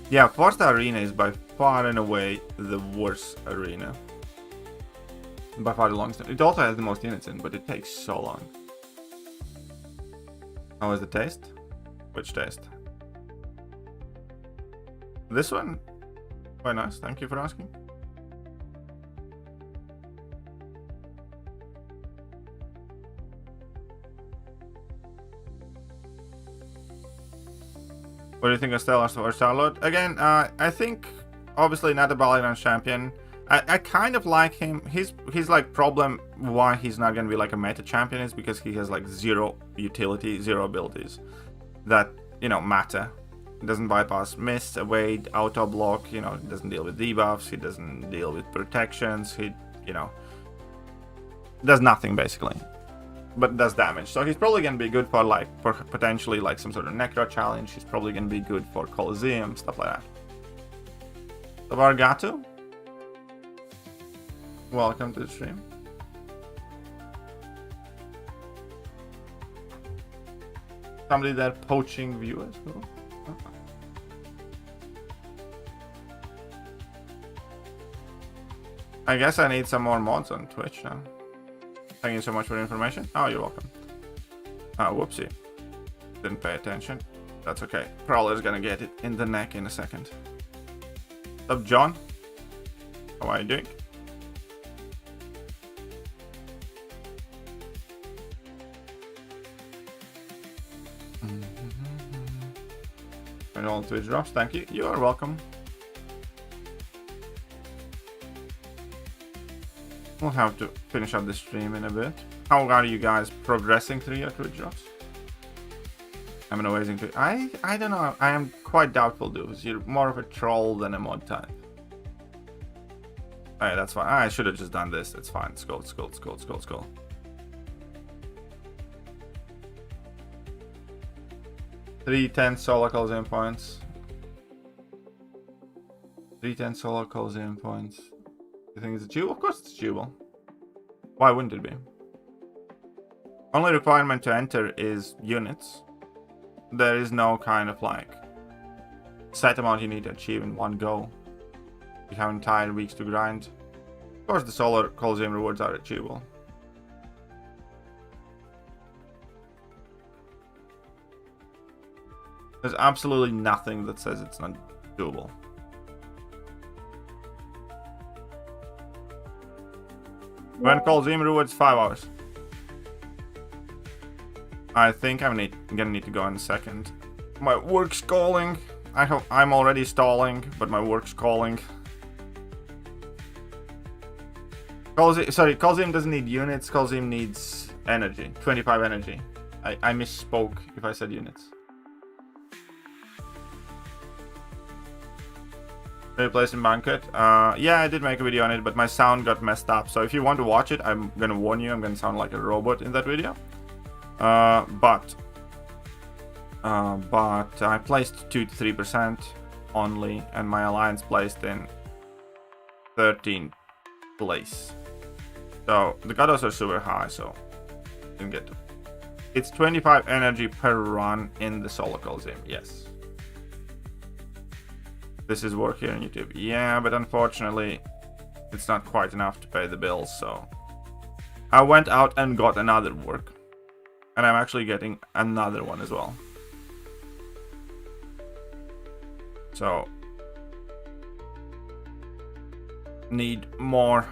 Yeah, 4-star arena is by far and away the worst arena. By far the longest. It also has the most units in, but it takes so long. How was the taste? Which taste? This one? Quite nice. Thank you for asking. What do you think of Stellar or Charlotte? Again, I think obviously not a Ballerina champion. I kind of like him. His like problem why he's not gonna be like a meta champion is because he has like zero utility, zero abilities that, you know, matter. He doesn't bypass mist, evade, auto block, you know, he doesn't deal with debuffs, he doesn't deal with protections, he, you know, does nothing basically. But does damage. So he's probably gonna be good for like for potentially like some sort of necro challenge. He's probably gonna be good for Coliseum, stuff like that. So Vargatu, welcome to the stream. Somebody there poaching viewers. Cool. Okay. I guess I need some more mods on Twitch now. Thank you so much for the information. Oh, you're welcome. Whoopsie. Didn't pay attention. That's okay. Prowler's gonna get it in the neck in a second. What's up, John? How are you doing? And all Twitch drops. Thank you. You are welcome. We'll have to finish up the stream in a bit. How are you guys progressing through your Twitch drops? I'm an amazing Twitch. I don't know. I am quite doubtful, dude. You're more of a troll than a mod type. Alright, that's fine. I should have just done this. It's fine. Let's go, let's go, let's go, let's go, let's go. $310 solo Coliseum points. 310 solo Coliseum points. You think it's achievable? Of course it's achievable. Why wouldn't it be? Only requirement to enter is units. There is no kind of like set amount you need to achieve in one go. You have entire weeks to grind. Of course the solo Coliseum rewards are achievable. There's absolutely nothing that says it's not doable. When Coliseum rewards 5 hours. I think I'm gonna need to go in a second. My work's calling. I'm already stalling, but my work's calling. Coliseum doesn't need units. Coliseum needs energy. 25 energy. I misspoke if I said units. Replacing Banquet. Yeah, I did make a video on it, but my sound got messed up. So if you want to watch it, I'm gonna warn you, I'm gonna sound like a robot in that video. But I placed 2 to 3% only, and my alliance placed in 13th place. So the cutoffs are super high, so didn't get to. It's 25 energy per run in the solo Coliseum. Yes. This is work here on YouTube. Yeah, but unfortunately, it's not quite enough to pay the bills, so I went out and got another work. And I'm actually getting another one as well. So, need more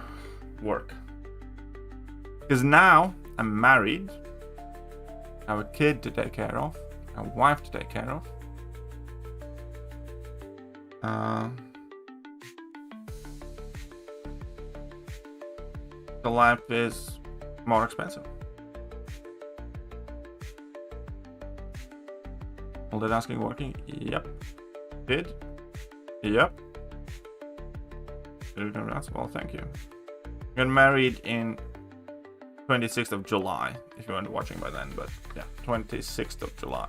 work. Because now I'm married, I have a kid to take care of, a wife to take care of. The life is more expensive. Multitasking working? Yep. Did? Yep. Well, thank you. Got married in 26th of July, if you weren't watching by then, but yeah, 26th of July.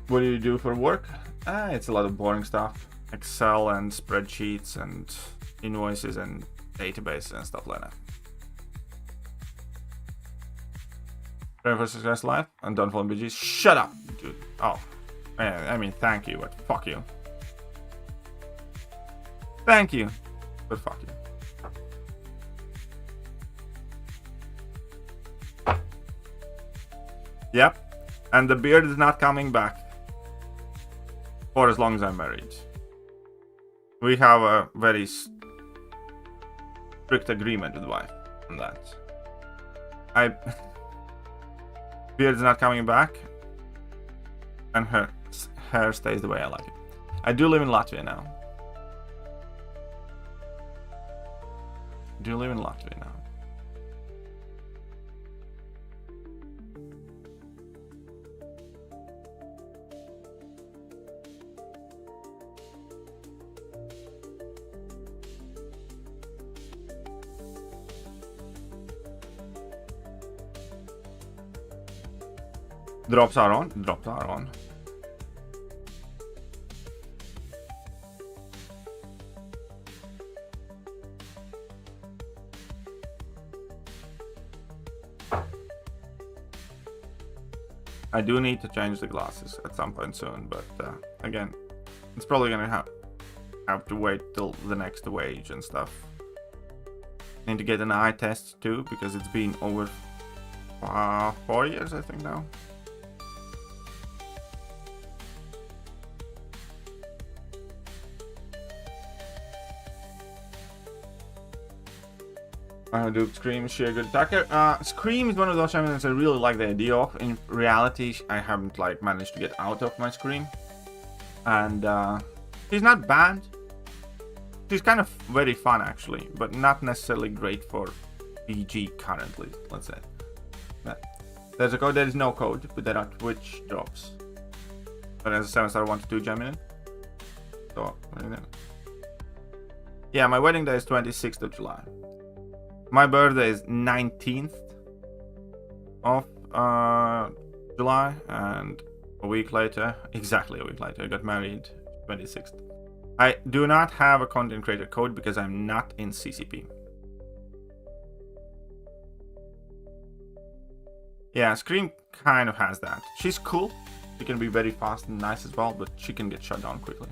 What do you do for work? It's a lot of boring stuff. Excel and spreadsheets and invoices and databases and stuff like that. Ready for success live and don't follow BGs. Shut up, dude. Oh, I mean, thank you, but fuck you. Thank you, but fuck you. Yep, and the beard is not coming back. for as long as I'm married. We have a very strict agreement with the wife on that. Beard's not coming back, and her hair stays the way I like it. I do live in Latvia now. Drops are on. I do need to change the glasses at some point soon, but again, it's probably gonna have to wait till the next wage and stuff. Need to get an eye test too, because it's been over 4 years, I think now. Do Scream share good attacker? Scream is one of those champions I really like the idea of. In reality, I haven't like managed to get out of my Scream, and she's not bad. She's kind of very fun actually, but not necessarily great for PG currently. Let's say. But there's a code. There is no code, but there are Twitch drops. But there's a 7-star 1 to 2 gem in it. So yeah, my wedding day is 26th of July. My birthday is 19th of July, and a week later, exactly a week later, I got married 26th. I do not have a content creator code because I'm not in CCP. Yeah, Scream kind of has that. She's cool. She can be very fast and nice as well, but she can get shut down quickly.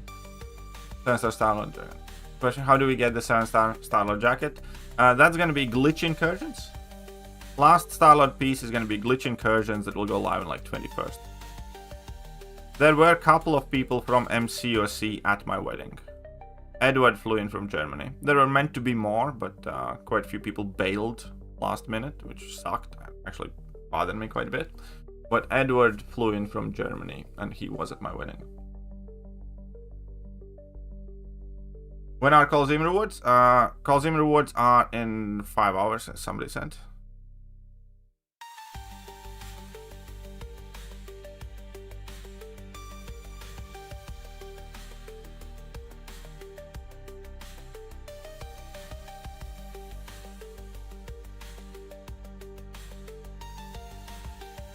7-star Starlord jacket. Question: how do we get the 7-star Starlord jacket? That's going to be glitch incursions. Last Starlord piece is going to be glitch incursions that will go live on like 21st. There were a couple of people from MCOC at my wedding. Edward flew in from Germany. There were meant to be more, but quite a few people bailed last minute, which sucked. Actually bothered me quite a bit. But Edward flew in from Germany, and he was at my wedding. When are Coliseum rewards? Coliseum rewards are in 5 hours, as somebody said.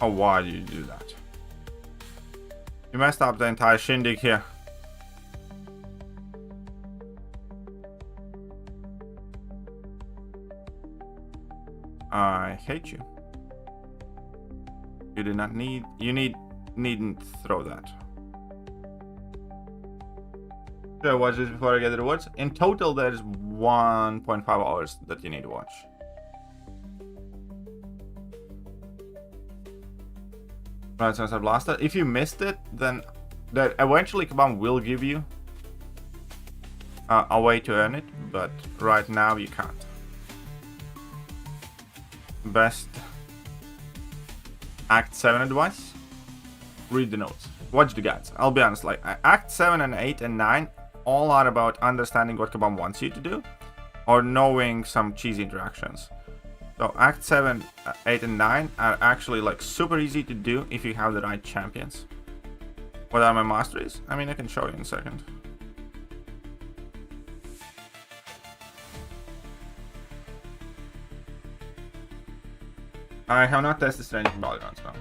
Oh, why do you do that? You messed up the entire shindig here. I hate you. You did not need. Needn't throw that. Should I watch this before I get the rewards? In total, there's 1.5 hours that you need to watch. Right, since I've lost it. If you missed it, then that eventually Kabam will give you a way to earn it, but right now you can't. Best Act 7 advice: read the notes, watch the guides. I'll be honest, like Act 7 and 8 and 9 all are about understanding what Kabam wants you to do or knowing some cheesy interactions. So Act 7, 8 and 9 are actually like super easy to do if you have the right champions. What are my masteries? I mean, I can show you in a second. I have not tested Strange Polygons now.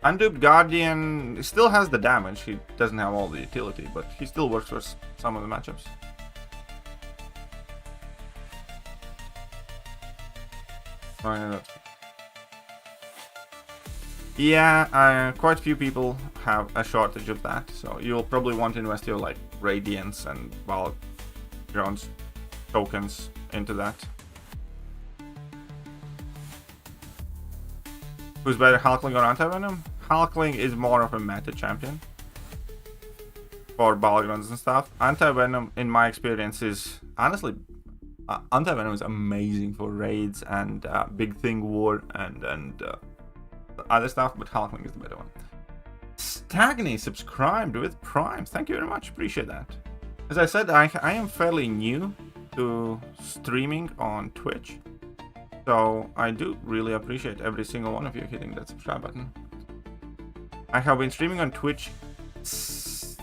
Unduped Guardian still has the damage. He doesn't have all the utility, but he still works for some of the matchups. Yeah, quite a few people have a shortage of that, so you'll probably want to invest your like Radiance and Jones tokens into that. Who's better, Hulkling or Anti-Venom? Hulkling is more of a meta champion. for Balgrons and stuff. Anti-venom, in my experience, is honestly, anti-venom is amazing for raids and Big Thing War and other stuff, but Hulkling is the better one. Stagny subscribed with Prime. Thank you very much. Appreciate that. As I said, I am fairly new to streaming on Twitch, so I do really appreciate every single one of you hitting that subscribe button. I have been streaming on Twitch since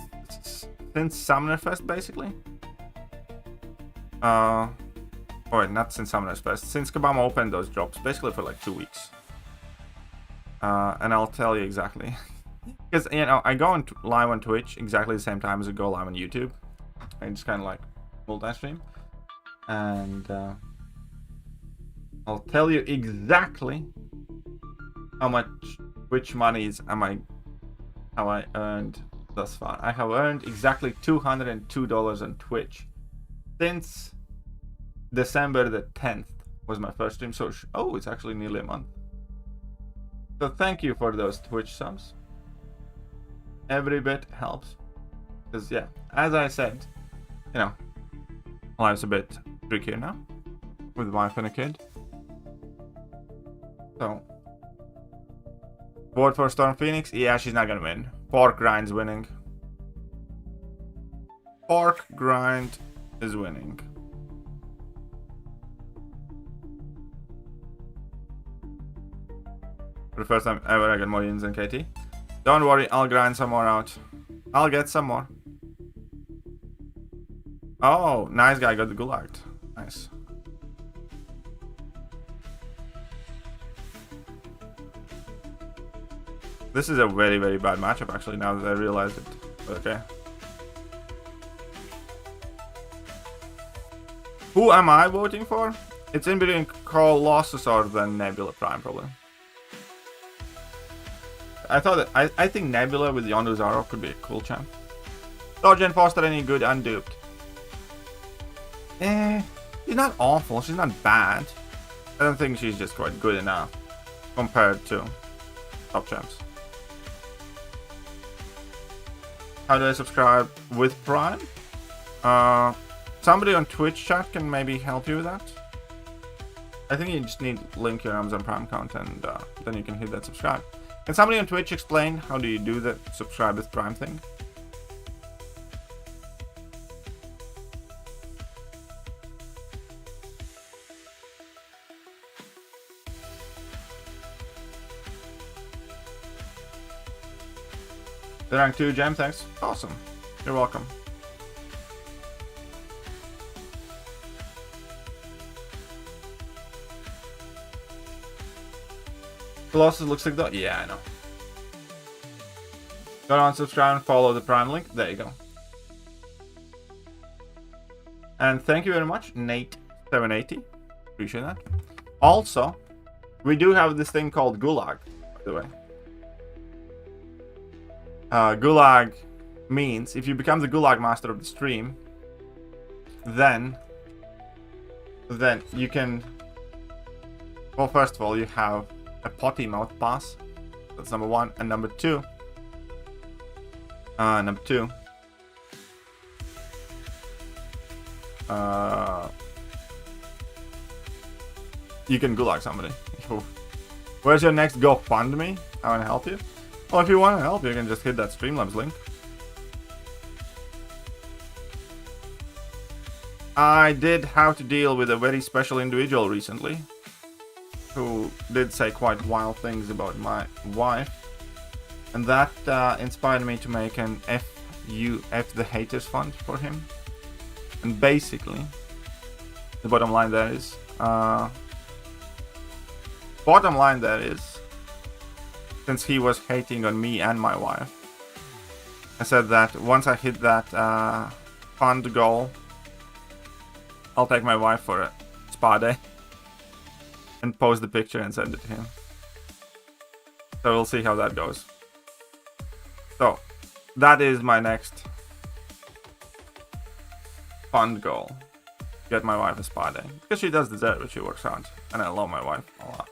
Summonerfest, basically. Oh wait, not since Summonerfest. Since Kabam opened those drops, basically for like 2 weeks. And I'll tell you exactly. Because, you know, I go live on Twitch exactly the same time as I go live on YouTube. I just kind of like multi-stream. And I'll tell you exactly how much Twitch monies have I earned thus far. I have earned exactly $202 on Twitch since December the 10th was my first stream. So, oh, it's actually nearly a month. So thank you for those Twitch subs. Every bit helps. Because, yeah, as I said, you know, life's a bit trickier now with wife and a kid. So, vote for Storm Phoenix? Yeah, she's not gonna win. Pork Grind's winning. Pork Grind is winning. For the first time ever, I got more wins than KT. Don't worry, I'll grind some more out. I'll get some more. Oh, nice guy got the gulag. Nice. This is a very, very bad matchup, actually, now that I realized it. But okay. Who am I voting for? It's in between Colossus or the Nebula Prime, probably. I thought that I think Nebula with Yondu Zaro could be a cool champ. Jen Foster any good unduped? She's not awful, she's not bad. I don't think she's just quite good enough compared to top champs. How do I subscribe with Prime? Somebody on Twitch chat can maybe help you with that. I think you just need to link your Amazon Prime account and then you can hit that subscribe. Can somebody on Twitch explain how do you do the subscribe with Prime thing? The rank 2 gem, thanks. Awesome. You're welcome. Colossus looks like that. Yeah, I know. Go on, subscribe and follow the Prime link. There you go. And thank you very much, Nate780. Appreciate that. Also, we do have this thing called Gulag, by the way. Gulag means if you become the Gulag master of the stream, then you can. Well, first of all, you have a potty mouth pass. That's number one, and number two. You can gulag somebody. Where's your next GoFundMe? I want to help you. Well, if you want to help, you can just hit that Streamlabs link. I did have to deal with a very special individual recently who did say quite wild things about my wife, and that inspired me to make an F the Haters fund for him. And basically, the bottom line there is, since he was hating on me and my wife, I said that once I hit that fund goal, I'll take my wife for a spa day and post the picture and send it to him. So we'll see how that goes. So that is my next fund goal. Get my wife a spa day. Because she does deserve it, she works hard. And I love my wife a lot.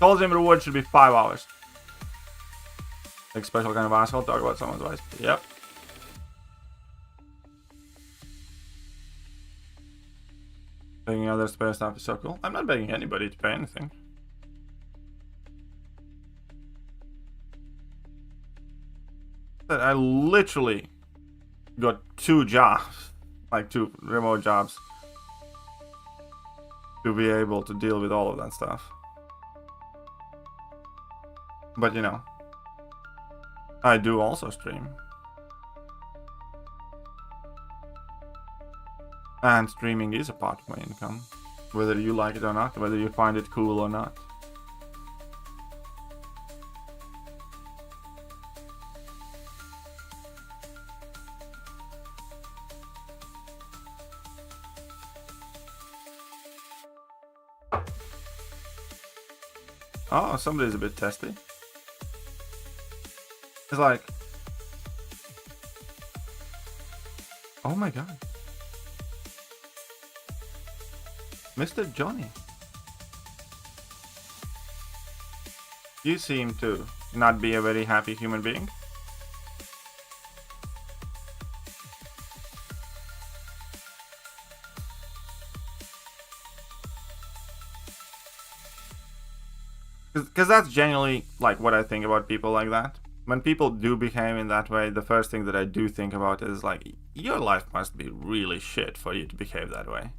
Coliseum reward should be 5 hours. Like special kind of asshole, talk about someone's wife. Yep. Begging others to pay stuff is so cool. I'm not begging anybody to pay anything. But I literally got 2 jobs, like 2 remote jobs, to be able to deal with all of that stuff. But you know, I do also stream. And streaming is a part of my income. Whether you like it or not, whether you find it cool or not. Oh, somebody's a bit testy. It's like, oh my god. Mr. Johnny. You seem to not be a very happy human being. Because that's genuinely like what I think about people like that. When people do behave in that way, the first thing that I do think about is like, your life must be really shit for you to behave that way.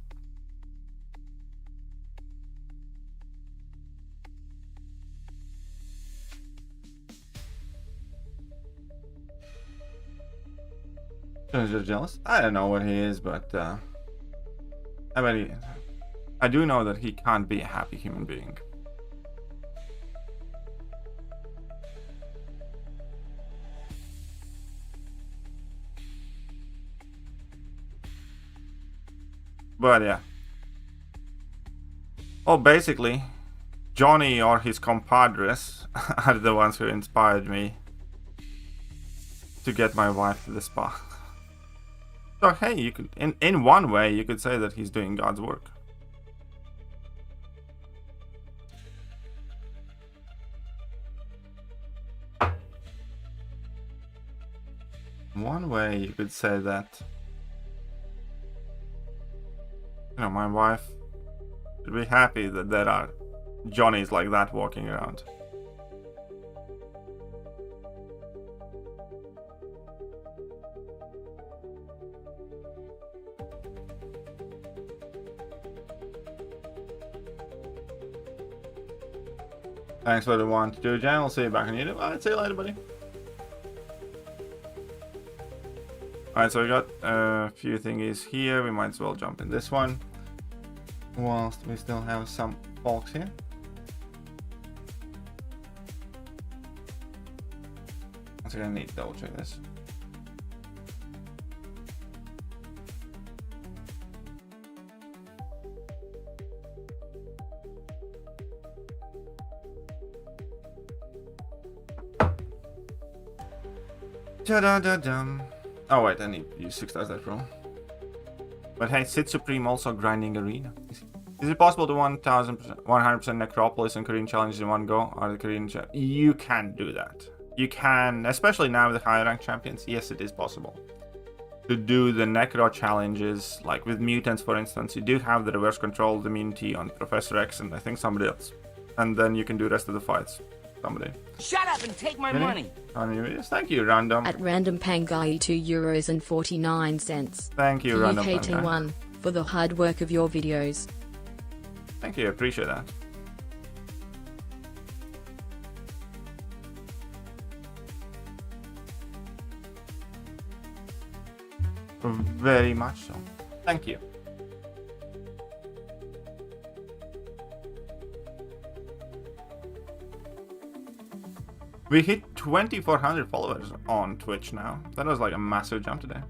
Just jealous? I don't know what he is, but I do know that he can't be a happy human being. But yeah. Oh, basically, Johnny or his compadres are the ones who inspired me to get my wife to the spa. So hey, you could, in one way, you could say that he's doing God's work. One way you could say that, you know, my wife should be happy that there are Johnnies like that walking around. Thanks for the 1 to 2, Jan. I'll see you back on YouTube. Alright, see you later, buddy. Alright, so we got a few thingies here. We might as well jump in this one, whilst we still have some folks here. So I need to double check this. Da-da-da-dum. Oh wait, I need to use 6 dice that roll. But hey, Sith Supreme also grinding arena. Is it possible to 100% Necropolis and Korean challenges in one go? Or the Korean you can do that. You can, especially now with the higher rank champions. Yes, it is possible to do the Necro challenges, like with mutants, for instance. You do have the reverse control immunity on Professor X and I think somebody else, and then you can do the rest of the fights. Somebody. Shut up and take my money. Thank you, Random. At Random Pangai €2.49. Thank you, Random Pangai. One for the hard work of your videos. Thank you, I appreciate that. Very much so. Thank you. We hit 2,400 followers on Twitch now. That was like a massive jump today.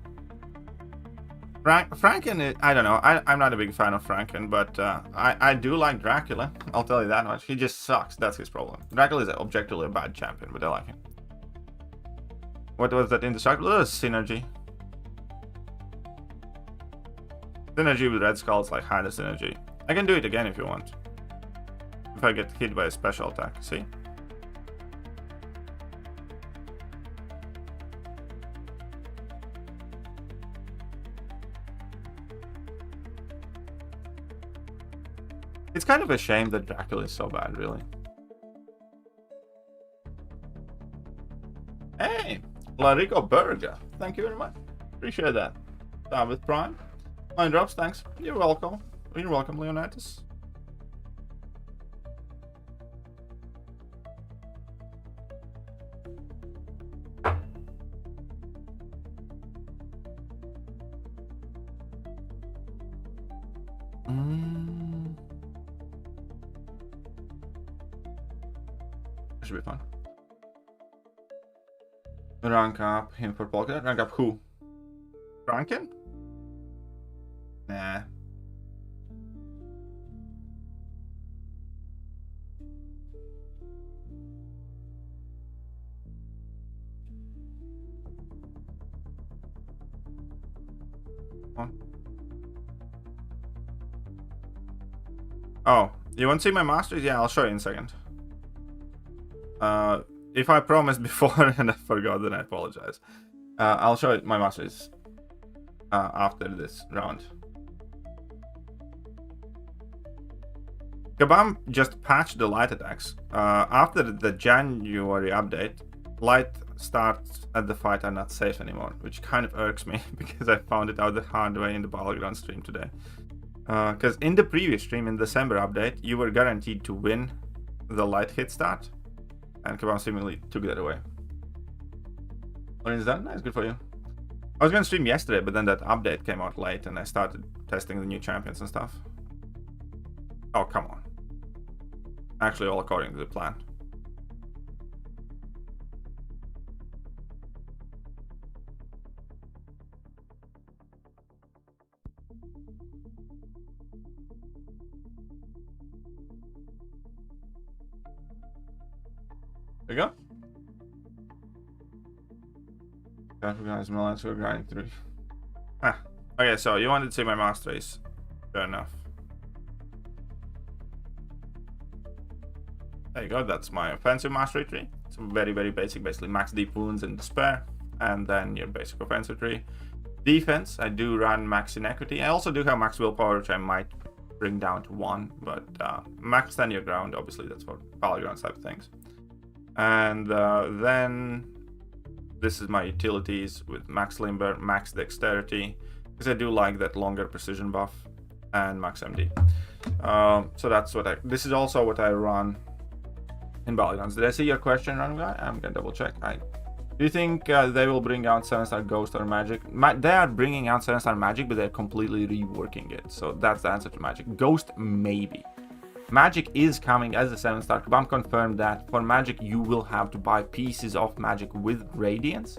Franken, I don't know. I'm not a big fan of Franken, but I do like Dracula. I'll tell you that much. He just sucks. That's his problem. Dracula is objectively a bad champion, but I like him. What was that indestructible? That was Synergy. Synergy with Red Skull is like higher synergy. I can do it again if you want. if I get hit by a special attack. See? It's kind of a shame that Dracula is so bad, really. Hey, Larico Burger. Thank you very much. Appreciate that. Down with Prime. 9 drops, thanks. You're welcome. You're welcome, Leonidas. Should be fun. Rank up him for Polka. Rank up who? Franken? Nah. Oh, you want to see my masters? Yeah, I'll show you in a second. If I promised before and I forgot, then I apologize. I'll show you my masters after this round. Kabam just patched the light attacks. After the January update, light starts at the fight are not safe anymore, which kind of irks me because I found it out the hard way in the Battleground stream today. Because in the previous stream, in December update, you were guaranteed to win the light hit start, and Kabam seemingly took that away. When it's done, nice, good for you. I was going to stream yesterday, but then that update came out late, and I started testing the new champions and stuff. Oh, come on. Actually, all according to the plan. There you go. Can't recognize my lines for grinding through. Ah. Okay, so you wanted to see my master race. Fair enough. There you go, that's my offensive mastery tree. It's very, very basic, basically max deep wounds and despair, and then your basic offensive tree. Defense, I do run max inequity. I also do have max willpower, which I might bring down to 1, but max stand your ground, obviously that's for battleground type of things. And then this is my utilities with max limber, max dexterity, because I do like that longer precision buff, and max MD. So that's what this is also what I run in Battlegrounds. Did I see your question, random guy? I'm gonna double check. Do you think they will bring out 7-star Ghost or Magic? They are bringing out 7-star Magic, but they're completely reworking it. So that's the answer to Magic. Ghost, maybe. Magic is coming as a 7-star. Kabam confirmed that for Magic you will have to buy pieces of Magic with Radiance,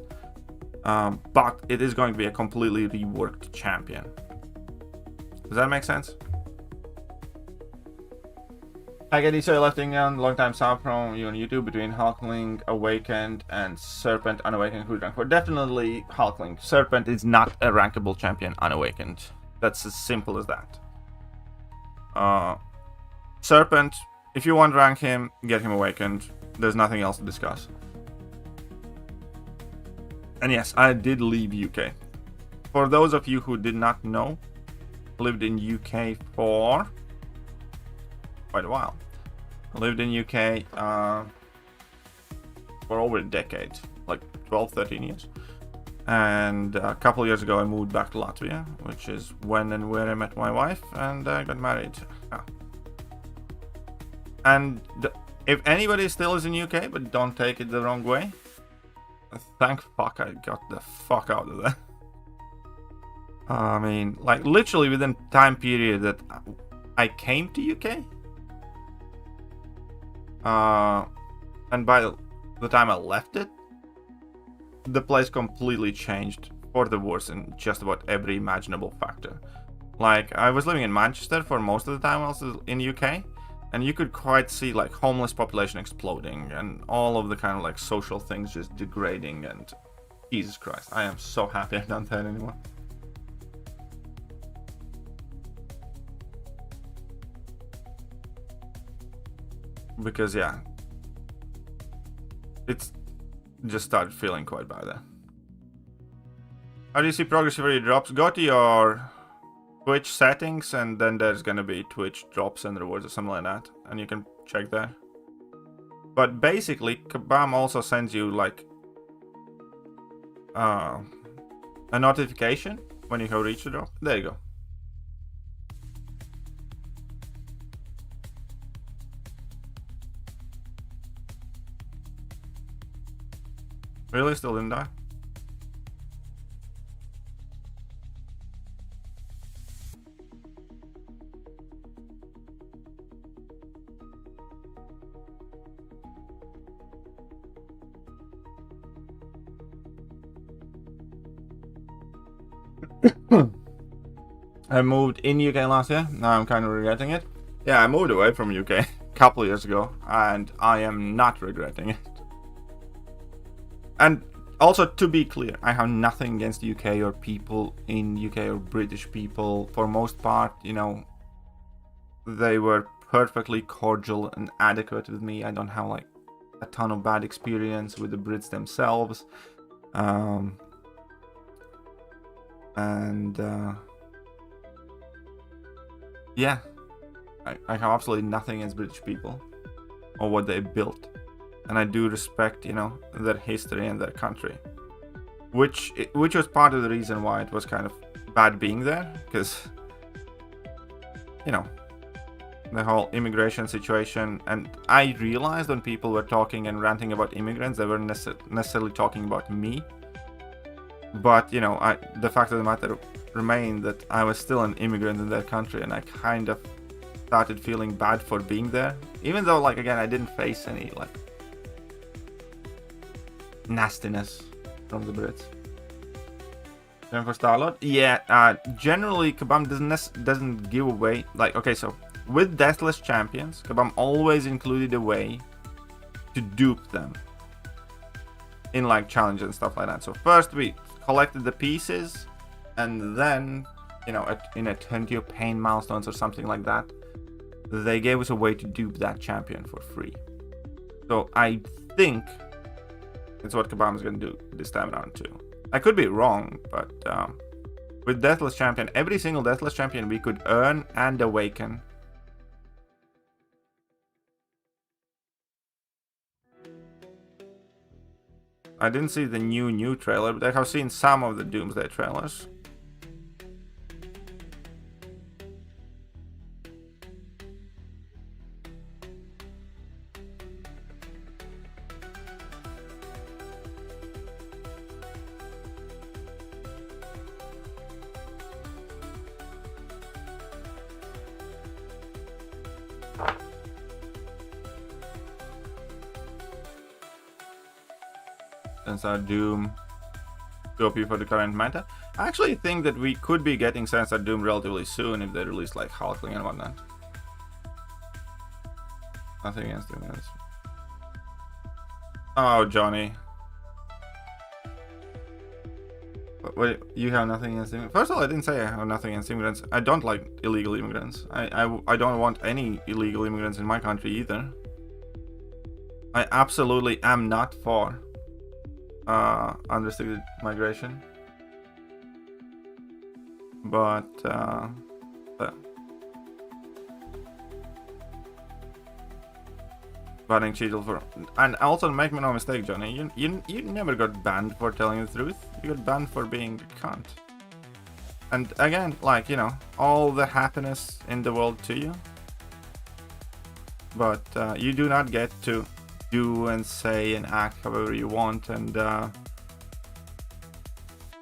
but it is going to be a completely reworked champion. Does that make sense? I get Isai lefting on long time sub from you on YouTube between Hulkling Awakened and Serpent Unawakened. Who's rank 4? Definitely Hulkling. Serpent is not a rankable champion unawakened. That's as simple as that. Serpent, if you want to rank him, get him awakened. There's nothing else to discuss. And yes, I did leave UK. For those of you who did not know, I lived in UK for quite a while. I lived in UK for over a decade, like 12-13 years. And a couple years ago I moved back to Latvia, which is when and where I met my wife, and I got married. And if anybody still is in UK, but don't take it the wrong way, thank fuck I got the fuck out of there. I mean, like literally within time period that I came to UK, and by the time I left it, the place completely changed for the worse in just about every imaginable factor. Like, I was living in Manchester for most of the time I was in UK, and you could quite see like homeless population exploding and all of the kind of like social things just degrading, and Jesus Christ, I am so happy I've done that anymore. Because yeah, it's just started feeling quite bad there. How do you see progress for your drops? Go to your Twitch settings, and then there's gonna be Twitch drops and rewards or something like that, and you can check there. But basically, Kabam also sends you like a notification when you have reached the drop. There you go. Really? Still didn't die? I moved in UK last year. Now I'm kind of regretting it. Yeah, I moved away from UK a couple of years ago, and I am not regretting it. And also, to be clear, I have nothing against UK or people in UK or British people. For most part, you know, they were perfectly cordial and adequate with me. I don't have like a ton of bad experience with the Brits themselves. Yeah, I have absolutely nothing against British people or what they built. And I do respect, you know, their history and their country, which was part of the reason why it was kind of bad being there, because, you know, the whole immigration situation. And I realized when people were talking and ranting about immigrants, they weren't necessarily talking about me. But, you know, the fact of the matter remained that I was still an immigrant in their country, and I kind of started feeling bad for being there, even though, like, again, I didn't face any like nastiness from the Brits. Then for Starlord, yeah, generally Kabam doesn't give away, like, okay, so with Deathless Champions, Kabam always included a way to dupe them in like challenges and stuff like that. So first we collected the pieces, and then, you know, in a Thekiryu pain milestones or something like that, they gave us a way to dupe that champion for free. So I think it's what Kabam is going to do this time around too. I could be wrong, but with Deathless Champion, every single Deathless Champion we could earn and awaken. I didn't see the new trailer, but I have seen some of the Doomsday trailers. Sensor Doom OP for the current meta. I actually think that we could be getting Sensor Doom relatively soon if they release like Hulkling and whatnot. Nothing against Doom. Oh, Johnny. Wait, you have nothing against immigrants? First of all, I didn't say I have nothing against immigrants. I don't like illegal immigrants. I don't want any illegal immigrants in my country either. I absolutely am not for unrestricted migration, but banning Chels for, and also make me no mistake, Johnny, you never got banned for telling the truth. You got banned for being a cunt. And again, like, you know, all the happiness in the world to you, but you do not get to do and say and act however you want, and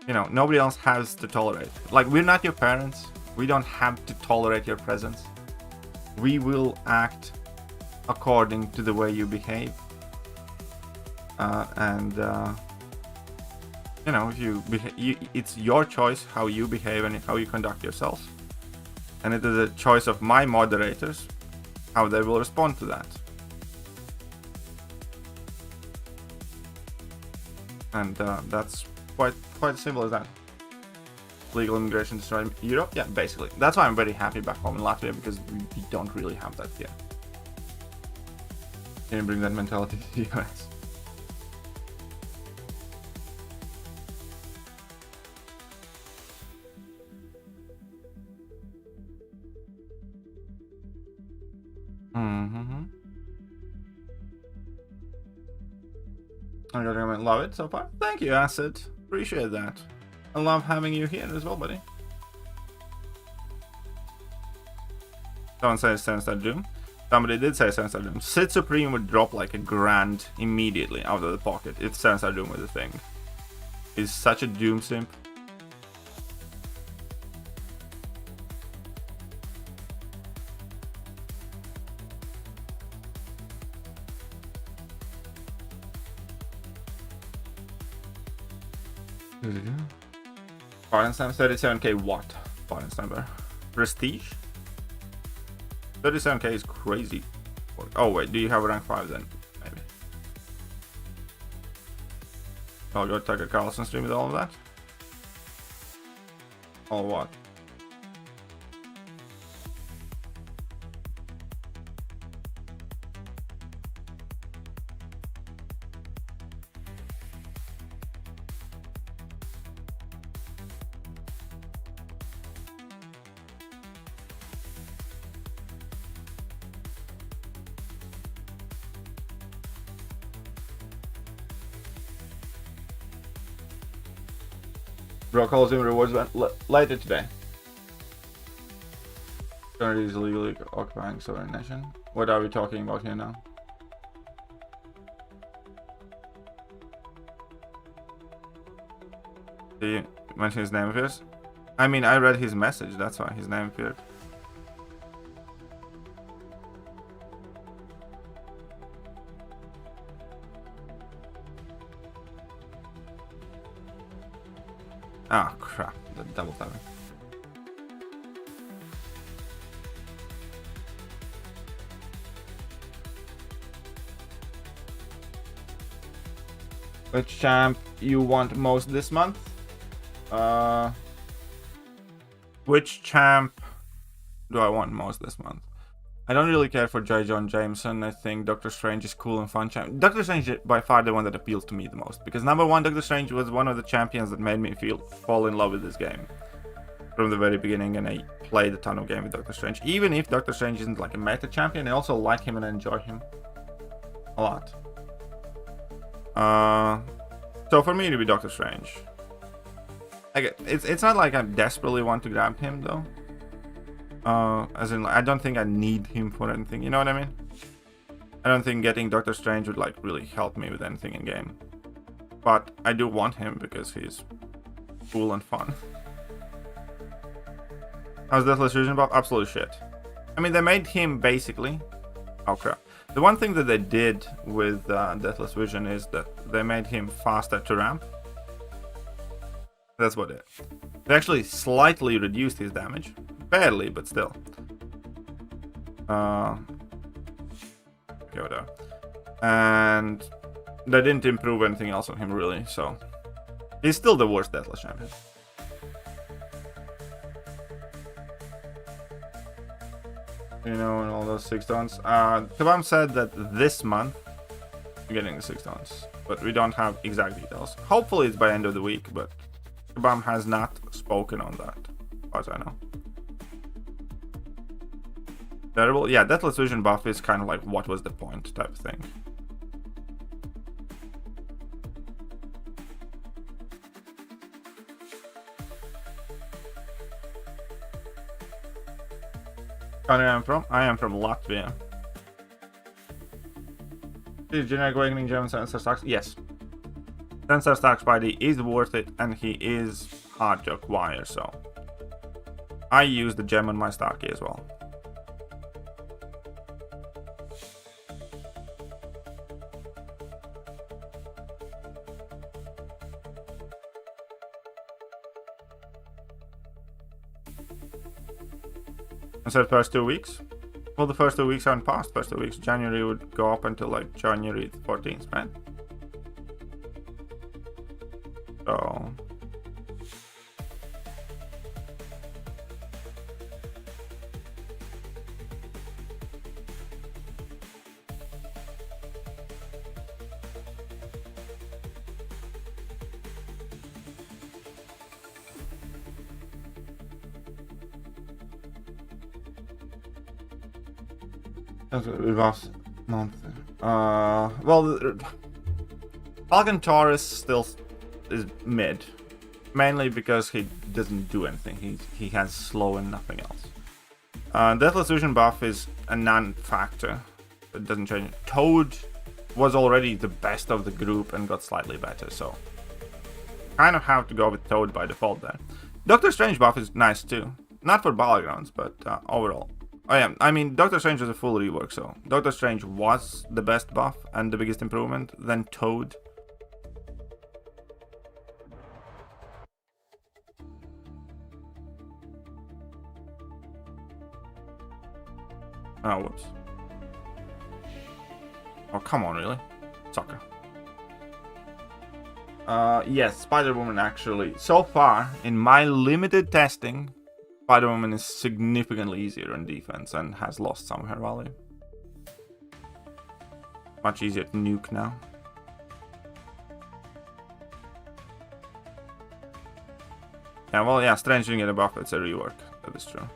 you know, nobody else has to tolerate. Like, we're not your parents. We don't have to tolerate your presence. We will act according to the way you behave, and you know, if it's your choice how you behave and how you conduct yourself, and it is a choice of my moderators how they will respond to that. And that's quite simple as that. Legal immigration destroyed Europe? Yeah, basically. That's why I'm very happy back home in Latvia, because we don't really have that here. Can you bring that mentality to the US? I love it so far. Thank you, Acid. Appreciate that. I love having you here as well, buddy. Someone says Sensor Doom. Somebody did say Sensor Doom. Sith Supreme would drop like $1,000 immediately out of the pocket if Sensor Doom was a thing. He's such a Doom simp. Pardon Stamp 37k what? Pardon Stamper. Prestige? 37k is crazy. Oh wait, do you have a rank 5 then? Maybe. I'll go Tucker Carlson stream with all of that. All what? Bro, Coliseum rewards later today. Currently is illegally occupying Southern Nation. What are we talking about here now? Did you mention his name appears? I mean, I read his message, that's why his name appeared. Ah, crap. The double tapping. Which champ you want most this month? Which champ do I want most this month? I don't really care for J. John Jameson. I think Doctor Strange is cool and fun champ. Doctor Strange is by far the one that appeals to me the most. Because number one, Doctor Strange was one of the champions that made me fall in love with this game. From the very beginning, and I played a ton of game with Doctor Strange. Even if Doctor Strange isn't like a meta champion, I also like him and enjoy him a lot. So for me to be Doctor Strange. It's not like I desperately want to grab him though. As in, I don't think I need him for anything, you know what I mean? I don't think getting Doctor Strange would like really help me with anything in game. But I do want him because he's cool and fun. How's Deathless Vision buff? Absolute shit. I mean, they made him basically... Oh crap. The one thing that they did with Deathless Vision is that they made him faster to ramp. That's what it is. They actually slightly reduced his damage. Barely, but still. Okay, whatever. And they didn't improve anything else on him, really, so... He's still the worst Deathless champion. You know, and all those 6 dons. Kabam said that this month we're getting the 6 dons, but we don't have exact details. Hopefully it's by end of the week, but Kabam has not spoken on that, as I know. Terrible. Yeah, Deathless Vision buff is kind of like what was the point type of thing. Where I am from? I am from Latvia. Is generic awakening gem sensor stacks? Yes. Sensor stacks Spidey is worth it, and he is hard to acquire, so I use the gem on my stocky as well. I said first 2 weeks. Well, the first 2 weeks aren't past. First 2 weeks, January would go up until like January 14th, right? So That's what it was. Well, Falcon Taurus still is mid, mainly because he doesn't do anything. He has slow and nothing else. Deathless Vision buff is a non-factor. It doesn't change. Toad was already the best of the group and got slightly better, so kind of have to go with Toad by default there. Doctor Strange buff is nice too. Not for Battlegrounds, but overall. Oh yeah, I mean, Doctor Strange was a full rework, so Doctor Strange was the best buff and the biggest improvement, then Toad. Oh, whoops. Oh, come on, really? Soccer. Yes, Spider-Woman actually. So far, in my limited testing, Spider-Woman is significantly easier on defense and has lost some of her value. Much easier to nuke now. Yeah, well, yeah, Strange didn't get a buff, it's a rework. That is true.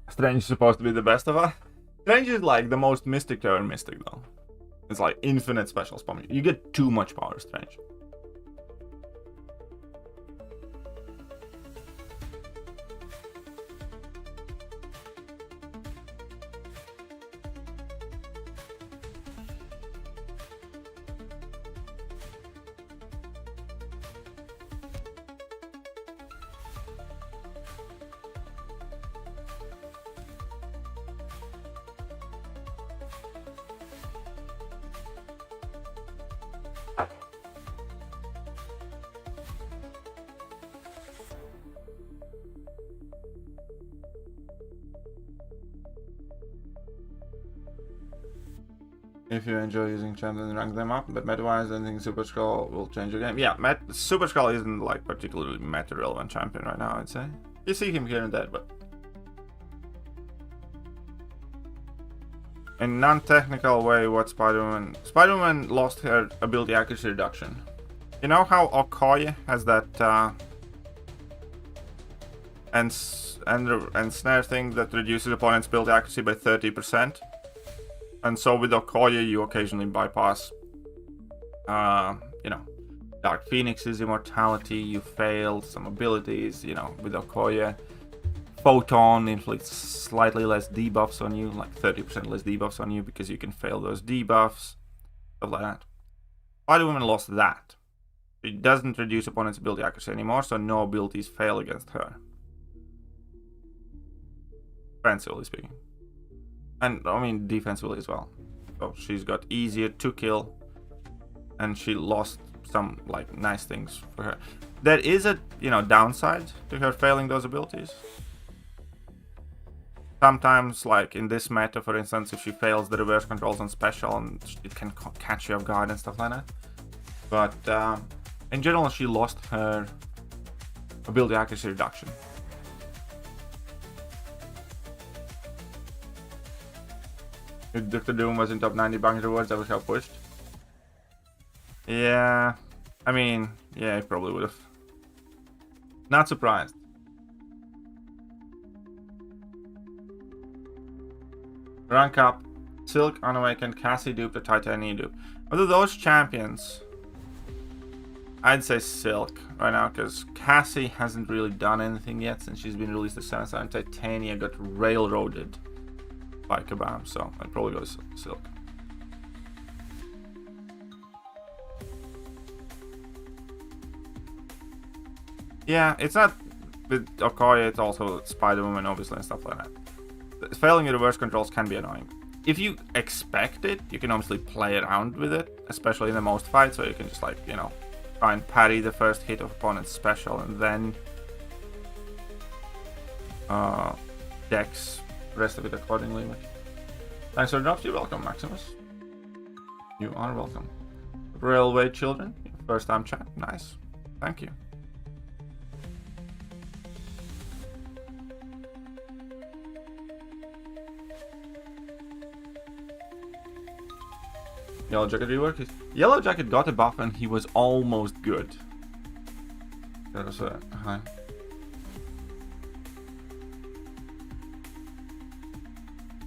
Strange is supposed to be the best of us. Strange is like the most mystic turn mystic though. It's like infinite special spam. You get too much power, Strange. If you enjoy using champions, rank them up, but meta-wise, anything Super Skull will change your game. Yeah, Super Skull isn't like particularly meta-relevant champion right now, I'd say. You see him here and there, but in non-technical way, what Spider-Woman... Spider-Woman lost her ability accuracy reduction. You know how Okoye has that and snare thing that reduces opponent's ability accuracy by 30%? And so with Okoye, you occasionally bypass, you know, Dark Phoenix's immortality, you fail some abilities, you know, with Okoye. Photon inflicts slightly less debuffs on you, like 30% less debuffs on you, because you can fail those debuffs, stuff like that. Spider-Woman lost that. It doesn't reduce opponent's ability accuracy anymore, so no abilities fail against her. Offensively speaking. And, I mean, defensively as well. So she's got easier to kill. And she lost some, like, nice things for her. There is a, you know, downside to her failing those abilities. Sometimes, like, in this meta, for instance, if she fails the reverse controls on special, and it can catch you off guard and stuff like that. But, in general, she lost her ability accuracy reduction. If Dr. Doom was in top 90 bank rewards, I would have pushed. Yeah, I mean, yeah, I probably would have. Not surprised. Rank up. Silk, Unawakened, Cassie dupe, the Titanium dupe. Out of those champions, I'd say Silk right now, because Cassie hasn't really done anything yet since she's been released the 7th, and Titania got railroaded by Kabam, so I'd probably go Silk. Yeah, it's not with Okoye, it's also Spider-Woman obviously and stuff like that. Failing your reverse controls can be annoying. If you expect it, you can obviously play around with it, especially in the most fights, so you can just, like, you know, try and parry the first hit of opponent's special and then decks, rest of it accordingly. But thanks for the drops. You're welcome, Maximus. You are welcome. Railway Children, first time chat. Nice. Thank you. Yellow Jacket rework. Yellow Jacket got a buff and he was almost good. That was a high.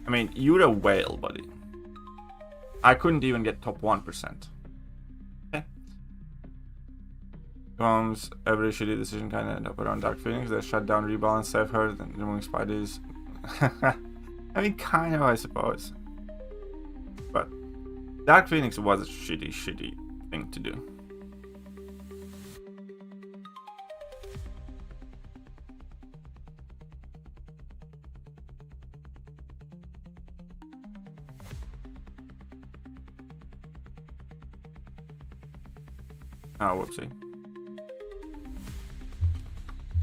I mean, you're a whale, buddy. I couldn't even get top 1%. Okay. Comes every shitty decision kind of end up around Dark Phoenix. They shut down, rebalance, save her, then removing spiders. I mean, kind of, I suppose. But Dark Phoenix was a shitty thing to do. Oh, whoopsie.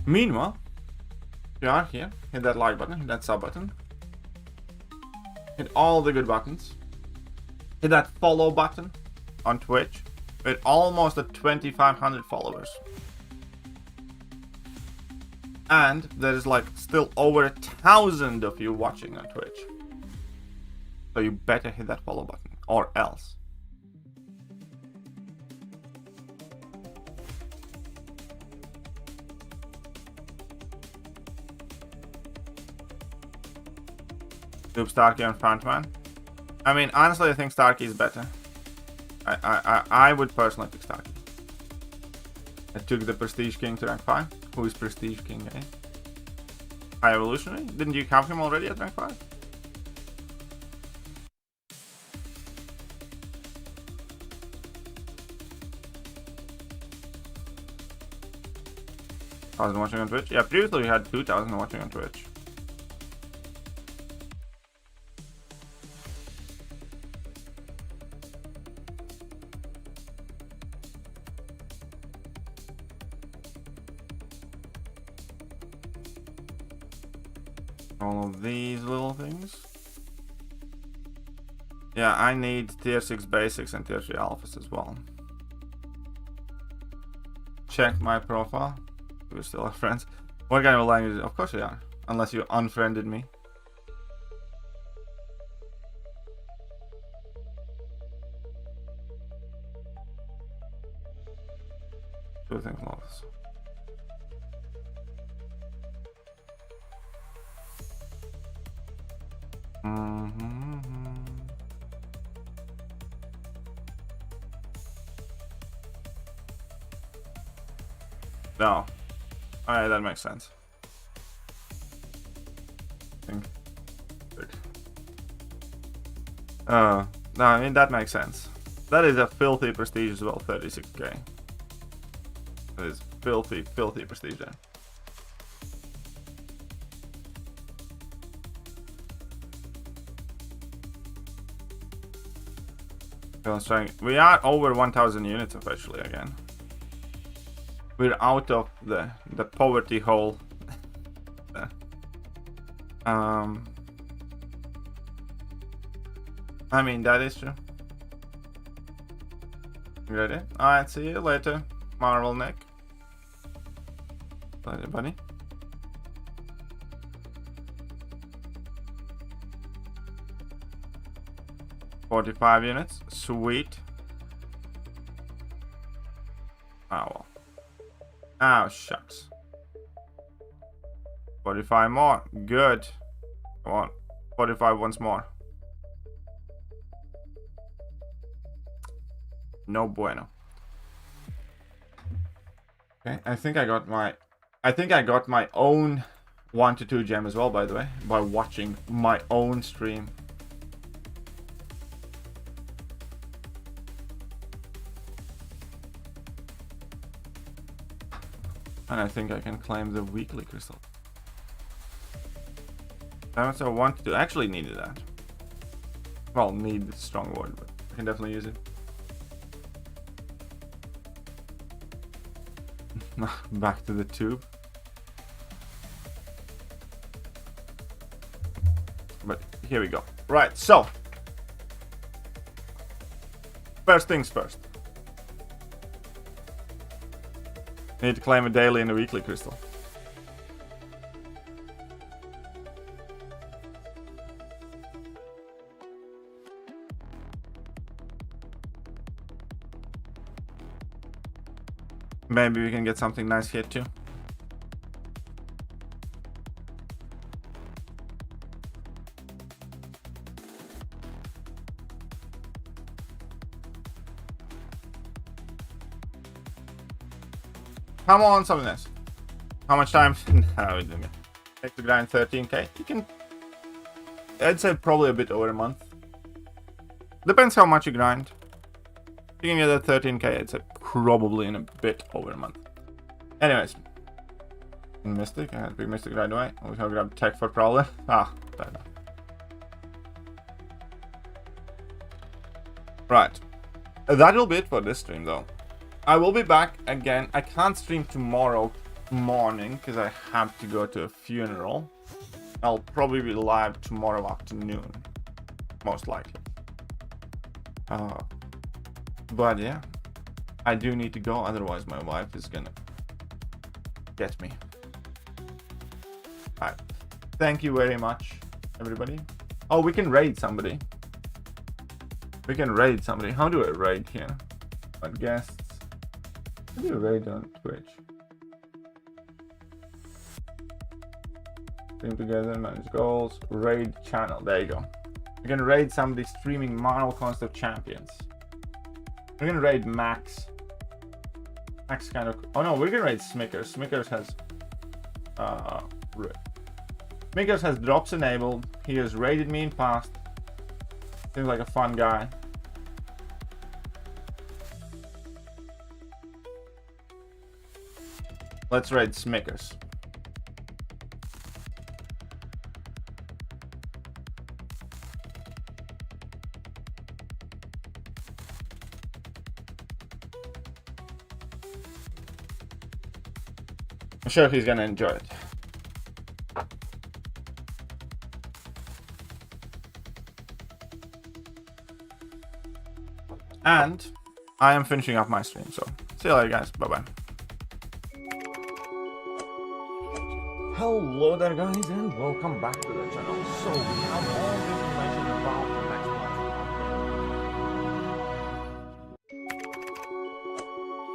Meanwhile, we are here. Hit that like button, hit that sub button. Hit all the good buttons. Hit that follow button on Twitch. With almost at 2,500 followers. And there's like still over 1,000 of you watching on Twitch. So you better hit that follow button, or else. Noob Starkey and Frontman. I mean, honestly, I think Starkey is better. I would personally pick Starkey. I took the Prestige King to rank 5. Who is Prestige King, eh? High Evolutionary? Didn't you have him already at rank 5? $1,000 watching on Twitch? Yeah, previously we had 2,000 watching on Twitch. All of these little things. Yeah, I need tier 6 basics and tier 3 alphas as well. Check my profile. We're still friends. What kind of language? Of course we are. Unless you unfriended me. Two things lost. No. Alright, that makes sense. No, I mean, that makes sense. That is a filthy prestige as well, 36k. That is filthy prestige there. We are over 1,000 units officially again. We're out of the poverty hole. I mean, that is true. You ready? Alright, see you later, Marvel Nick. Later, buddy. $45 units. Sweet. Oh well. Oh shucks. 45 more. Good. Come on. 45 once more. No bueno. Okay, I think I got my own 1 to 2 gem as well, by the way, by watching my own stream. And I think I can claim the weekly crystal. Damn, so I wanted to actually needed that. Well, need is a strong word, but I can definitely use it. Back to the tube. But here we go. Right, so. First things first. Need to claim a daily and a weekly crystal. Maybe we can get something nice here too. Come on, something else. How much time? No, we didn't. Take the grind 13k. You can. I'd say probably a bit over a month. Depends how much you grind. You can get that 13k. I'd say probably in a bit over a month. Anyways, Mystic. I had big Mystic right away. We can grab Tech for Prowler. Ah, that. Right. That'll be it for this stream, though. I will be back again. I can't stream tomorrow morning because I have to go to a funeral. I'll probably be live tomorrow afternoon, most likely. But yeah, I do need to go, otherwise my wife is gonna get me. Alright, thank you very much, everybody. Oh, we can raid somebody. We can raid somebody. How do I raid here? What guests? How do you raid on Twitch? Stream together, manage goals, raid channel. There you go. You can raid somebody streaming Marvel Concept Champions. We're gonna raid Max. Max kind of. Oh no, we're gonna raid Smickers. Smickers has. Smickers has drops enabled. He has raided me in past. Seems like a fun guy. Let's raid Smickers. I'm sure he's gonna enjoy it. And I am finishing up my stream, so see you later, guys. Bye bye. Hello there, guys, and welcome back to the channel. So we have all the information